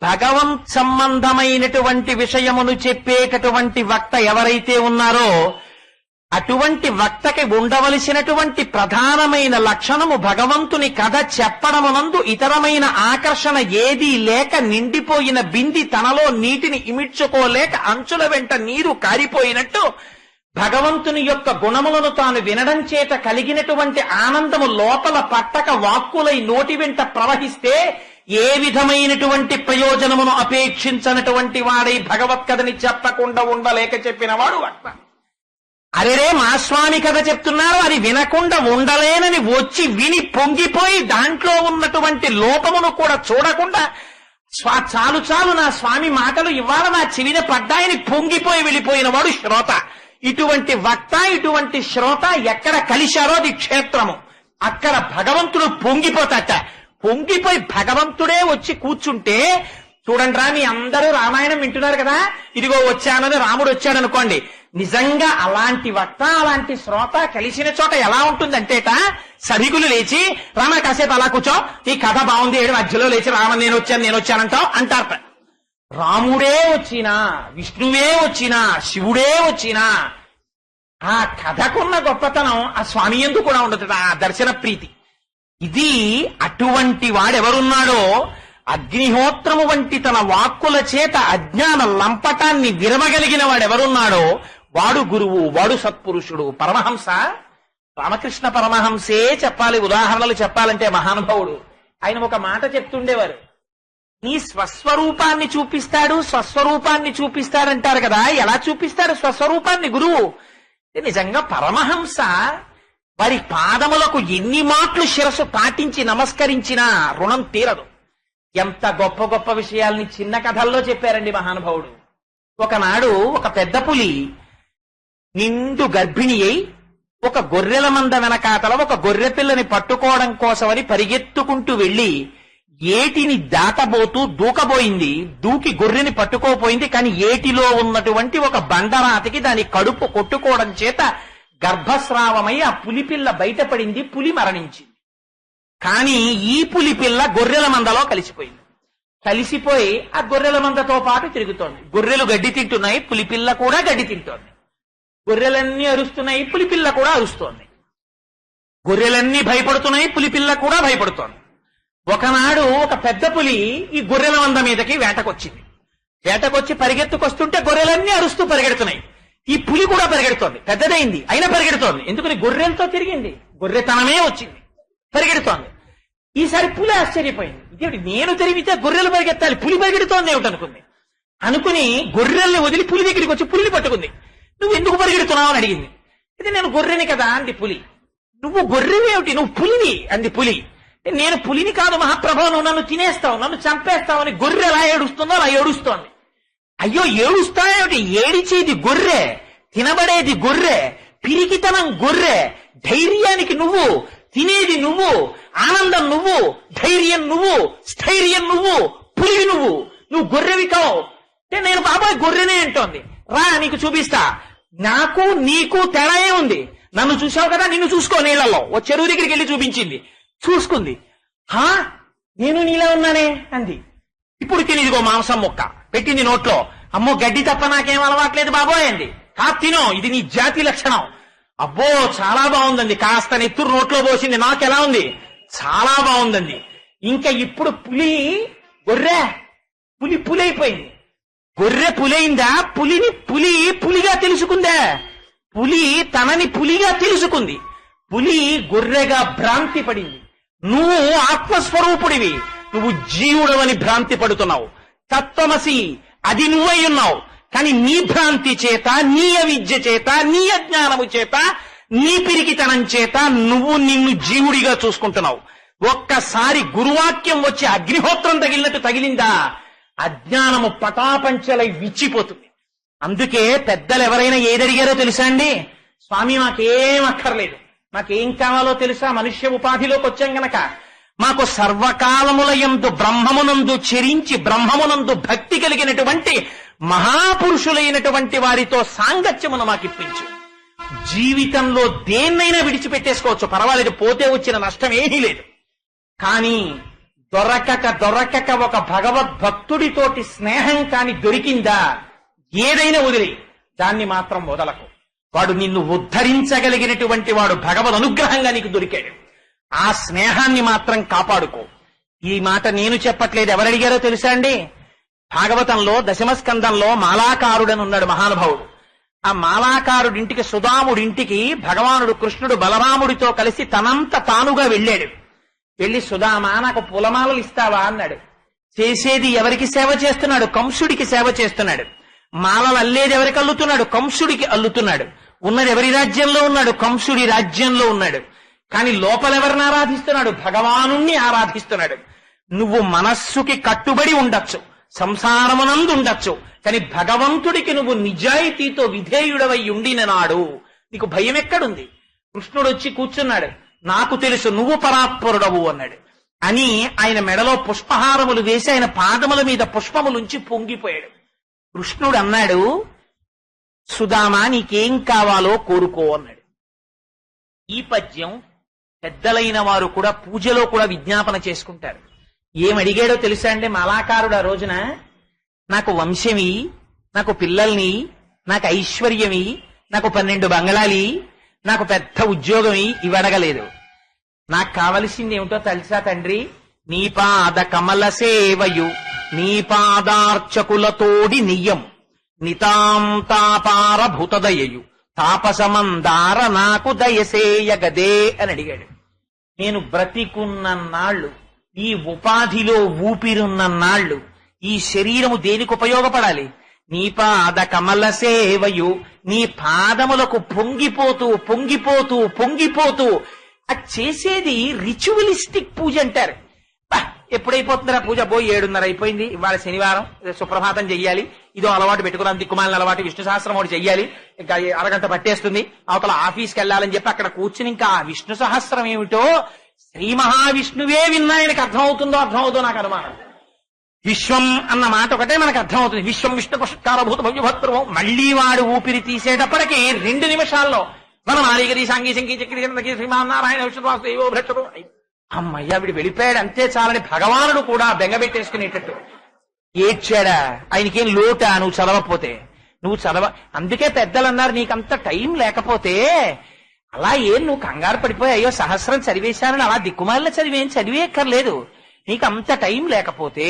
భగవంత్ సంబంధమైనటువంటి విషయమును చెప్పేటటువంటి వక్త ఎవరైతే ఉన్నారో అటువంటి వక్తకి ఉండవలసినటువంటి ప్రధానమైన లక్షణము భగవంతుని కథ చెప్పడమునందు ఇతరమైన ఆకర్షణ ఏదీ లేక నిండిపోయిన బింది తనలో నీటిని ఇమిడ్చుకోలేక అంచుల వెంట నీరు కారిపోయినట్టు భగవంతుని యొక్క గుణములను తాను వినడం చేత కలిగినటువంటి ఆనందము లోపల పట్టక వాక్కులై నోటి వెంట ప్రవహిస్తే ఏ విధమైనటువంటి ప్రయోజనమును అపేక్షించనటువంటి వాడై భగవత్ కథని చెప్పకుండా ఉండలేక చెప్పిన వాడు వక్త. అరెరే మా స్వామి కథ చెప్తున్నారు అది వినకుండా ఉండలేనని వచ్చి విని పొంగిపోయి దాంట్లో ఉన్నటువంటి లోపమును కూడా చూడకుండా చాలు చాలు నా స్వామి మాటలు ఇవాళ నా చెవిన పడ్డాయని పొంగిపోయి వెళ్ళిపోయిన వాడు శ్రోత. ఇటువంటి వక్త ఇటువంటి శ్రోత ఎక్కడ కలిశారో అది క్షేత్రము. అక్కడ భగవంతుడు పొంగిపోతాట. పొంగిపోయి భగవంతుడే వచ్చి కూర్చుంటే చూడండి రా, మీ అందరూ రామాయణం వింటున్నారు కదా, ఇదిగో వచ్చానని రాముడు వచ్చాడనుకోండి. నిజంగా అలాంటి వక్త అలాంటి శ్రోత కలిసిన చోట ఎలా ఉంటుందంటేట సభికులు లేచి రామ కాసేపు అలా కూర్చో, ఈ కథ బాగుంది, ఏడు మధ్యలో లేచి రామ నేను వచ్చానంటావు అంటారట. రాముడే వచ్చినా విష్ణువే వచ్చినా శివుడే వచ్చినా ఆ కథకున్న గొప్పతనం ఆ స్వామి యందు కూడా ఉండదు, ఆ దర్శన ప్రీతి. ఇది అటువంటి వాడెవరున్నాడో అగ్నిహోత్రము వంటి తన వాక్కుల చేత అజ్ఞాన లంపటాన్ని విరమగలిగిన వాడెవరున్నాడో వాడు గురువు, వాడు సత్పురుషుడు. పరమహంస రామకృష్ణ పరమహంసే చెప్పాలి. ఉదాహరణలు చెప్పాలంటే మహానుభావుడు ఆయన ఒక మాట చెప్తుండేవారు. నీ స్వస్వరూపాన్ని చూపిస్తాడు, స్వస్వరూపాన్ని చూపిస్తాడంటారు కదా, ఎలా చూపిస్తాడు స్వస్వరూపాన్ని గురువు? నిజంగా పరమహంస వారి పాదములకు ఎన్ని మాటలు శిరస్సు పాటించి నమస్కరించినా రుణం తీరదు. ఎంత గొప్ప గొప్ప విషయాల్ని చిన్న కథల్లో చెప్పారండి మహానుభావుడు. ఒకనాడు ఒక పెద్ద పులి నిండు గర్భిణి అయి ఒక గొర్రెల మంద వెనకాతల ఒక గొర్రె పిల్లని పట్టుకోవడం కోసమని పరిగెత్తుకుంటూ వెళ్లి ఏటిని దాటబోతూ దూకబోయింది. దూకి గొర్రెని పట్టుకోపోయింది. కానీ ఏటిలో ఉన్నటువంటి ఒక బండరాతికి దాని కడుపు కొట్టుకోవడం చేత గర్భస్రావమై ఆ పులిపిల్ల బయటపడింది. పులి మరణించింది. కానీ ఈ పులి పిల్ల గొర్రెల మందలో కలిసిపోయింది. కలిసిపోయి ఆ గొర్రెల మందతో పాటు తిరుగుతోంది. గొర్రెలు గడ్డి తింటున్నాయి, పులిపిల్ల కూడా గడ్డి తింటోంది. గొర్రెలన్నీ అరుస్తున్నాయి, పులిపిల్ల కూడా అరుస్తోంది. గొర్రెలన్నీ భయపడుతున్నాయి, పులిపిల్ల కూడా భయపడుతోంది. ఒకనాడు ఒక పెద్ద పులి ఈ గొర్రెల మంద మీదకి వేటకొచ్చింది. వేటకొచ్చి పరిగెత్తుకొస్తుంటే గొర్రెలన్నీ అరుస్తూ పరిగెడుతున్నాయి. ఈ పులి కూడా పరిగెడుతోంది. పెద్దదైంది అయినా పరిగెడుతోంది. ఎందుకని? గొర్రెలతో తిరిగింది, గొర్రెతనమే వచ్చింది, పరిగెడుతోంది. ఈసారి పులి ఆశ్చర్యపోయింది. ఇదేమిటి, నేను తిరిగితే గొర్రెలు పరిగెత్తాలి, పులి పరిగెడుతోంది ఏమిటనుకుంది. అనుకుని గొర్రెల్ని వదిలి పులి దగ్గరికి వచ్చి పులిని పట్టుకుంది. నువ్వు ఎందుకు పరిగెడుతున్నావు అని అడిగింది. ఇది నేను గొర్రెని కదా అంది పులి. నువ్వు గొర్రెవేమిటి, నువ్వు పులివి అంది పులి. నేను పులిని కాదు మహాప్రభు, నువ్వు నన్ను తినేస్తావు, నన్ను చంపేస్తావని గొర్రె ఎలా ఏడుస్తుందో అలా ఏడుస్తోంది. అయ్యో ఏడుస్తాయేమిటి, ఏడిచేది గొర్రె, తినబడేది గొర్రె, పిరికితనం గొర్రె, ధైర్యానికి నువ్వు, తినేది నువ్వు, ఆనందం నువ్వు, ధైర్యం నువ్వు, స్థైర్యం నువ్వు, పులివి నువ్వు, నువ్వు గొర్రెవి కావు. నేను బాబాయ్ గొర్రెనే అంటోంది. రా నీకు చూపిస్తా. నాకు నీకు తేడా ఉంది. నన్ను చూసావు కదా, నిన్ను చూసుకో నీళ్లలో. ఓ చెరువు దగ్గరికి వెళ్ళి చూపించింది, చూసుకుంది. హా, నేను నీలా ఉన్నానే అంది. ఇప్పుడు తినిదిగో మాంసం ముక్క పెట్టింది నోట్లో. అమ్మో, గడ్డి తప్ప నాకేం అలవాట్లేదు బాబోయ్ అంది. తినో, ఇది నీ జాతి లక్షణం. అబ్బో చాలా బాగుందండి. కాస్త నెత్తురు నోట్లో పోసింది. నాకెలా ఉంది? చాలా బాగుందండి. ఇంకా ఇప్పుడు పులి అయిపోయింది. గొర్రె పులైందా? పులిగా తెలుసుకుందా? పులి తనని పులిగా తెలుసుకుంది. పులి గొర్రెగా భ్రాంతి పడింది. నువ్వు ఆత్మస్వరూపుడివి, నువ్వు జీవుడవని భ్రాంతి పడుతున్నావు. తత్వమసి అది నువ్వై ఉన్నావు. కానీ నీ భ్రాంతి చేత, నీ అవిద్య చేత, నీ అజ్ఞానము చేత, నీ పిరికితనం చేత నువ్వు నిన్ను జీవుడిగా చూసుకుంటున్నావు. ఒక్కసారి గురువాక్యం వచ్చి అగ్నిహోత్రం తగిలినట్టు తగిలిందా, అజ్ఞానము పటాపంచలై విచ్చిపోతుంది. అందుకే పెద్దలు ఎవరైనా ఏదడిగారో తెలుసా అండి? స్వామి, మాకేం అక్కర్లేదు, మాకేం కావాలో తెలుసా? మనుష్య ఉపాధిలోకి వచ్చాం గనక మాకు సర్వకాలముల యందు బ్రహ్మమునందు చెరించి బ్రహ్మమునందు భక్తి కలిగినటువంటి మహాపురుషులైనటువంటి వారితో సాంగత్యమును మాకిప్పించు. జీవితంలో దేన్నైనా విడిచిపెట్టేసుకోవచ్చు, పర్వాలేదు, పోతే వచ్చిన నష్టం ఏమీ లేదు. కానీ దొరకక ఒక భగవద్భక్తుడితోటి స్నేహం కాని దొరికిందా, ఏదైనా వదిలి దాన్ని మాత్రం వదలకు. వాడు నిన్ను ఉద్ధరించగలిగినటువంటి వాడు భగవద్ అనుగ్రహంగా నీకు దొరికాడు. ఆ స్నేహాన్ని మాత్రం కాపాడుకో. ఈ మాట నేను చెప్పట్లేదు, ఎవరడిగారో తెలుసా అండి? భాగవతంలో దశమస్కందంలో మాలాకారుడని ఉన్నాడు మహానుభావుడు. ఆ మాలాకారుడింటికి, సుదాముడింటికి భగవానుడు కృష్ణుడు బలరాముడితో కలిసి తనంత తానుగా వెళ్ళాడు. వెళ్ళి, సుదామా నాకు పూలమాలలు ఇస్తావా అన్నాడు. చేసేది ఎవరికి సేవ చేస్తున్నాడు? కంసుడికి సేవ చేస్తున్నాడు. మాలలు అల్లేది ఎవరికి అల్లుతున్నాడు? కంసుడికి అల్లుతున్నాడు. ఉన్నది ఎవరి రాజ్యంలో ఉన్నాడు? కంసుడి రాజ్యంలో ఉన్నాడు. కానీ లోపలెవరిని ఆరాధిస్తున్నాడు? భగవానుణ్ణి ఆరాధిస్తున్నాడు. నువ్వు మనస్సుకి కట్టుబడి ఉండొచ్చు, సంసారమునందు ఉండొచ్చు, కానీ భగవంతుడికి నువ్వు నిజాయితీతో విధేయుడవై ఉండిన నాడు నీకు భయం ఎక్కడుంది? కృష్ణుడు వచ్చి కూర్చున్నాడు, నాకు తెలుసు నువ్వు పరాత్పరుడవు అన్నాడు. అని ఆయన మెడలో పుష్పహారములు వేసి ఆయన పాదముల మీద పుష్పములుంచి పొంగిపోయాడు. కృష్ణుడు అన్నాడు, సుదామా నీకేం కావాలో కోరుకో అన్నాడు. ఈ పద్యం పెద్దలైన వారు కూడా పూజలో కూడా విజ్ఞాపన చేసుకుంటారు. ఏమడిగాడో తెలుసా అండి మాలాకారుడు ఆ రోజున? నాకు వంశమి, నాకు పిల్లల్ని, నాకు ఐశ్వర్యమి, నాకు 12 బంగళాలి, నాకు పెద్ద ఉద్యోగమి ఇవడగలేదు. నాకు కావలసింది ఏమిటో తెలుసా తండ్రి? నీ పాద కమల సేవయు, నీ పాదార్చకులతోడి నియ్యం, నితాంతాపార భూతదయయు, తాపసమందార నాకు దయసేయగదే అని అడిగాడు. నేను బ్రతికున్న నాళ్ళు, ఈ ఉపాధిలో ఊపిరున్న నాళ్ళు ఈ శరీరము దేనికి ఉపయోగపడాలి? నీ పాద కమల సేవయు, నీ పాదములకు పొంగిపోతూ పొంగిపోతూ పొంగిపోతూ అది చేసేది రిచువలిస్టిక్ పూజ అంటారు. ఎప్పుడైపోతుందిరా పూజ? 7:30 అయిపోయింది, ఇవాళ శనివారం, సుప్రభాతం చెయ్యాలి, ఇదో అలవాటు పెట్టుకున్నాం, దిక్కుమాలిన అలవాటు, విష్ణు సహస్రం ఒకటి చెయ్యాలి, ఇంకా అరగంట పట్టేస్తుంది, అవతల ఆఫీస్కి వెళ్ళాలని చెప్పి అక్కడ కూర్చుని ఇంకా ఆ విష్ణు సహస్రం ఏమిటో శ్రీ మహావిష్ణువే విన్నా ఆయనకు అర్థమవుతుందో నాకు అనుమానం. విశ్వం అన్న మాట ఒకటే మనకు అర్థమవుతుంది. విశ్వం విష్ణు పుష్కారభూత భవ్యభద్రవం. మళ్లీ వాడు ఊపిరి తీసేటప్పటికి 2 నిమిషాల్లో మనం ఆరిగరి సాంగీ శంకీ చక్రీ శ్రీమానారాయణ విష్ణువాసు ఏవో భ్రష్టం. అమ్మయ్యా వీడు వెళ్ళిపోయాడు అంతే చాలని భగవానుడు కూడా బెంగబెట్టేసుకునేటట్టు ఏడ్చాడా? ఆయనకేం లోటా నువ్వు చదవకపోతే? నువ్వు అందుకే పెద్దలు అన్నారు, నీకంత టైం లేకపోతే అలా నువ్వు కంగారు పడిపోయి అయ్యో సహస్రం చదివేశానని అలా దిక్కుమాలిన చదివేయక్కర్లేదు. నీకు అంత టైం లేకపోతే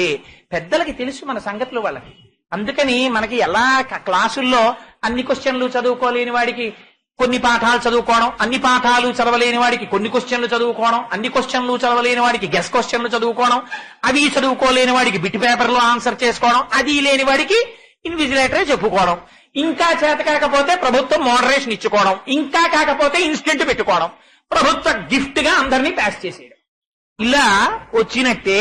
పెద్దలకి తెలుసు మన సంగతులు వాళ్ళకి. అందుకని మనకి ఎలా క్లాసుల్లో అన్ని క్వశ్చన్లు చదువుకోలేని వాడికి కొన్ని పాఠాలు చదువుకోవడం, అన్ని పాఠాలు చదవలేని వాడికి కొన్ని క్వశ్చన్లు చదువుకోవడం, అన్ని క్వశ్చన్లు చదవలేని వాడికి గెస్ క్వశ్చన్లు చదువుకోవడం, అవి చదువుకోలేని వాడికి బిట్ పేపర్లో ఆన్సర్ చేసుకోవడం, అది లేని వాడికి ఇన్విజిలేటరే చెప్పుకోవడం, ఇంకా చేత కాకపోతే ప్రభుత్వం మోడరేషన్ ఇచ్చుకోవడం, ఇంకా కాకపోతే ఇన్స్టెంట్ పెట్టుకోవడం, ప్రభుత్వ గిఫ్ట్ గా అందరినీ పాస్ చేసేయడం. ఇలా వచ్చినట్టే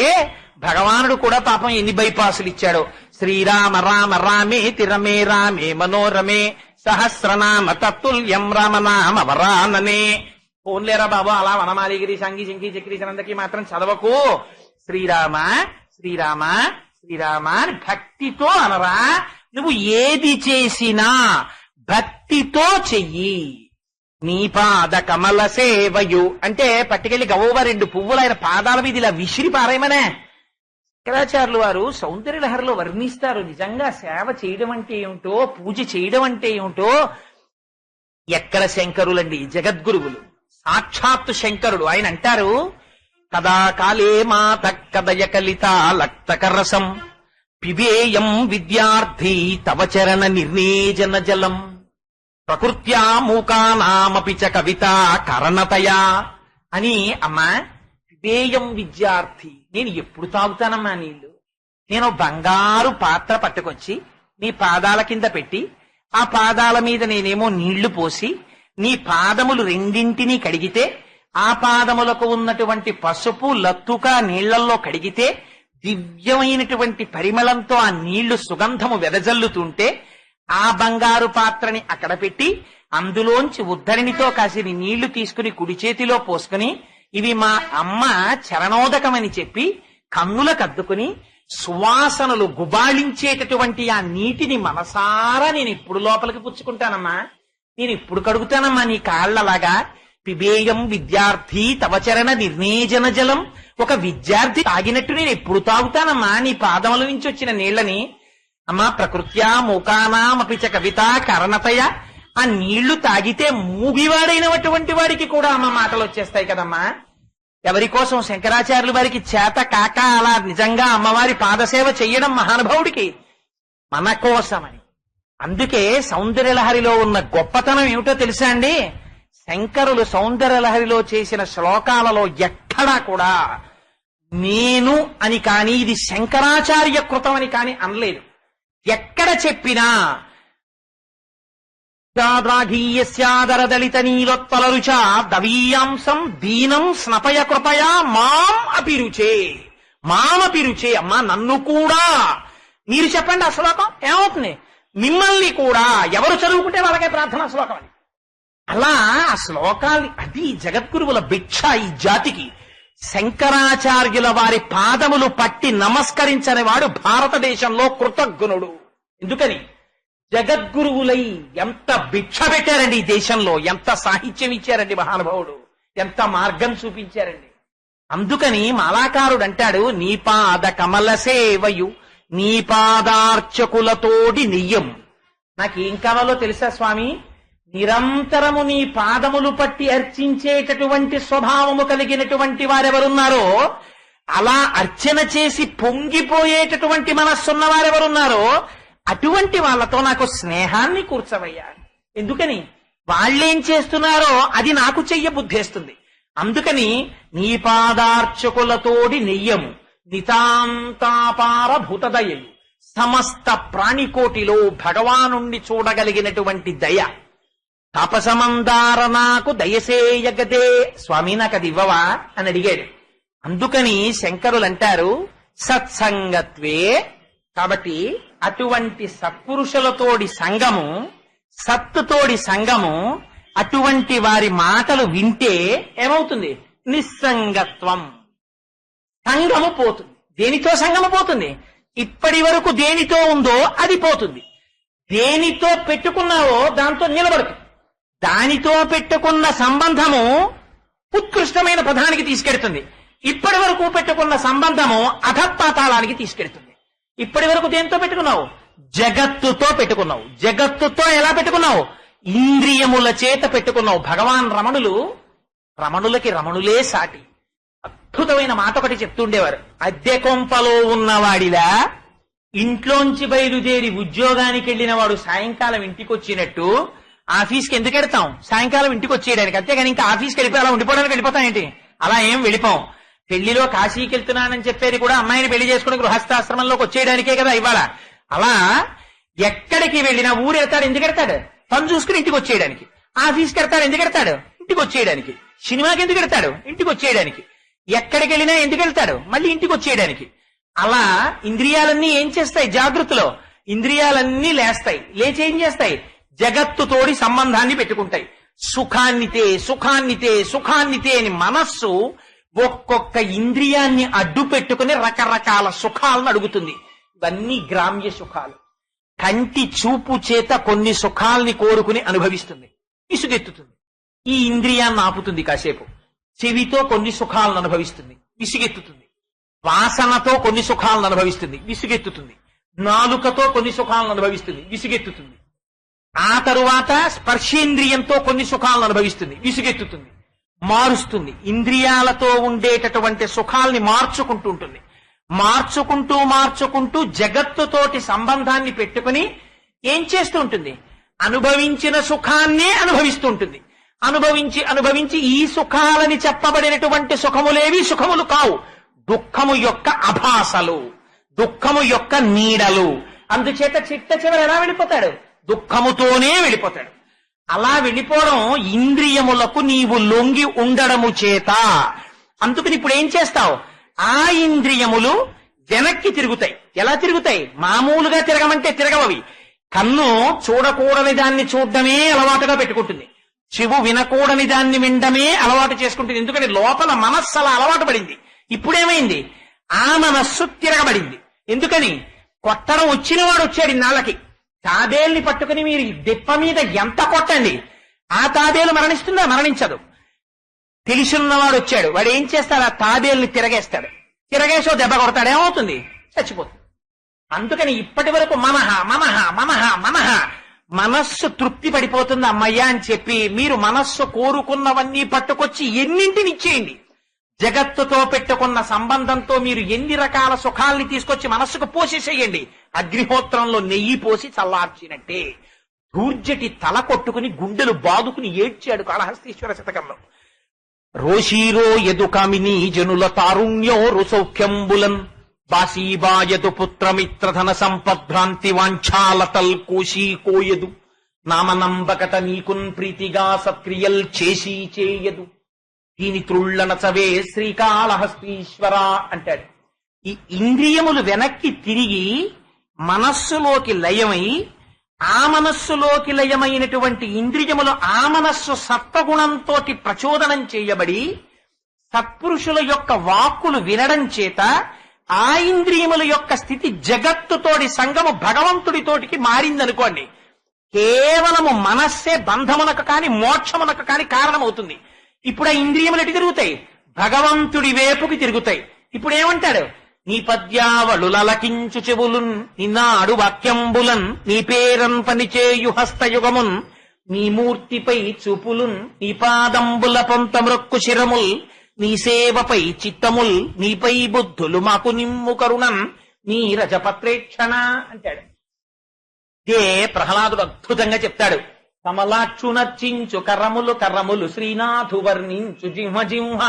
భగవానుడు కూడా పాపం ఎన్ని బైపాసులు ఇచ్చాడో. శ్రీరామ రామ రామే తిరమే రామే మనోరమే సహస్రనామ తత్తుల్యం రామనామ వరాననే. పోన్లేరా బాబు అలా వనమాలిగిరి సంగీ శంకీ చక్రీ సనందకి మాత్రం చదవకు. శ్రీరామ శ్రీరామ శ్రీరామ అని భక్తితో అనరా. నువ్వు ఏది చేసినా భక్తితో చెయ్యి. నీ పాద కమల సేవయు అంటే పట్టుకెళ్లి గవ్వ 2 పువ్వులు ఆయన పాదాల మీద ఇలా విసిరి పారేయమనే. శంకరాచార్యులు వారు సౌందర్యలహరిలో వర్ణిస్తారు నిజంగా సేవ చేయడం అంటే ఏమిటో, పూజ చేయడం అంటే ఏమిటో. ఎక్కడ శంకరులండి, జగద్గురువులు, సాక్షాత్తు శంకరుడు. ఆయన అంటారు, కదా కాలే మాత కదయ కలిత లక్తకరసం పిబేయం విద్యార్థి తవ చరణ నిర్ణేజన జలం ప్రకృత్యా మూకానామపి చ కవిత కరణతయా అని. అమ్మా, పిబేయం విద్యార్థి, నేను ఎప్పుడు తాగుతానమ్మా నీళ్లు? నేను బంగారు పాత్ర పట్టుకొచ్చి నీ పాదాల కింద పెట్టి ఆ పాదాల మీద నేనేమో నీళ్లు పోసి నీ పాదములు రెండింటినీ కడిగితే ఆ పాదములకు ఉన్నటువంటి పసుపు లత్తుక నీళ్లల్లో కడిగితే దివ్యమైనటువంటి పరిమళంతో ఆ నీళ్లు సుగంధము వెదజల్లుతుంటే ఆ బంగారు పాత్రని అక్కడ పెట్టి అందులోంచి ఉద్ధరిణితో కాసిని నీళ్లు తీసుకుని కుడి చేతిలో పోసుకుని ఇవి మా అమ్మ చరణోదకమని చెప్పి కన్నులకద్దుకుని సువాసనలు గుబాళించేటటువంటి ఆ నీటిని మనసారా నేను ఇప్పుడు లోపలికి పుచ్చుకుంటానమ్మా, నేను ఇప్పుడు కడుగుతానమ్మా నీ కాళ్లలాగా. పిబేయం విద్యార్థి తవచరణ నిర్ణేజన జలం, ఒక విద్యార్థి తాగినట్టు నేను ఎప్పుడు తాగుతానమ్మా నీ పాదముల నుంచి వచ్చిన నీళ్లని. అమ్మా, ప్రకృత్యా మూకానామపి చ కవిత కరణతయ, ఆ నీళ్లు తాగితే మూగివాడైనటువంటి వాడికి కూడా అమ్మ మాటలు వచ్చేస్తాయి కదమ్మా. ఎవరి కోసం? శంకరాచార్యుల వారికి చేత కాక అలా నిజంగా అమ్మవారి పాదసేవ చెయ్యడం మహానుభావుడికి, మన కోసమని. అందుకే సౌందర్యలహరిలో ఉన్న గొప్పతనం ఏమిటో తెలుసా అండి? శంకరులు సౌందర్యలహరిలో చేసిన శ్లోకాలలో ఎక్కడా కూడా నేను అని కాని ఇది శంకరాచార్య కృతం అని కాని అనలేదు. ఎక్కడ చెప్పినా దాద్రాఘీయస్యాదరదళిత నీలోత్పలరుచ దవీయాంసం దీనం స్నపయ కృపయా మాం అపిరుచే, మామపిరుచే. అమ్మా, నన్ను కూడా మీరు చెప్పండి ఆ శ్లోకం ఏమవుతుంది? మిమ్మల్ని కూడా. ఎవరు చదువుకుంటే వాళ్ళకే ప్రార్థనా శ్లోకం అని. అలా ఆ శ్లోకాలు, అది జగద్గురువుల భిక్ష ఈ జాతికి. శంకరాచార్యుల వారి పాదములు పట్టి నమస్కరించని వాడు భారతదేశంలో కృతజ్ఞుడు. ఎందుకని? జగద్గురువులై ఎంత భిక్ష పెట్టారండి ఈ దేశంలో, ఎంత సాహిత్యం ఇచ్చారండి మహానుభావుడు, ఎంత మార్గం చూపించారండి. అందుకని మాలాకారుడు అంటాడు, నీ పాద కమల సేవయు నీ పాదార్చకులతోడి నియ్యం. నాకేం కావాలో తెలుసా స్వామి? నిరంతరము నీ పాదములు పట్టి అర్చించేటటువంటి స్వభావము కలిగినటువంటి వారెవరున్నారో, అలా అర్చన చేసి పొంగిపోయేటటువంటి మనస్సున్న వారెవరున్నారో అటువంటి వాళ్ళతో నాకు స్నేహాన్ని కూర్చవయ్యా. ఎందుకని? వాళ్ళేం చేస్తున్నారో అది నాకు చెయ్య బుద్ధేస్తుంది. అందుకని నీ పాదార్చకులతోడి నెయ్యము నితాంతాపార భూతదయలు, సమస్త ప్రాణికోటిలో భగవానుణ్ణి చూడగలిగినటువంటి దయ. తపసమందార నాకు దయసేయగదే, స్వామి నాకు అది ఇవ్వవా అని అడిగాడు. అందుకని శంకరులు అంటారు, సత్సంగత్వే. కాబట్టి అటువంటి సత్పురుషులతోడి సంగము, సత్తుతోడి సంగము, అటువంటి వారి మాటలు వింటే ఏమవుతుంది? నిస్సంగత్వం. సంగము పోతుంది. దేనితో సంగము పోతుంది? ఇప్పటి వరకు దేనితో ఉందో అది పోతుంది. దేనితో పెట్టుకున్నావో దాంతో నిలబడుతుంది. దానితో పెట్టుకున్న సంబంధము ఉత్కృష్టమైన పదానికి తీసుకెడుతుంది. ఇప్పటి వరకు పెట్టుకున్న సంబంధము అధపాతాళానికి తీసుకెడుతుంది. ఇప్పటి వరకు దేంతో పెట్టుకున్నావు? జగత్తుతో పెట్టుకున్నావు. జగత్తుతో ఎలా పెట్టుకున్నావు? ఇంద్రియముల చేత పెట్టుకున్నావు. భగవాన్ రమణులకి రమణులే సాటి. అద్భుతమైన మాట ఒకటి చెప్తుండేవారు. అద్దె కొంపలో ఉన్నవాడిలా ఇంట్లోంచి బయలుదేరి ఉద్యోగానికి వెళ్ళిన వాడు సాయంకాలం ఇంటికి వచ్చినట్టు ఆఫీస్కి ఎందుకు వెళ్తాం? సాయంకాలం ఇంటికి వచ్చేయడానికి. అంతేగాని ఇంకా ఆఫీస్కి వెళ్ళిపోయి అలా ఉండిపోవడానికి వెళ్ళిపోతాం ఏంటి? అలా ఏం వెళ్ళిపోం. పెళ్లిలో కాశీకి వెళ్తున్నానని చెప్పేది కూడా అమ్మాయిని పెళ్లి చేసుకుని గృహస్థాశ్రమంలోకి వచ్చేయడానికే కదా ఇవాళ. అలా ఎక్కడికి వెళ్ళినా ఊరు వెళ్తాడు ఎందుకు వెళ్తాడు? పని చూసుకుని ఇంటికి వచ్చేయడానికి. ఆఫీస్కి వెళ్తాడు ఎందుకు వెళ్తాడు? ఇంటికి వచ్చేయడానికి. సినిమాకి ఎందుకు వెళ్తాడు? ఇంటికి వచ్చేయడానికి. ఎక్కడికి వెళ్ళినా ఎందుకు వెళ్తాడు? మళ్ళీ ఇంటికి వచ్చేయడానికి. అలా ఇంద్రియాలన్నీ ఏం చేస్తాయి? జాగృతిలో ఇంద్రియాలన్నీ లేస్తాయి. లేచి ఏం చేస్తాయి? జగత్తుతోడి సంబంధాన్ని పెట్టుకుంటాయి. సుఖాన్నితే సుఖాన్నితే సుఖాన్నితే అని మనస్సు ఒక్కొక్క ఇంద్రియాన్ని అడ్డు పెట్టుకుని రకరకాల సుఖాలను అడుగుతుంది. ఇవన్నీ గ్రామ్య సుఖాలు. కంటి చూపు చేత కొన్ని సుఖాల్ని కోరుకుని అనుభవిస్తుంది, ఇసుగెత్తుతుంది. ఈ ఇంద్రియాన్ని ఆపుతుంది కాసేపు. చెవితో కొన్ని సుఖాలను అనుభవిస్తుంది, విసుగెత్తుతుంది. వాసనతో కొన్ని సుఖాలను అనుభవిస్తుంది, విసుగెత్తుతుంది. నాలుకతో కొన్ని సుఖాలను అనుభవిస్తుంది, విసుగెత్తుతుంది. ఆ తరువాత స్పర్శేంద్రియంతో కొన్ని సుఖాలను అనుభవిస్తుంది, విసుగెత్తుతుంది, మారుస్తుంది. ఇంద్రియాలతో ఉండేటటువంటి సుఖాల్ని మార్చుకుంటూ ఉంటుంది. మార్చుకుంటూ జగత్తుతోటి సంబంధాన్ని పెట్టుకుని ఏం చేస్తూ ఉంటుంది? అనుభవించిన సుఖాన్నే అనుభవిస్తూ ఉంటుంది. అనుభవించి ఈ సుఖాలని చెప్పబడినటువంటి సుఖములేవి సుఖములు కావు, దుఃఖము యొక్క అభాసలు, దుఃఖము యొక్క నీడలు. అందుచేత చిట్ట చివరి ఎలా వెళ్ళిపోతాడు? దుఃఖముతోనే వెళ్ళిపోతాడు. అలా వెళ్ళిపోవడం ఇంద్రియములకు నీవు లొంగి ఉండడము చేత. అందుకని ఇప్పుడు ఏం చేస్తావు? ఆ ఇంద్రియములు వెనక్కి తిరుగుతాయి. ఎలా తిరుగుతాయి? మామూలుగా తిరగమంటే తిరగవవి. కన్ను చూడకూడని దాన్ని చూడడమే అలవాటుగా పెట్టుకుంటుంది, చెవు వినకూడని దాన్ని వినడమే అలవాటు చేసుకుంటుంది. ఎందుకంటే లోపల మనస్సు అలా అలవాటు పడింది. ఇప్పుడేమైంది? ఆ మనస్సు తిరగబడింది. ఎందుకని? కొట్టడం వచ్చిన వాడు వచ్చాడు ఇన్నాళ్ళకి. తాబేల్ని పట్టుకుని మీరు దెప్ప మీద ఎంత కొట్టండి, ఆ తాబేలు మరణిస్తుందా? మరణించదు. తెలిసిన్నవాడు వచ్చాడు, వాడు ఏం చేస్తాడు? ఆ తాబేల్ని తిరగేస్తాడు. తిరగేసో దెబ్బ కొడతాడు, ఏమవుతుంది? చచ్చిపోతుంది. అందుకని ఇప్పటి వరకు మనహ మనహ మనహ మనహ మనస్సు తృప్తి పడిపోతుంది అమ్మయ్యా అని చెప్పి మీరు మనస్సు కోరుకున్నవన్నీ పట్టుకొచ్చి ఎన్నింటిని ఇచ్చేయండి. జగత్తుతో పెట్టుకున్న సంబంధంతో మీరు ఎన్ని రకాల సుఖాల్ని తీసుకొచ్చి మనస్సుకు పోసేసేయండి. అగ్నిహోత్రంలో నెయ్యి పోసి చల్లార్చినట్టే. దూర్జటి తల కొట్టుకుని గుండెలు బాదుకుని ఏడ్చాడు కాళహస్తీశ్వర శతకంలో. రోషీరో ఎదుకామిని జనుల తారుణ్యో రుసౌఖ్యంబులన్ బాసీబాయదు పుత్రమిత్రధన సంపద్భ్రాంతి వాంఛాలతల్ కోశీ కోయదు నామనంబకత నీకున్ ప్రీతిగా సత్క్రియల్ చేసి చేయదు దీని త్రుళ్ళనచవే శ్రీకాళహస్తీశ్వర అంటాడు. ఈ ఇంద్రియములు వెనక్కి తిరిగి మనస్సులోకి లయమై, ఆ మనస్సులోకి లయమైనటువంటి ఇంద్రియములు ఆ మనస్సు సత్వగుణంతో ప్రచోదనం చేయబడి సత్పురుషుల యొక్క వాక్కులు వినడం చేత ఆ ఇంద్రియముల యొక్క స్థితి జగత్తుతోటి సంగము భగవంతుడితోటికి మారిందనుకోండి. కేవలము మనస్సే బంధమునకు కాని మోక్షమునకు కాని కారణమవుతుంది. ఇప్పుడు ఆ ఇంద్రియములు ఎటు తిరుగుతాయి? భగవంతుడి వైపుకి తిరుగుతాయి. ఇప్పుడు ఏమంటాడు? నీ పద్యావళులకించు చెవులున్ నిన్నాడు వాక్యంబులన్ నీ పేరన్ పనిచేయు హస్తయుగమున్ నీ మూర్తిపై చూపులున్ నీ పాదంబుల పొంత మృక్కు శిరముల్ నీ సేవపై చిత్తముల్ నీపై బుద్ధులు మాకు నిమ్ము కరుణం నీ రజపత్రేక్షణ అంటాడు. ఇదే ప్రహ్లాదుడు అద్భుతంగా చెప్తాడు. కమలాక్షునర్చించు కర్రములు కర్రములు శ్రీనాథు వర్ణించు జింహ జింహ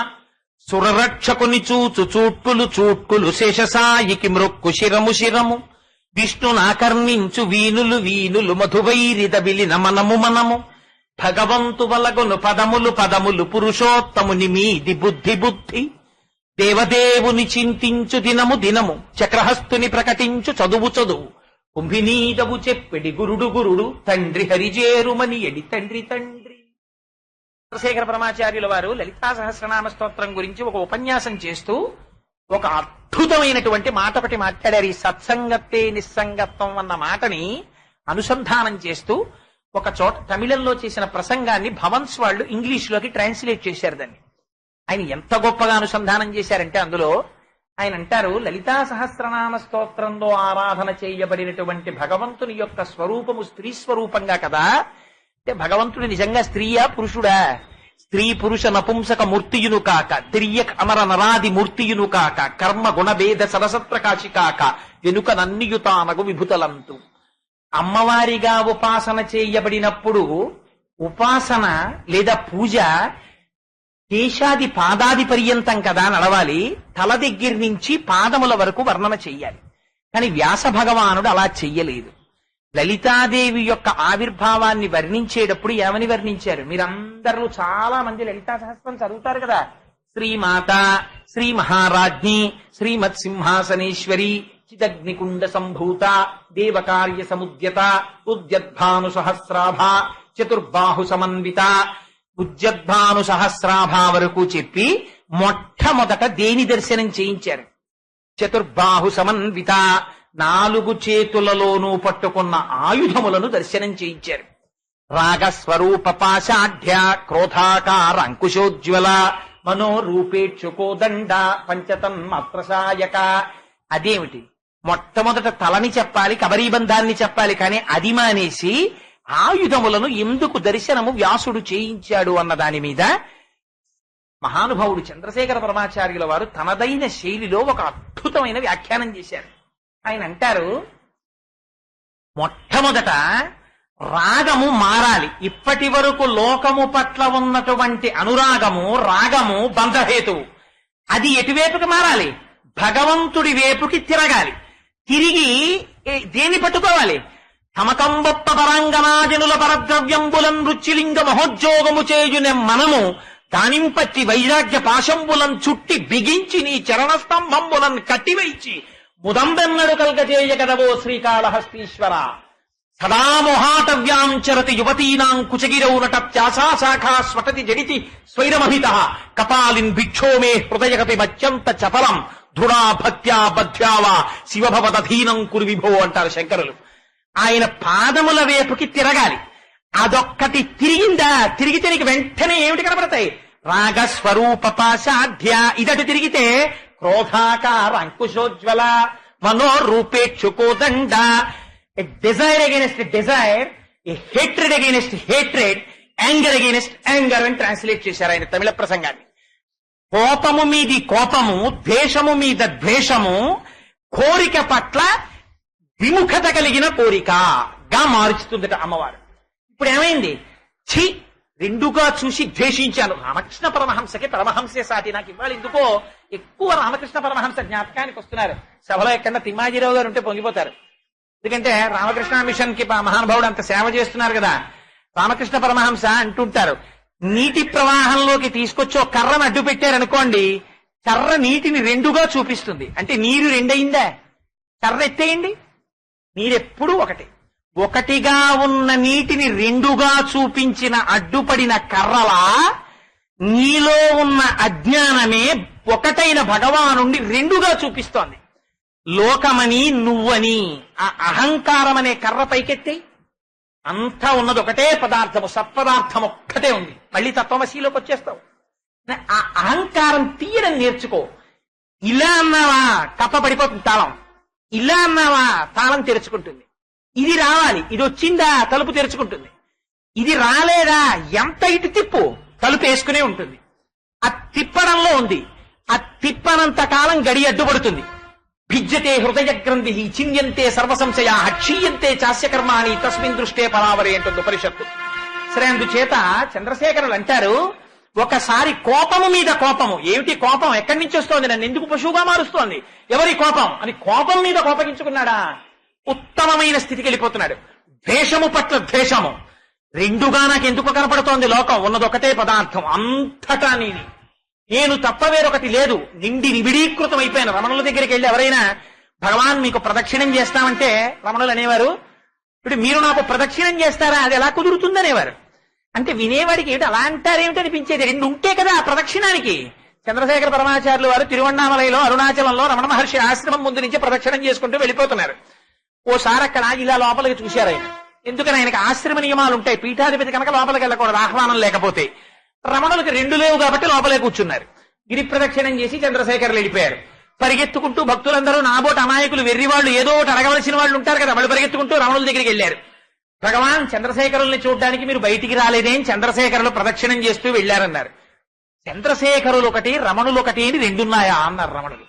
సురరక్షకుని చూచు చూట్కులు చూట్కులు శేషసాయికి మృక్కు శిరము శిరము విష్ణునాకర్ణించు వీనులు వీనులు మధువైరిద విలిన మనము మనము భగవంతు వలగును పదములు పదములు పురుషోత్తముని మీది బుద్ధి బుద్ధి దేవదేవుని చింతించు దినము దినము చక్రహస్తుని ప్రకటించు చదువు చదువు కుంభినీదవు చెప్పెడి గురుడు గురుడు తండ్రి హరిజేరుమని ఎడి తండ్రి తండ్రి. చంద్రశేఖర పరమాచార్యుల వారు లలితా సహస్రనామ స్తోత్రం గురించి ఒక ఉపన్యాసం చేస్తూ ఒక అద్భుతమైనటువంటి మాట ఒకటి మాట్లాడారు. ఈ సత్సంగత్తే నిస్సంగత్వం అన్న మాటని అనుసంధానం చేస్తూ ఒక చోట తమిళంలో చేసిన ప్రసంగాన్ని భవన్స్ వాళ్ళు ఇంగ్లీష్ లోకి ట్రాన్స్లేట్ చేశారు. దాన్ని ఆయన ఎంత గొప్పగా అనుసంధానం చేశారంటే అందులో ఆయన అంటారు, లలితా సహస్రనామ స్తోత్రంలో ఆరాధన చేయబడినటువంటి భగవంతుని యొక్క స్వరూపము స్త్రీ స్వరూపంగా కదా. అంటే భగవంతుడు నిజంగా స్త్రీయా పురుషుడా? స్త్రీ పురుష నపుంసక మూర్తియును కాక తిరియక్ అమర నరాది మూర్తియును కాక కర్మ గుణభేద సరసత్రకాశి కాక వెనుక నన్నియుతానగు విభుతలంతు. అమ్మవారిగా ఉపాసన చేయబడినప్పుడు ఉపాసన లేదా పూజ కేశాది పాదాది పర్యంతం కదా నడవాలి. తల దగ్గర నుంచి పాదముల వరకు వర్ణన చెయ్యాలి. కానీ వ్యాస భగవానుడు అలా చెయ్యలేదు. లలితాదేవి యొక్క ఆవిర్భావాన్ని వర్ణించేటప్పుడు ఏమని వర్ణించారు? మీరందరూ చాలా మంది లలితా సహస్రం చదువుతారు కదా. శ్రీమాత, శ్రీ మహారాజ్ఞి, శ్రీమత్ సింహాసనేశ్వరి, చిదగ్నికుండ సంభూత, దేవకార్య సముద్యత, ఉద్యద్భాను సహస్రాభ, చతుర్బాహు సమన్విత. ఉద్యద్భాను సహస్రాభ వరకు చెప్పి మొట్టమొదట దేని దర్శనం చేయించారు? చతుర్బాహు సమన్విత, 4 చేతులలోనూ పట్టుకున్న ఆయుధములను దర్శనం చేయించారు. రాగస్వరూప పాశాఢ్య క్రోధాకార అంకుశోజ్వల మనోరూపేక్షుకోదండ పంచతన్మాత్రసాయక. అదేమిటి? మొట్టమొదట తలని చెప్పాలి, కబరీబంధాన్ని చెప్పాలి, కానీ అది మానేసి ఆయుధములను ఎందుకు దర్శనము వ్యాసుడు చేయించాడు అన్న దాని మీద మహానుభావుడు చంద్రశేఖర పరమాచార్యుల వారు తనదైన శైలిలో ఒక అద్భుతమైన వ్యాఖ్యానం చేశారు. ఆయన అంటారు, మొట్టమొదట రాగము మారాలి. ఇప్పటి వరకు లోకము పట్ల ఉన్నటువంటి అనురాగము, రాగము బంధహేతువు. అది ఎటువైపుకి మారాలి? భగవంతుడి వైపుకి తిరగాలి. తిరిగి దేని పట్టుకోవాలి? తమకంబొప్ప పరాంగనాజనుల పరద్రవ్యంబులం రుచిలింగ మహోద్యోగము చేయునే మనము దానింపట్టి వైరాగ్య పాశంబులం చుట్టి బిగించి నీ చరణస్తంభంబులం కట్టివైచి ముదంబెన్నడు కల్గజేయ కదవో శ్రీకాళహస్తీశ్వర. సదా మొహాటవ్యాం చరతి యువతీనాం కుచగిరౌనట త్యాశాఖా స్వటతి జడితి స్వైరమహిత కపాలిన్ భిక్షో మే హృదయగతి మత్యంత చపలం దృఢా భక్త్యా బధ్యావా శివభవదధీనం కురు విభో అంటారు శంకరులు. ఆయన పాదముల వైపుకి తిరగాలి. అదొక్కటి తిరిగిందా, తిరిగితే నీకు వెంటనే ఏమిటి కనబడతాయి? రాగస్వరూప పాశాఢ్య. ఇదటి తిరిగితే క్రోధాకార అంకుశోజ్వల మనోరూపేక్షుకోదండ. A desire against desire, a hatred against hatred, anger against anger అని ట్రాన్స్లేట్ చేశారు ఆయన తమిళ ప్రసంగాన్ని. కోపము మీది కోపము, ద్వేషము మీద ద్వేషము, కోరిక పట్ల విముఖత కలిగిన కోరికగా మారుస్తుందట అమ్మవారు. ఇప్పుడు ఏమైంది? ఛీ, రెండుగా చూసి ద్వేషించాను. రామకృష్ణ పరమహంసకి పరమహంసే సాటి. నాకు ఇవాళ ఎందుకో ఎక్కువ రామకృష్ణ పరమహంస జ్ఞాపకానికి వస్తున్నారు. సభలో ఎక్కడన్నా తిమ్మాజీరావు గారు ఉంటే పొంగిపోతారు. ఎందుకంటే రామకృష్ణ మిషన్ కి మహానుభావుడు అంత సేవ చేస్తున్నారు కదా. రామకృష్ణ పరమహంస అంటుంటారు, నీటి ప్రవాహంలోకి తీసుకొచ్చి ఒక కర్రను అడ్డు పెట్టారనుకోండి, కర్ర నీటిని రెండుగా చూపిస్తుంది. అంటే నీరు రెండయిందా? కర్ర ఎత్తేయండి, నీరెప్పుడు ఒకటి. ఒకటిగా ఉన్న నీటిని రెండుగా చూపించిన అడ్డుపడిన కర్రలా నీలో ఉన్న అజ్ఞానమే ఒకటైన భగవానుండి రెండుగా చూపిస్తోంది. లోకమని నువ్వని ఆ అహంకారం అనే కర్ర పైకెత్తి అంతా ఉన్నది ఒకటే పదార్థము, సత్పదార్థం ఒక్కటే ఉంది. మళ్ళీ తత్వమశీలోకి వచ్చేస్తావు. ఆ అహంకారం తీయడం నేర్చుకో. ఇలా అన్నావా కప్ప పడిపోతుంది తాళం, ఇలా అన్నావా తాళం తెరుచుకుంటుంది. ఇది రావాలి, ఇది వచ్చిందా తలుపు తెరుచుకుంటుంది. ఇది రాలేదా ఎంత ఇటు తిప్పు తలుపు వేసుకునే ఉంటుంది. ఆ తిప్పడంలో ఉంది. ఆ తిప్పనంత కాలం గడి అడ్డుపడుతుంది. భిజ్యతే హృదయ గ్రంథి చింద్యంతే సర్వసంశయా క్షీయంతే చాస్యకర్మాణి తస్మిన్ దృష్టే పరావరే అంటుంది ఉపనిషత్తు. సరే, అందుచేత చంద్రశేఖరులు అంటారు, ఒకసారి కోపము మీద కోపము. ఏమిటి కోపం? ఎక్కడి నుంచి వస్తోంది? నన్ను ఎందుకు పశువుగా మారుస్తోంది? ఎవరి కోపం అని కోపం మీద కోపగించుకున్నాడా ఉత్తమమైన స్థితికి వెళ్ళిపోతున్నాడు. ద్వేషము పట్ల ద్వేషము రెండుగా నాకు ఎందుకు కనపడుతోంది? లోకం ఉన్నది ఒకటే పదార్థం, అంతటా నీది, నేను తప్ప వేరొకటి లేదు. నిండి నిబిడీకృతం అయిపోయిన రమణుల దగ్గరికి వెళ్ళి ఎవరైనా భగవాన్ మీకు ప్రదక్షిణం చేస్తామంటే రమణులు అనేవారు, ఇప్పుడు మీరు నాకు ప్రదక్షిణం చేస్తారా, అది ఎలా కుదురుతుందనేవారు. అంటే వినేవాడికి ఏమిటి అలా అంటారేమిటి అనిపించేది. రెండు ఉంటే కదా ఆ ప్రదక్షిణానికి. చంద్రశేఖర పరమాచార్యులు వారు తిరువణ్ణామలలో అరుణాచలంలో రమణ మహర్షి ఆశ్రమం ముందు నుంచి ప్రదక్షిణం చేసుకుంటూ వెళ్ళిపోతున్నారు. ఓసారి అక్కడ ఇలా లోపలికి చూశారు ఆయన. ఎందుకని ఆయనకి ఆశ్రమ నియమాలు ఉంటాయి. పీఠాధిపతి కనుక లోపలికి వెళ్ళకూడదు ఆహ్వానం లేకపోతే. రమణులకు రెండు లేవు కాబట్టి లోపలే కూర్చున్నారు. గిరి ప్రదక్షిణం చేసి చంద్రశేఖర్లు వెళ్ళిపోయారు. పరిగెత్తుకుంటూ భక్తులందరూ నాబోటి అమాయకులు వెర్రి వాళ్ళు ఏదో ఒకటి అడగవలసిన వాళ్ళు ఉంటారు కదా, వాళ్ళు పరిగెత్తుకుంటూ రమణుల దగ్గరికి వెళ్ళారు. భగవాన్ చంద్రశేఖరుల్ని చూడడానికి మీరు బయటికి రాలేదేం, చంద్రశేఖరులు ప్రదక్షిణం చేస్తూ వెళ్ళారన్నారు. చంద్రశేఖరులు ఒకటి రమణులు ఒకటి అని రెండున్నాయా అన్నారు రమణులు.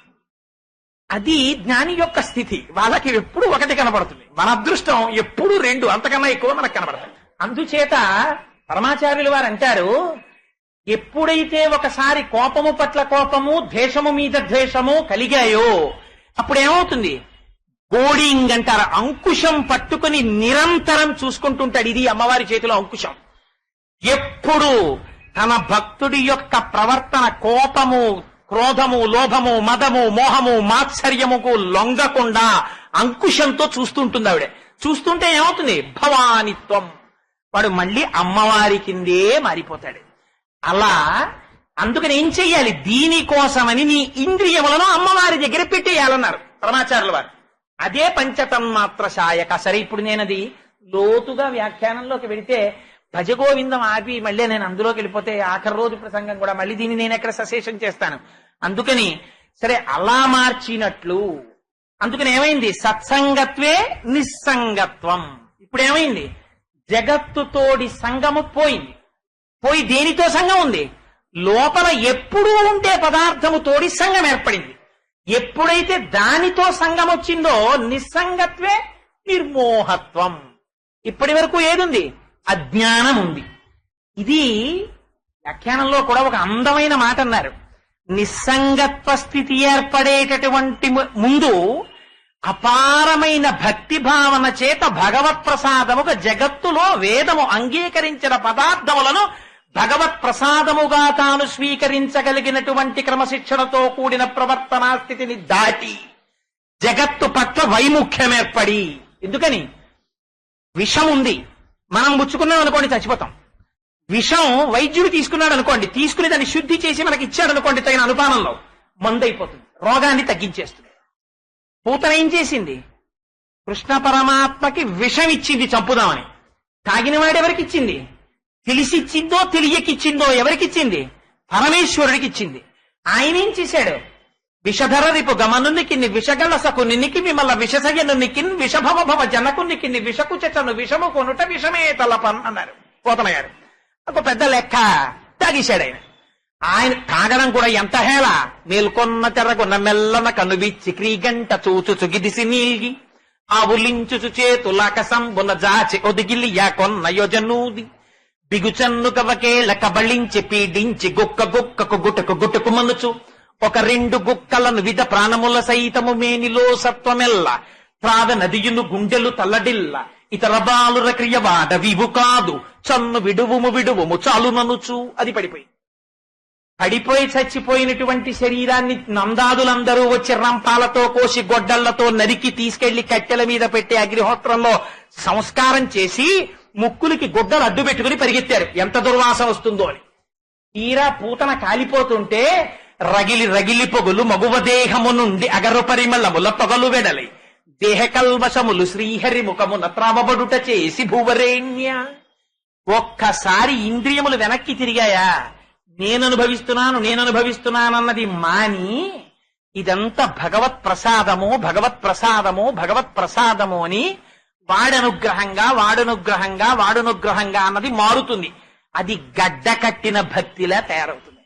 అది జ్ఞాని యొక్క స్థితి. వాళ్ళకి ఎప్పుడు ఒకటి కనబడుతుంది. మన అదృష్టం ఎప్పుడు రెండు, అంతకన్నా ఎక్కువ మనకు కనబడతాయి. అందుచేత పరమాచార్యులు వారు అంటారు, ఎప్పుడైతే ఒకసారి కోపము పట్ల కోపము, ద్వేషము మీద ద్వేషము కలిగాయో అప్పుడేమవుతుంది? కోడింగ్ అంటారు. అంకుశం పట్టుకుని నిరంతరం చూసుకుంటుంటాడు. ఇది అమ్మవారి చేతిలో అంకుశం. ఎప్పుడు తన భక్తుడి యొక్క ప్రవర్తన కోపము, క్రోధము, లోభము, మదము, మోహము, మాత్సర్యముకు లొంగకుండా అంకుశంతో చూస్తుంటుంది ఆవిడ. చూస్తుంటే ఏమవుతుంది? భవానిత్వం. వాడు మళ్ళీ అమ్మవారి కిందే మారిపోతాడు. అలా అందుకని ఏం చెయ్యాలి? దీనికోసమని నీ ఇంద్రియములను అమ్మవారి దగ్గర పెట్టేయాలన్నారు పరమాచార్యుల వారు. అదే పంచతన్మాత్ర శాయక. సరే, ఇప్పుడు నేనది లోతుగా వ్యాఖ్యానంలోకి వెడితే భజగోవిందం ఆపి మళ్ళీ నేను అందులోకి వెళ్ళిపోతే ఆఖరి రోజు ప్రసంగం కూడా మళ్ళీ దీన్ని నేను ఎక్కడ సశేషం చేస్తాను. అందుకని సరే అలా మార్చినట్లు. అందుకని ఏమైంది? సత్సంగత్వే నిస్సంగత్వం. ఇప్పుడు ఏమైంది? జగత్తుతోడి సంగము పోయింది. పోయి దేనితో సంగం ఉంది? లోపల ఎప్పుడూ ఉండే పదార్థము తోడి సంగం ఏర్పడింది. ఎప్పుడైతే దానితో సంగం వచ్చిందో నిస్సంగత్వే నిర్మోహత్వం. ఇప్పటి వరకు ఏదుంది? అజ్ఞానం ఉంది. ఇది వ్యాఖ్యానంలో కూడా ఒక అందమైన మాట అన్నారు. నిస్సంగత్వ స్థితి ఏర్పడేటటువంటి ముందు అపారమైన భక్తి భావన చేత భగవత్ ప్రసాదముగా జగత్తులో వేదము అంగీకరించిన పదార్థములను భగవత్ ప్రసాదముగా తాను స్వీకరించగలిగినటువంటి క్రమశిక్షణతో కూడిన ప్రవర్తనా స్థితిని దాటి జగత్తు పట్ల వైముఖ్యం ఏర్పడి. ఎందుకని? విషం ఉంది, మనం పుచ్చుకున్నాం అనుకోండి చచ్చిపోతాం. విషం వైద్యుడు తీసుకున్నాడు అనుకోండి, తీసుకుని దాన్ని శుద్ధి చేసి మనకి ఇచ్చాడు అనుకోండి, తగిన అనుపానంలో మందైపోతుంది, రోగాన్ని తగ్గించేస్తుంది. పూతన ఏం చేసింది? కృష్ణ పరమాత్మకి విషం ఇచ్చింది చంపుదామని. తాగిన వాడెవరికి ఇచ్చింది? తెలిసిచ్చిందో తెలియకిచ్చిందో ఎవరికిచ్చింది? పరమేశ్వరుడికి ఇచ్చింది. ఆయన ఏం చేశాడు? విషధర రిపు గమనునికి విషగలసకు నినికి విమల విషసయనునికి విషభవ జనకునికి విషకుచను విషము కొనుట విషమే తలపన్ అన్నారు పోతన గారు. ఒక పెద్ద లెక్క తాగేశాడు ఆయన. ఆయన తాగడం కూడా ఎంత హేళ! మేల్కొన్న తెరగొన్న మెల్లన కనువిచ్చి క్రీగంట చూచుచు గిదిసి నీల్గి ఆవులించుచు చేతులాకసంబున జాచి ఒదిగిలి యా కొన్న యోజనూది బిగుచన్ను కవకేళ కబళించి పీడించి గుక్క గుక్కకు గుటకు గుటకు మనుచు ఒక రెండు గుక్కలను విధ ప్రాణముల సైతము మేనిలో సత్వమెల్ల ప్రావ నదియును గుండెలు తల్లడిల్ల ఇతర బాలుర క్రియవాడ వివు కాదు చన్ను విడువుము విడువుము చాలుననుచు. అది పడిపోయి చచ్చిపోయినటువంటి శరీరాన్ని నందాదులందరూ వచ్చి రంపాలతో కోసి గొడ్డళ్లతో నరికి తీసుకెళ్లి కట్టెల మీద పెట్టి అగ్నిహోత్రంలో సంస్కారం చేసి ముక్కులకి గుడ్డలు అడ్డు పెట్టుకుని పరిగెత్తారు, ఎంత దుర్వాసన వస్తుందో అని. తీరా పూతన కాలిపోతుంటే రగిలి రగిలి పొగులు మగువ దేహము నుండి అగరు పరిమళముల పొగలు వెడలి దేహ కల్వశములు శ్రీహరి ముఖమున త్రావబడుట చేసి భూవరేణ్య. ఒక్కసారి ఇంద్రియములు వెనక్కి తిరిగాయా? నేననుభవిస్తున్నానన్నది మాని ఇదంతా భగవత్ ప్రసాదము భగవత్ ప్రసాదము భగవత్ ప్రసాదము అని వాడనుగ్రహంగా అన్నది మారుతుంది. అది గడ్డ కట్టిన భక్తిలా తయారవుతుంది.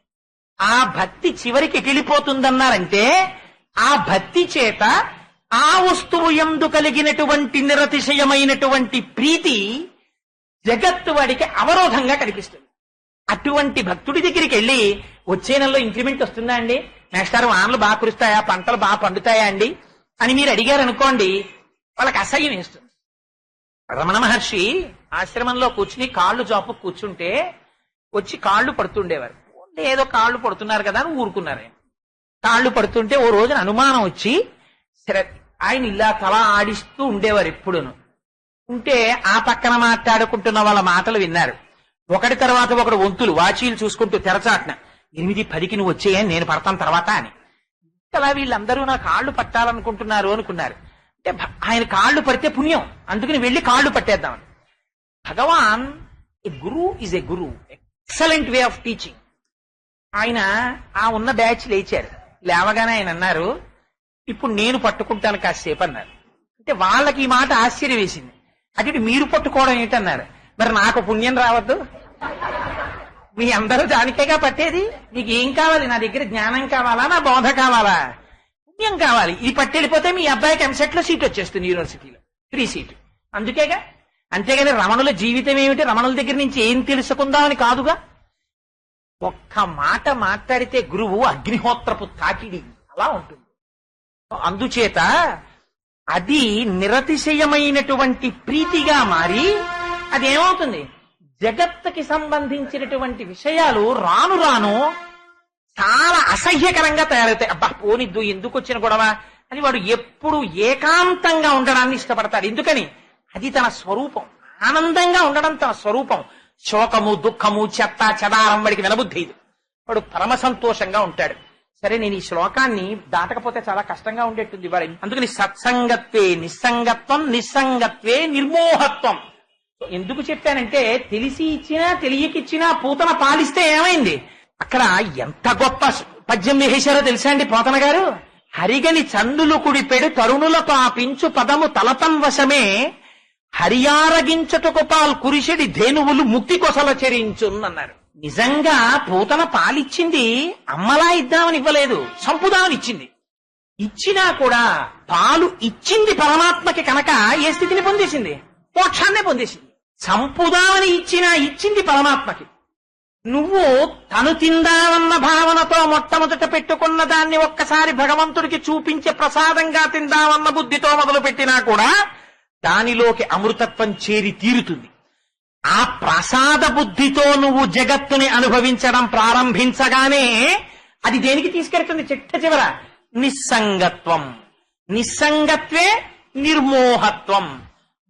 ఆ భక్తి చివరికి వెళ్ళిపోతుందన్నారంటే ఆ భక్తి చేత ఆ వస్తువు యందు కలిగినటువంటి నిరతిశయమైనటువంటి ప్రీతి జగత్తు వాడికి అవరోధంగా కనిపిస్తుంది. అటువంటి భక్తుడి దగ్గరికి వెళ్ళి వచ్చే నెలలో ఇంక్రిమెంట్ వస్తుందా అండి, నెక్స్ట్ వానలు బాగా కురుస్తాయా, పంటలు బాగా పండుతాయా అండి అని మీరు అడిగారు అనుకోండి, వాళ్ళకి అసహ్యం వేస్తుంది. రమణ మహర్షి ఆశ్రమంలో కూర్చుని కాళ్ళు జాపు కూర్చుంటే వచ్చి కాళ్ళు పడుతుండేవారు. ఏదో కాళ్ళు పడుతున్నారు కదా అని ఊరుకున్నారు. కాళ్ళు పడుతుంటే ఓ రోజున అనుమానం వచ్చి సరే ఆయన ఇలా తల ఆడిస్తూ ఉండేవారు ఎప్పుడును. ఉంటే ఆ పక్కన మాట్లాడుకుంటున్న వాళ్ళ మాటలు విన్నారు. ఒకటి తర్వాత ఒకడు వంతులు వాచీలు చూసుకుంటూ తెరచాటున 8:10కి నువ్వు వచ్చేయని నేను పడతాను తర్వాత అని. అలా వీళ్ళందరూ నా కాళ్ళు పట్టాలనుకుంటున్నారు అనుకున్నారు. అంటే ఆయన కాళ్ళు పడితే పుణ్యం, అందుకని వెళ్ళి కాళ్ళు పట్టేద్దామని. Bhagwan a guru is a guru, excellent way of teaching. ఆయన ఆ ఉన్న బ్యాచ్ లేచారు. లేవగానే ఆయన అన్నారు, ఇప్పుడు నేను పట్టుకుంటాను కాసేపు అన్నారు. అంటే వాళ్ళకి ఈ మాట ఆశ్చర్యం వేసింది. అటు మీరు పట్టుకోవడం ఏంటన్నారు. మరి నాకు పుణ్యం రావద్దు? మీ అందరూ దానికేగా పట్టేది. మీకు ఏం కావాలి? నా దగ్గర జ్ఞానం కావాలా, నా బోధ కావాలా? పుణ్యం కావాలి. ఇది పట్టెళ్ళిపోతే మీ అబ్బాయికి ఎంసెట్ లో సీట్ వచ్చేస్తుంది, యూనివర్సిటీలో ఫ్రీ సీట్. అందుకేగా. అంతేగాని రమణుల జీవితం ఏమిటి, రమణుల దగ్గర నుంచి ఏం తెలుసుకుందామని కాదుగా. ఒక్క మాట మాట్లాడితే గురువు అగ్నిహోత్రపు తాకిడి అలా ఉంటుంది. అందుచేత అది నిరతిశయమైనటువంటి ప్రీతిగా మారి అదేమవుతుంది, జగత్తుకి సంబంధించినటువంటి విషయాలు రాను రాను చాలా అసహ్యకరంగా తయారవుతాయి. అబ్బా పోనిద్దు, ఎందుకు వచ్చిన గొడవ అని వాడు ఎప్పుడు ఏకాంతంగా ఉండడాన్ని ఇష్టపడతాడు. ఎందుకని? అది తన స్వరూపం. ఆనందంగా ఉండడం తన స్వరూపం. శోకము దుఃఖము చెత్త చెదారం వాడికి వినబుద్ధి. వాడు పరమ సంతోషంగా ఉంటాడు. సరే, నేను ఈ శ్లోకాన్ని దాటకపోతే చాలా కష్టంగా ఉండేట్టుంది వాడి. అందుకని సత్సంగత్వే నిస్సంగత్వం, నిస్సంగత్వే నిర్మోహత్వం. ఎందుకు చెప్పానంటే తెలిసి ఇచ్చినా తెలియకిచ్చినా పూతన పాలిస్తే ఏమైంది? అక్కడ ఎంత గొప్ప పద్యం వేశారో తెలుసా అండి పోతన గారు? హరిగని చందులు కుడిపెడు తరుణులతో ఆ పించు పదము తలతం వశమే హరియారగించటకు పాల్ కురిషెడి ధేనువులు ముక్తి కొసల చెరించున్నారు. నిజంగా పూతన పాలిచ్చింది అమ్మలా ఇద్దామని ఇవ్వలేదు, సంపుదామని ఇచ్చింది. ఇచ్చినా కూడా పాలు ఇచ్చింది పరమాత్మకి కనుక ఏ స్థితిని పొందేసింది? మోక్షాన్నే పొందేసింది. సంపుదామని ఇచ్చింది పరమాత్మకి. నువ్వు తను తిందామన్న భావనతో మొట్టమొదట పెట్టుకున్న దాన్ని ఒక్కసారి భగవంతుడికి చూపించే ప్రసాదంగా తిందామన్న బుద్ధితో మొదలు పెట్టినా కూడా దానిలోకి అమృతత్వం చేరి తీరుతుంది. ఆ ప్రసాద బుద్ధితో నువ్వు జగత్తుని అనుభవించడం ప్రారంభించగానే అది దేనికి తీసుకెళ్తుంది? చిట్ట చివర నిస్సంగత్వం. నిస్సంగత్వే నిర్మోహత్వం.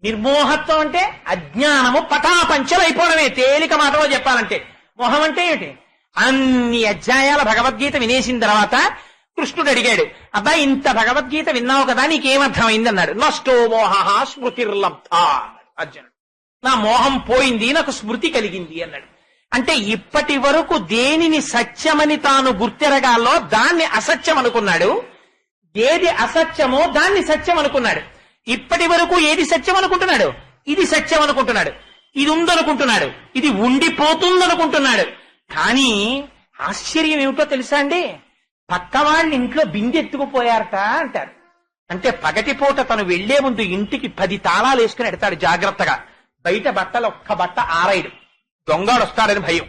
నిర్మోహత్వం అంటే అజ్ఞానము పటాపంచలైపోవడమే. తేలిక మాటలో చెప్పాలంటే మోహం అంటే ఏమిటి? అన్ని అధ్యాయాల భగవద్గీత వినేసిన తర్వాత కృష్ణుడు అడిగాడు, అబ్బాయి ఇంత భగవద్గీత విన్నావు కదా, నీకేమర్థమైంది అన్నాడు. నష్టో మోహ స్మృతిర్లబ్ధ. అర్జునుడు, నా మోహం పోయింది, నాకు స్మృతి కలిగింది అన్నాడు. అంటే ఇప్పటి వరకు దేనిని సత్యమని తాను గుర్తెరగాలో దాన్ని అసత్యం అనుకున్నాడు, ఏది అసత్యమో దాన్ని సత్యం అనుకున్నాడు. ఇప్పటి వరకు ఏది సత్యం అనుకుంటున్నాడు? ఇది సత్యం అనుకుంటున్నాడు, ఇది ఉందనుకుంటున్నాడు, ఇది ఉండిపోతుందనుకుంటున్నాడు. కానీ ఆశ్చర్యం ఏమిటో తెలుసా అండి? పక్కవాళ్ళ ఇంట్లో బిందె ఎత్తుకుపోయారట అంటారు. అంటే పగటిపూట తను వెళ్లే ముందు ఇంటికి 10 తాళాలు వేసుకుని ఎడతాడు జాగ్రత్తగా. బయట బట్టలు ఒక్క బట్ట ఆరాయడు, దొంగడు వస్తాడని భయం.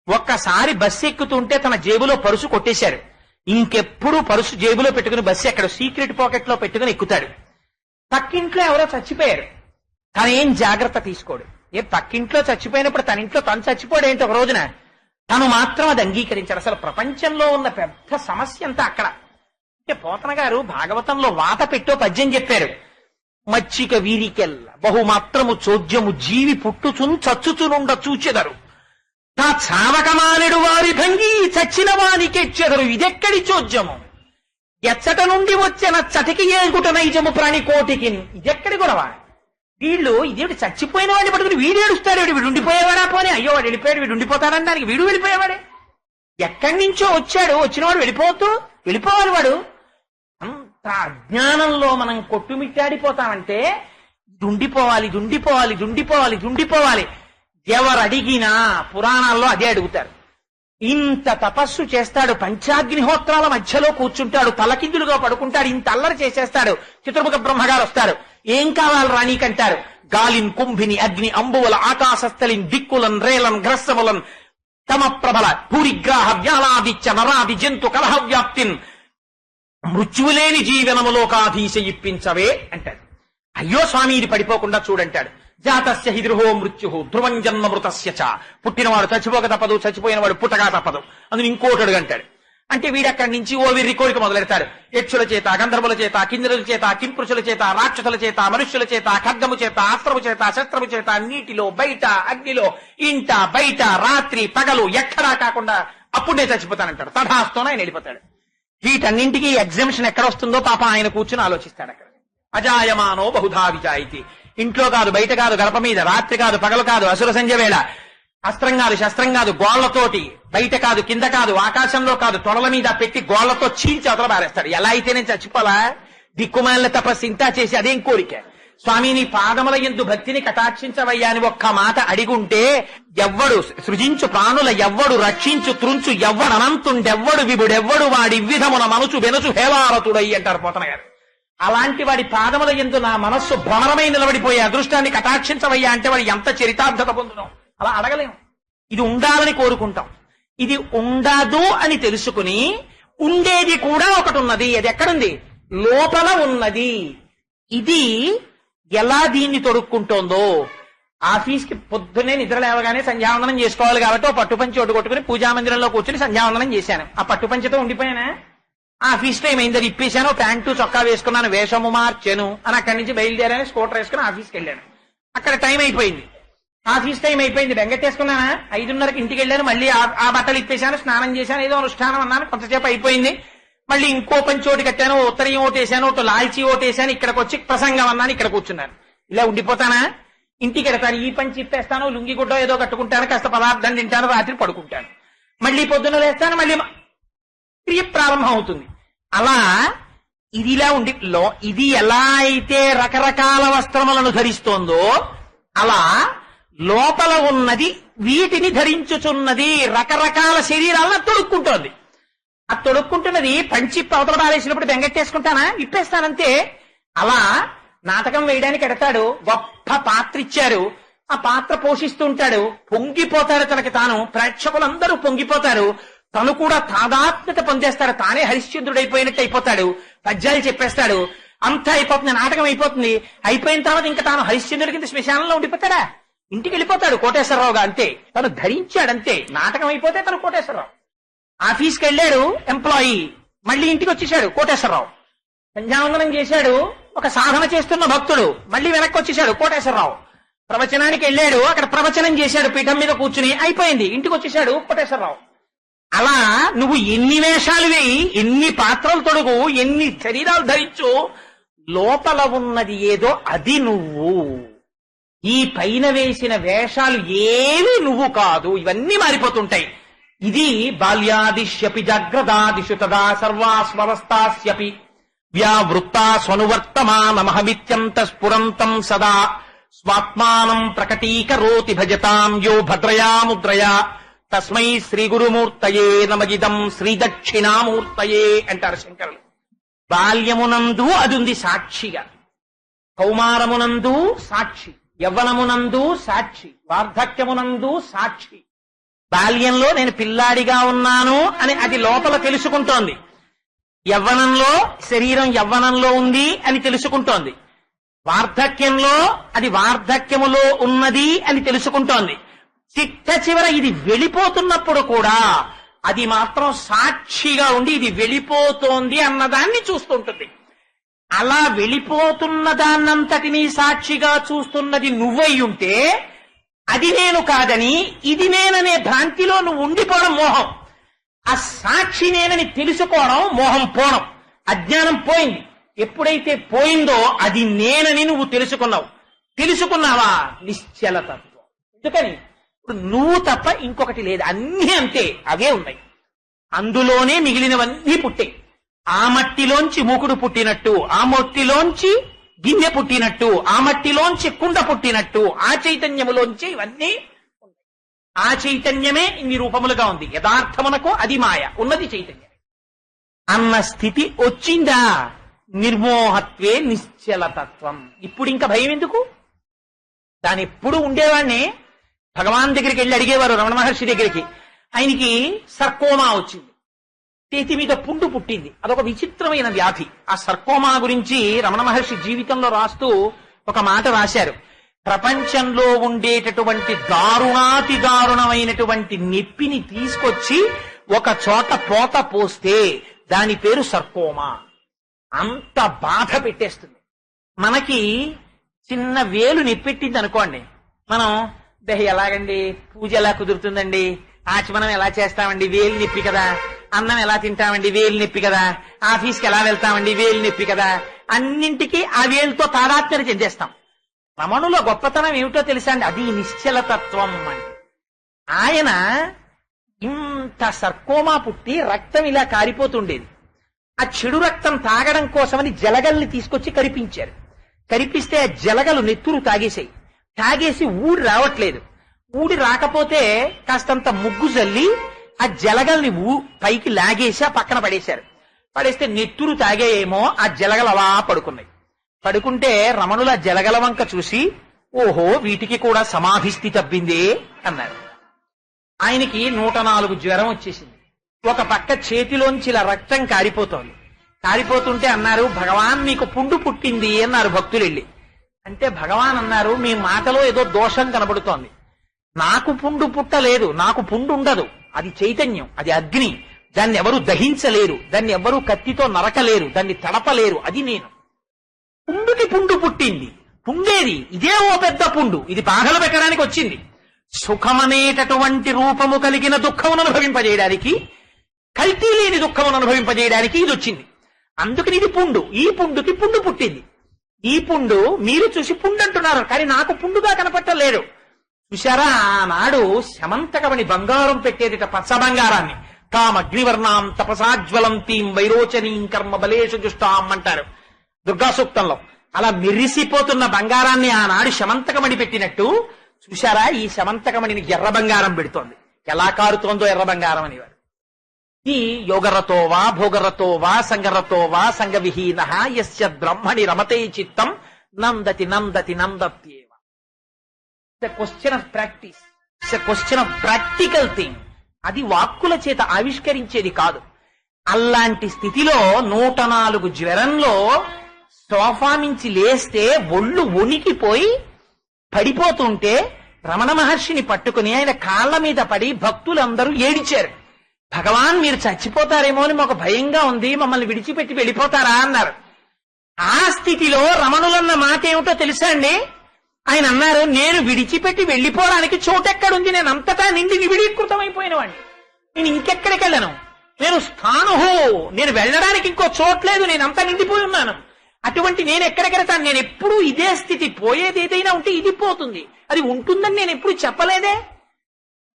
ఒక్కసారి బస్సు ఎక్కుతుంటే తన జేబులో పరుసు కొట్టేశారు. ఇంకెప్పుడు పరుసు జేబులో పెట్టుకుని బస్సు ఎక్కడ సీక్రెట్ పాకెట్ లో పెట్టుకుని ఎక్కుతాడు. పక్కింట్లో ఎవరో చచ్చిపోయారు, తనేం జాగ్రత్త తీసుకోడు. పక్కింట్లో చచ్చిపోయినప్పుడు తన ఇంట్లో తను చచ్చిపోడేంటి ఒక రోజున? తను మాత్రం అది అంగీకరించాడు. అసలు ప్రపంచంలో ఉన్న పెద్ద సమస్య అంతా అక్కడ. అంటే పోతన గారు భాగవతంలో వాత పెట్టో పద్యం చెప్పారు. మచ్చిక వీరికెల్ల బహుమాత్రము చోద్యము జీవి పుట్టుచున్ చచ్చుచునుండ చూచెదరు తా చావకమానెడు వారి భంగి చచ్చిన వానికెచ్చెదరు. ఇదెక్కడి చోద్యము? ఎచ్చట నుండి వచ్చిన చటికి ఏగుట నైజము ప్రాణి కోటికి. ఇదెక్కడి గొడవ? వీళ్ళు ఇదేమిటి చచ్చిపోయిన వాడిని పట్టుకుని వీడు ఏడుస్తాడు. వీడు ఉండిపోయేవాడా? పోనీ అయ్యో వాడు వెళ్ళిపోయాడు, వీడు ఉండిపోతాడనడానికి వీడు వెళ్ళిపోయేవాడే. ఎక్కడి నుంచో వచ్చాడు, వచ్చినవాడు వెళ్ళిపోవాలి. వాడు అంత అజ్ఞానంలో మనం కొట్టుమిట్టాడిపోతామంటే దుండిపోవాలి. ఎవరు అడిగినా పురాణాల్లో అదే అడుగుతారు. ఇంత తపస్సు చేస్తాడు, పంచాగ్నిహోత్రాల మధ్యలో కూర్చుంటాడు, తలకిందులుగా పడుకుంటాడు, ఇంత అల్లరి చేసేస్తాడు. చతుర్ముఖ బ్రహ్మగారు వస్తారు, ఏం కావాలి రాణీకంటారు. గాలిన్ కుంభిని అగ్ని అంబువల ఆకాశస్థలిన్ దిక్కులన్ రేలన్ గ్రస్సములన్ తమ ప్రబల భూరిగ్రాహ వ్యాలాదిత్య నరాది జంతు కలహ వ్యాప్తిన్ మృత్యువులేని జీవనములోకాధీశ ఇప్పించవే అంటాడు. అయ్యో స్వామి ఇది పడిపోకుండా చూడంటాడు. జాతస్య హిద్రుహో మృత్యు ధ్రువం జన్మ మృతస్య చ. పుట్టినవాడు చచ్చిపోక తప్పదు, చచ్చిపోయినవాడు పుట్టగా తప్పదు. అందుని ఇంకోటడు అంటాడు. అంటే వీడక్కడి నుంచి ఓ వీరి కోరిక మొదలెడతాడు. యక్షుల చేత, గంధర్వుల చేత, కిన్నెరుల చేత, కింపురుషుల చేత, రాక్షసుల చేత, మనుష్యుల చేత, ఖడ్గము చేత, అస్త్రము చేత, శస్త్రము చేత, నీటిలో బయట, అగ్నిలో, ఇంట బయట, రాత్రి పగలు ఎక్కడా కాకుండా అప్పుడు నేను చచ్చిపోతానంటాడు. తథాస్తోన ఆయన వెళ్ళిపోతాడు. వీటన్నింటికి ఎగ్జామ్షన్ ఎక్కడ వస్తుందో పాప ఆయన కూర్చుని ఆలోచిస్తాడు. అక్కడ అజాయమానో బహుధా విజాయితి. ఇంట్లో కాదు, బయట కాదు, గడప మీద, రాత్రి కాదు, పగలు కాదు, అసుర సంధ్య వేళ, అస్త్రం కాదు, శస్త్రం కాదు, గోళ్లతోటి, బయట కాదు, కింద కాదు, ఆకాశంలో కాదు, తొడల మీద పెట్టి గోళ్లతో చీల్చి అవతల బారేస్తాడు. ఎలా అయితే నేను చచ్చిపోలా? దిక్కుమాలిన తపస్సు ఇంతా చేసి అదేం కోరిక? స్వామి నీ పాదముల యందు భక్తిని కటాక్షించవయ్యా అని ఒక్క మాట అడిగుంటే, ఎవ్వడు సృజించు ప్రాణుల ఎవ్వడు రక్షించు త్రుంచు ఎవ్వడు అనంతుండెవ్వడు విభుడెవ్వడు వాడి విధమున మనసు వెనుచు హేవారతుడై అంటారు పోతన గారు. అలాంటి వాడి పాదముల యందు నా మనస్సు భ్రమరమై నిలబడిపోయే అదృష్టాన్ని కటాక్షించవయ్యా అంటే వాడు ఎంత చరితార్థత పొందుతాం. అలా అడగలేం. ఇది ఉండాలని కోరుకుంటాం. ఇది ఉండదు అని తెలుసుకుని ఉండేది కూడా ఒకటి ఉన్నది. అది ఎక్కడుంది? లోపల ఉన్నది. ఇది ఎలా దీన్ని తొడుక్కుంటోందో, ఆఫీస్కి పొద్దున్నే నిద్ర లేవగానే సంధ్యావందనం చేసుకోవాలి కాబట్టి ఓ పట్టుపంచి ఒడ్డు కొట్టుకుని పూజామందిరంలో కూర్చుని సంధ్యావందనం చేశాను. ఆ పట్టుపంచితో ఉండిపోయానా? ఆఫీస్ టైం అయింది, అది ఇప్పేశాను, ప్యాంటు చొక్కా వేసుకున్నాను, వేషము మార్చాను అని అక్కడి నుంచి బయలుదేరాను, స్కూటర్ వేసుకుని ఆఫీస్కి వెళ్ళాను. అక్కడ టైం అయిపోయింది, ఆఫీస్ టైం అయిపోయింది, బెంగట్టేసుకున్నానా, 5:30కి ఇంటికి వెళ్ళాను, మళ్ళీ ఆ బట్టలు ఇప్పేశాను, స్నానం చేశాను, ఏదో అనుష్ఠానం అన్నాను, కొంతసేపు అయిపోయింది, మళ్ళీ ఇంకో పంచోటి కట్టాను, ఉత్తరీయం ఓటేశాను, లాల్చీ ఓటేశాను, ఇక్కడికి వచ్చి ప్రసంగం అన్నాను, ఇక్కడ కూర్చున్నాను. ఇలా ఉండిపోతానా? ఇంటికి వెడతాను, ఈ పని చెప్పేస్తాను, లుంగి గుడ్డ ఏదో కట్టుకుంటాను, కాస్త పదార్థం తింటాను, రాత్రి పడుకుంటాను, మళ్ళీ పొద్దున్న లేస్తాను, మళ్ళీ క్రియ ప్రారంభం అవుతుంది. అలా ఇదిలా ఉండి ఇది ఎలా అయితే రకరకాల వస్త్రములను ధరిస్తోందో అలా లోపల ఉన్నది వీటిని ధరించుచున్నది, రకరకాల శరీరాలను తొడుక్కుంటోంది. ఆ తొడుక్కుంటున్నది పంచి అవతల బారేసినప్పుడు బెంగట్టేసుకుంటానా, ఇప్పేస్తానంతే. అలా నాటకం వేయడానికి ఎడతాడు, గొప్ప పాత్ర ఇచ్చారు, ఆ పాత్ర పోషిస్తూ ఉంటాడు, పొంగిపోతాడు తనకి తాను, ప్రేక్షకులందరూ పొంగిపోతారు, తను కూడా తాదాత్మ్యత పొందేస్తాడు, తానే హరిశ్చంద్రుడైపోయినట్టు అయిపోతాడు, పద్యాలు చెప్పేస్తాడు, అంతా అయిపోతుంది, నాటకం అయిపోతుంది. అయిపోయిన తర్వాత ఇంకా తాను హరిశ్చంద్రుడి కింద శ్మశానంలో ఉండిపోతాడా, ఇంటికి వెళ్ళిపోతాడు కోటేశ్వరరావుగా, అంతే. తను ధరించాడంతే. నాటకం అయిపోతే తను కోటేశ్వరరావు. ఆఫీస్కి వెళ్ళాడు ఎంప్లాయీ, మళ్ళీ ఇంటికి వచ్చేసాడు కోటేశ్వరరావు. సంధ్యావందనం చేశాడు ఒక సాధన చేస్తున్న భక్తుడు, మళ్ళీ వెనక్కి వచ్చేసాడు కోటేశ్వరరావు. ప్రవచనానికి వెళ్ళాడు, అక్కడ ప్రవచనం చేశాడు పీఠం మీద కూర్చుని, అయిపోయింది, ఇంటికి వచ్చేసాడు కోటేశ్వరరావు. అలా నువ్వు ఎన్ని వేషాలు వేయి, ఎన్ని పాత్రలు తొడుగు, ఎన్ని శరీరాలు ధరించు, లోపల ఉన్నది ఏదో అది నువ్వు. ఈ పైన వేసిన వేషాలు ఏవి నువ్వు కాదు, ఇవన్నీ మారిపోతుంటాయి. ఇది బాల్యాదిశ్యపి జాగ్రదాదిషు తదా సర్వాస్వస్థాస్యపి వ్యావృత్తా స్వనువర్తమానమహమిత్యంత స్ఫురంతం సదా స్వాత్మానం ప్రకటీకరోతి భజతాం యో భద్రయా ముద్రయా తస్మై శ్రీ గురుమూర్తయే నమజిదం శ్రీ దక్షిణామూర్తయే అంటారు శంకరులు. బాల్యమునందు అది ఉంది సాక్షిగా, కౌమారమునందు సాక్షి, యవ్వనమునందు సాక్షి, వార్ధక్యమునందు సాక్షి. బాల్యంలో నేను పిల్లాడిగా ఉన్నాను అని అది లోపల తెలుసుకుంటోంది, యవ్వనంలో శరీరం యవ్వనంలో ఉంది అని తెలుసుకుంటోంది, వార్ధక్యంలో అది వార్ధక్యములో ఉన్నది అని తెలుసుకుంటోంది. చిట్ట చివర ఇది వెళ్ళిపోతున్నప్పుడు కూడా అది మాత్రం సాక్షిగా ఉండి ఇది వెళ్ళిపోతోంది అన్నదాన్ని చూస్తుంటుంది. అలా వెళ్ళిపోతున్న దాన్నంతటినీ సాక్షిగా చూస్తున్నది నువ్వై ఉంటే అది నేను కాదని ఇది నేననే భ్రాంతిలో నువ్వు ఉండిపోవడం మోహం. ఆ సాక్షి నేనని తెలుసుకోవడం మోహం పోవడం, అజ్ఞానం పోయింది. ఎప్పుడైతే పోయిందో అది నేనని నువ్వు తెలుసుకున్నావా నిశ్చలతత్వం. ఎందుకని ఇప్పుడు నువ్వు తప్ప ఇంకొకటి లేదు, అన్నీ అంతే, అవే ఉన్నాయి. అందులోనే మిగిలినవన్నీ పుట్టాయి. ఆ మట్టిలోంచి మూకుడు పుట్టినట్టు, ఆ మట్టిలోంచి గిన్నె పుట్టినట్టు, ఆ మట్టిలోంచి కుండ పుట్టినట్టు, ఆ చైతన్యములోంచి ఇవన్నీ ఉన్నాయి. ఆ చైతన్యమే ఇన్ని రూపములుగా ఉంది. యథార్థమునకు అది మాయ, ఉన్నది చైతన్యం అన్న స్థితి వచ్చిందా నిర్మోహత్వే నిశ్చలతత్వం. ఇప్పుడు ఇంకా భయం ఎందుకు? దాని ఎప్పుడు ఉండేవాడిని భగవాన్ దగ్గరికి వెళ్ళి అడిగేవారు, రమణ మహర్షి దగ్గరికి. ఆయనకి సర్కోమా వచ్చింది, చేతి మీద పుండు పుట్టింది, అదొక విచిత్రమైన వ్యాధి. ఆ సర్కోమా గురించి రమణ మహర్షి జీవితంలో రాస్తూ ఒక మాట రాశారు. ప్రపంచంలో ఉండేటటువంటి దారుణాతి దారుణమైనటువంటి నొప్పిని తీసుకొచ్చి ఒక చోట పోత పోస్తే దాని పేరు సర్కోమా. అంత బాధ పెట్టేస్తుంది. మనకి చిన్న వేలు నొప్పెట్టింది అనుకోండి, మనం ఎలాగండి పూజ ఎలా కుదురుతుందండి, ఆచమనం ఎలా చేస్తామండి, వేలు నొప్పి కదా, అన్నం ఎలా తింటామండి, వేలు నొప్పి కదా, ఆఫీస్కి ఎలా వెళ్తామండి, వేలు నొప్పి కదా, అన్నింటికీ ఆ వేలుతో తాదాత్మ్యత చెందేస్తాం. రమణుల గొప్పతనం ఏమిటో తెలుసా అండి, అది నిశ్చలతత్వం అంటే. ఆయన ఇంత సర్కోమా పుట్టి రక్తం ఇలా కారిపోతుండేది. ఆ చెడు రక్తం తాగడం కోసమని జలగల్ని తీసుకొచ్చి కరిపించారు. కరిపిస్తే ఆ జలగలు నెత్తురు తాగేసాయి. తాగేసి ఊడి రావట్లేదు. ఊడి రాకపోతే కాస్తంత ముగ్గు జల్లి ఆ జలగల్ని పైకి లాగేసి ఆ పక్కన పడేశారు. పడేస్తే నెత్తురు తాగేయేమో ఆ జలగలు అలా పడుకున్నాయి. పడుకుంటే రమణుల జలగల వంక చూసి, ఓహో వీటికి కూడా సమాధి స్థితి తప్పిందే అన్నారు. ఆయనకి 104 జ్వరం వచ్చేసింది. ఒక పక్క చేతిలోంచి ఇలా రక్తం కారిపోతోంది. కారిపోతుంటే అన్నారు, భగవాన్ మీకు పుండు పుట్టింది అన్నారు భక్తులు వెళ్ళి. అంటే భగవాన్ అన్నారు, మీ మాటలో ఏదో దోషం కనబడుతోంది. నాకు పుండు పుట్టలేదు, నాకు పుండు ఉండదు, అది చైతన్యం, అది అగ్ని, దాన్ని ఎవరు దహించలేరు, దాన్ని ఎవరు కత్తితో నరకలేరు, దాన్ని తడపలేరు, అది నేను. పుండుకి పుండు పుట్టింది, పుండేది ఇదే ఓ పెద్ద పుండు, ఇది బాధలు పెట్టడానికి వచ్చింది. సుఖమనేటటువంటి రూపము కలిగిన దుఃఖమును అనుభవింపజేయడానికి, కల్తీ లేని దుఃఖమును అనుభవింపజేయడానికి ఇది వచ్చింది. అందుకని ఇది పుండు, ఈ పుండుకి పుండు పుట్టింది. ఈ పుండు మీరు చూసి పుండు అంటున్నారు, కానీ నాకు పుండుగా కనపట్టలేదు. చూశారా, ఆనాడు శమంతకమణి బంగారం పెట్టేదిట, పచ్చ బంగారాన్ని. తామగ్నివర్ణాం తపసాజ్వలంతీం వైరోచనీం కర్మ బలేషు జుష్టాం అంటారు దుర్గా సూక్తంలో. అలా మెరిసిపోతున్న బంగారాన్ని ఆనాడు శమంతకమణి పెట్టినట్టు చూశారా, ఈ శమంతకమణిని ఎర్ర బంగారం పెడుతోంది. ఎలా కారుతోందో ఎర్ర బంగారం అనేవారు. ఈ యోగరతో వా భోగరతో వా సంగరతో వా సంగవిహీన యస్య బ్రహ్మణి రమతే చిత్తం నందతి నందతి నందత్యేవ. Question of practice, question of practical thing. అది వాక్కుల చేత ఆవిష్కరించేది కాదు. అలాంటి స్థితిలో 104 జ్వరంలో సోఫా నుంచి లేస్తే ఒళ్ళు వణికిపోయి పడిపోతుంటే రమణ మహర్షిని పట్టుకుని ఆయన కాళ్ల మీద పడి భక్తులందరూ ఏడిచారు. భగవాన్ మీరు చచ్చిపోతారేమో అని మాకు భయంగా ఉంది, మమ్మల్ని విడిచిపెట్టి వెళ్ళిపోతారా అన్నారు. ఆ స్థితిలో రమణులన్న మాట ఏమిటో తెలుసా అండి? ఆయన అన్నారు, నేను విడిచిపెట్టి వెళ్ళిపోవడానికి చోటెక్కడుంది, నేను అంతటా నిండి నిబిడీకృతమైపోయిన వాడిని, నేను ఇంకెక్కడికి వెళ్ళను, నేను స్థానుహు, నేను వెళ్ళడానికి ఇంకో చోట్లేదు, నేను అంతా నిండిపోయి ఉన్నాను. అటువంటి నేను ఎక్కడికెళ్తాను? నేను ఎప్పుడూ ఇదే స్థితి, పోయేది ఏదైనా ఉంటే ఇది పోతుంది, అది ఉంటుందని నేను ఎప్పుడు చెప్పలేదే.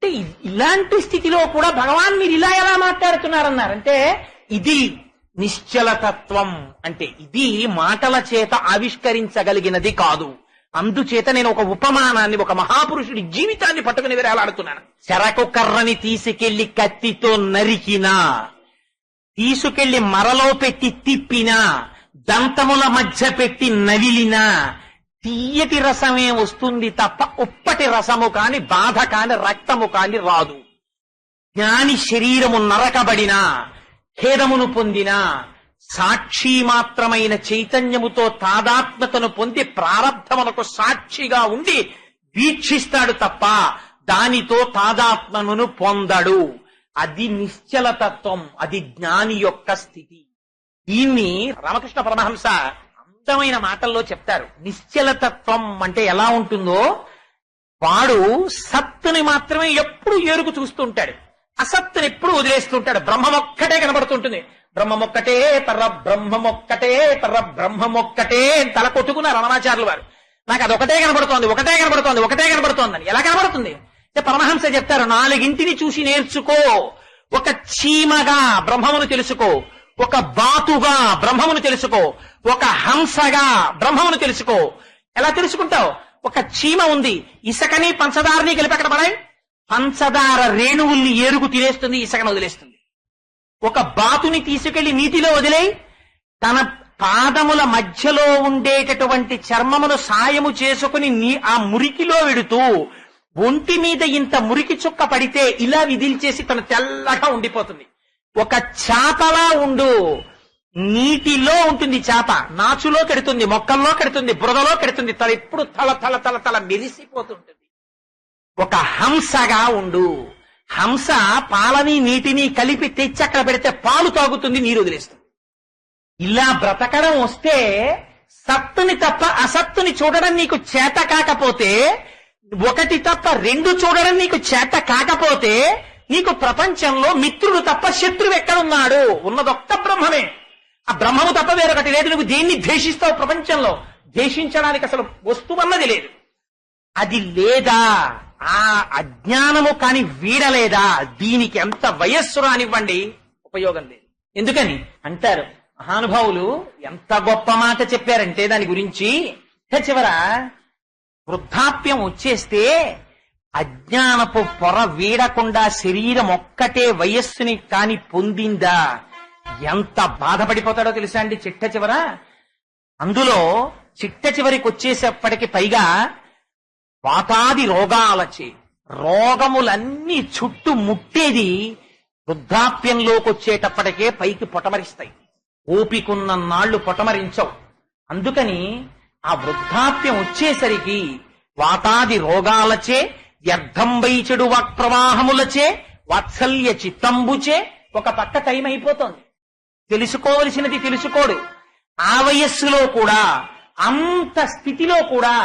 అంటే ఇలాంటి స్థితిలో కూడా భగవాన్ మీరు ఇలా ఎలా మాట్లాడుతున్నారన్నారంటే, ఇది నిశ్చలతత్వం. అంటే ఇది మాటల చేత ఆవిష్కరించగలిగినది కాదు. అందుచేత నేను ఒక ఉపమానాన్ని, ఒక మహాపురుషుడి జీవితాన్ని పట్టుకుని వేలాడుతున్నాను. చెరకు కర్రని తీసుకెళ్లి కత్తితో నరికినా, తీసుకెళ్లి మరలో పెట్టి తిప్పినా, దంతముల మధ్య పెట్టి నవిలినా తీయటి రసమే వస్తుంది తప్ప ఉప్పటి రసము కాని, బాధ కాని, రక్తము కాని రాదు. జ్ఞాని శరీరము నరకబడినా, ఖేదమును పొందినా, సాక్షి మాత్రమైన చైతన్యముతో తాదాత్మ్యతను పొంది ప్రారబ్ధమునకు సాక్షిగా ఉండి వీక్షిస్తాడు తప్ప దానితో తాదాత్మ్యమును పొందడు. అది నిశ్చలతత్వం, అది జ్ఞాని యొక్క స్థితి. దీన్ని రామకృష్ణ పరమహంస అందమైన మాటల్లో చెప్తారు. నిశ్చలతత్వం అంటే ఎలా ఉంటుందో, వాడు సత్తుని మాత్రమే ఎప్పుడు ఏరుకు చూస్తుంటాడు, అసత్తుని ఎప్పుడు వదిలేస్తుంటాడు. బ్రహ్మమొక్కటే కనబడుతుంటుంది. బ్రహ్మమొక్కటే పరబ్రహ్మమొక్కటే పరబ్రహ్మమొక్కటే తల కొట్టుకున్నారు రమణాచార్యులు వారు. నాకు అదొకటే కనబడుతోంది, ఒకటే కనబడుతోంది, ఒకటే కనబడుతోందని. ఎలా కనబడుతుంది? పరమహంస చెప్తారు, 4 చూసి నేర్చుకో. ఒక చీమగా బ్రహ్మమును తెలుసుకో, ఒక బాతుగా బ్రహ్మమును తెలుసుకో, ఒక హంసగా బ్రహ్మమును తెలుసుకో. ఎలా తెలుసుకుంటావు? ఒక చీమ ఉంది, ఇసుకని పంచదారని కలిపి అక్కడ పడాయి, పంచదార రేణువుల్ని ఏరుగు తినేస్తుంది, ఇసుకను వదిలేస్తుంది. ఒక బాతుని తీసుకెళ్లి నీటిలో వదిలేయి, తన పాదముల మధ్యలో ఉండేటటువంటి చర్మమును సాయము చేసుకుని ఆ మురికిలో వెడుతూ ఒంటి మీద ఇంత మురికి చుక్క పడితే ఇలా విదిల్చేసి తను తెల్లగా ఉండిపోతుంది. ఒక చేపలా ఉండు, నీటిలో ఉంటుంది చేప, నాచులో కెడుతుంది, మొక్కల్లో కెడుతుంది, బురదలో కెడుతుంది, తల ఎప్పుడు తల తల తల తల మెరిసిపోతుంటుంది. ఒక హంసగా ఉండు. హంస పాలని నీటిని కలిపి తెచ్చి అక్కడ పెడితే పాలు తాగుతుంది, నీరు వదిలేస్తుంది. ఇలా బ్రతకడం వస్తే సత్తుని తప్ప అసత్తుని చూడడం నీకు చేత కాకపోతే, ఒకటి తప్ప 2 చూడడం నీకు చేత కాకపోతే, నీకు ప్రపంచంలో మిత్రుడు తప్ప శత్రువు ఎక్కడున్నాడు? ఉన్నదొక్క బ్రహ్మమే. ఆ బ్రహ్మము తప్ప వేరొకటి లేదు. నువ్వు దేన్ని ద్వేషిస్తావు? ప్రపంచంలో ద్వేషించడానికి అసలు వస్తువన్నది లేదు. అది లేదా, ఆ అజ్ఞానము కాని వీడలేదా, దీనికి ఎంత వయస్సు రానివ్వండి ఉపయోగం లేదు. ఎందుకని అంటారు మహానుభావులు, ఎంత గొప్ప మాట చెప్పారంటే దాని గురించి. చివర వృద్ధాప్యం వచ్చేస్తే అజ్ఞానపు పొర వీడకుండా శరీరం ఒక్కటే వయస్సుని కాని పొందిందా, ఎంత బాధపడిపోతాడో తెలుసా అండి చిట్ట చివర. అందులో చిట్ట చివరికి వచ్చేసేపటికి పైగా వాతాది రోగాలచే రోగములన్నీ చుట్టూ ముట్టేది వృద్ధాప్యంలోకి వచ్చేటప్పటికే పైకి పొటమరిస్తాయి. ఓపికున్న నాళ్లు పొటమరించవు. అందుకని ఆ వృద్ధాప్యం వచ్చేసరికి వాతాది రోగాలచే, వ్యర్థం వైచెడు వాక్ప్రవాహములచే, వాత్సల్య చిత్తంబుచే ఒక పక్క టైం అయిపోతోంది. తెలుసుకోవలసినది తెలుసుకోడు. ఆ వయస్సులో కూడా, అంత స్థితిలో కూడా,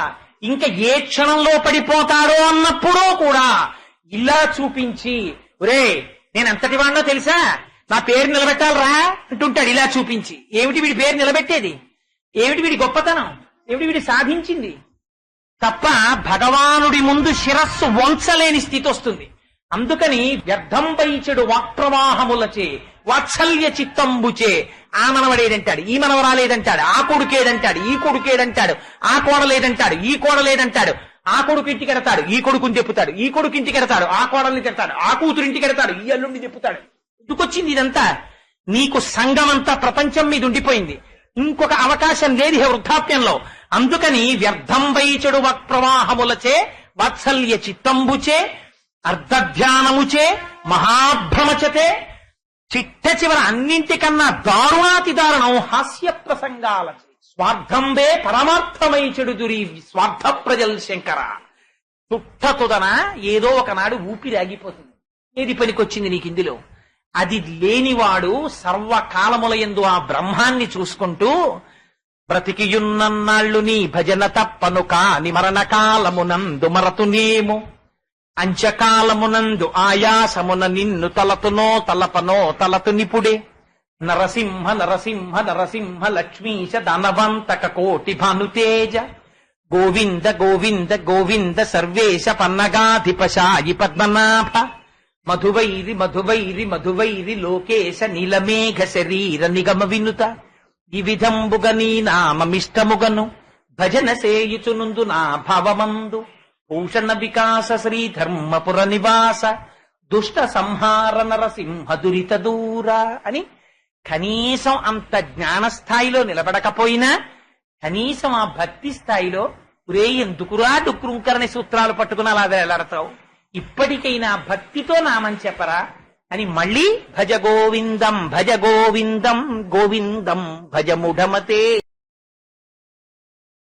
ఇంకా ఏ క్షణంలో పడిపోతాడో అన్నప్పుడో కూడా ఇలా చూపించి, ఒరే నేను ఎంతటి వాడినో తెలుసా, నా పేరు నిలబెట్టాలరా అంటుంటాడు. ఇలా చూపించి, ఏమిటి వీడి పేరు నిలబెట్టేది? ఏమిటి వీడి గొప్పతనం? ఏమిటి వీడి సాధించింది తప్ప భగవానుడి ముందు శిరస్సు వంచలేని స్థితి వస్తుంది. అందుకని వ్యర్థం వైచెడు వాక్ప్రవాహములచే వాత్సల్య చిత్తంబుచే ఆ మనవడేదంటాడు, ఈ మనవరాలేదంటాడు, ఆ కొడుకేదంటాడు, ఈ కొడుకేదంటాడు, ఆ కోడలేదంటాడు, ఈ కోడలేదంటాడు, ఆ కొడుకు ఇంటికి ఎడతాడు, ఈ కొడుకుని చెప్పుతాడు, ఈ కొడుకు ఇంటికి ఎడతాడు, ఆ కోడల్ని తిడతాడు, ఆ కూతురు ఇంటికి ఎడతాడు, ఈ అల్లుడిని చెప్పుతాడు. ఎందుకొచ్చింది ఇదంతా? నీకు సంఘం అంతా ప్రపంచం మీద ఉండిపోయింది, ఇంకొక అవకాశం లేదు వృద్ధాప్యంలో. అందుకని వ్యర్థం వైచెడు వక్ప్రవాహములచే వాత్సల్య చిత్తంబుచే అర్ధధ్యానముచే మహాభ్రమచతే చిట్ట చివర అన్నింటికన్నా దారుణాతి దారుణం హాస్య ప్రసంగాలచే స్వార్థంబే పరమార్థమై చెడుదురి స్వార్థ ప్రజల్ శంకర. తుట్టతుదన ఏదో ఒకనాడు ఊపిరి ఆగిపోతుంది. ఏది పనికొచ్చింది నీకు ఇందులో? అది లేనివాడు సర్వకాలములయందు ఆ బ్రహ్మాన్ని చూసుకుంటూ బ్రతికియున్నన్నాళ్ళు నీ భజన తప్పను కాని మరణకాలమునందు మరతునేము అంచకాలమునందు ఆయాసమున నిన్ను తలతునో తలపనో తలతు నిపుడే నరసింహ నరసింహ నరసింహ లక్ష్మీశ దానవంతక కోటి భానుతేజ గోవింద గోవింద గోవింద సర్వేశ పన్నగాధిపశాయి పద్మనాభ మధువైరి మధువైరి మధువైరి లోకేశ నీలమేఘ శరీర నిగమ వినుత ఈ విధంబుగ నీ నామమిష్టముగను భజన సేయుచునుందు నా భావమందు భూషణ వికాస శ్రీధర్మపుర నివాస దుష్ట సంహార నరసింహ దురిత దూర అని కనీసం అంత జ్ఞానస్థాయిలో నిలబడకపోయినా కనీసం ఆ భక్తి స్థాయిలో ఒరే ఎందుకురా డుక్రుంకరని సూత్రాలు పట్టుకుని అలా వేలాడతావు, ఇప్పటికైనా భక్తితో నామం చెప్పరా అని మళ్ళీ భజ గోవిందం గోవిందం భజ ముఢమతే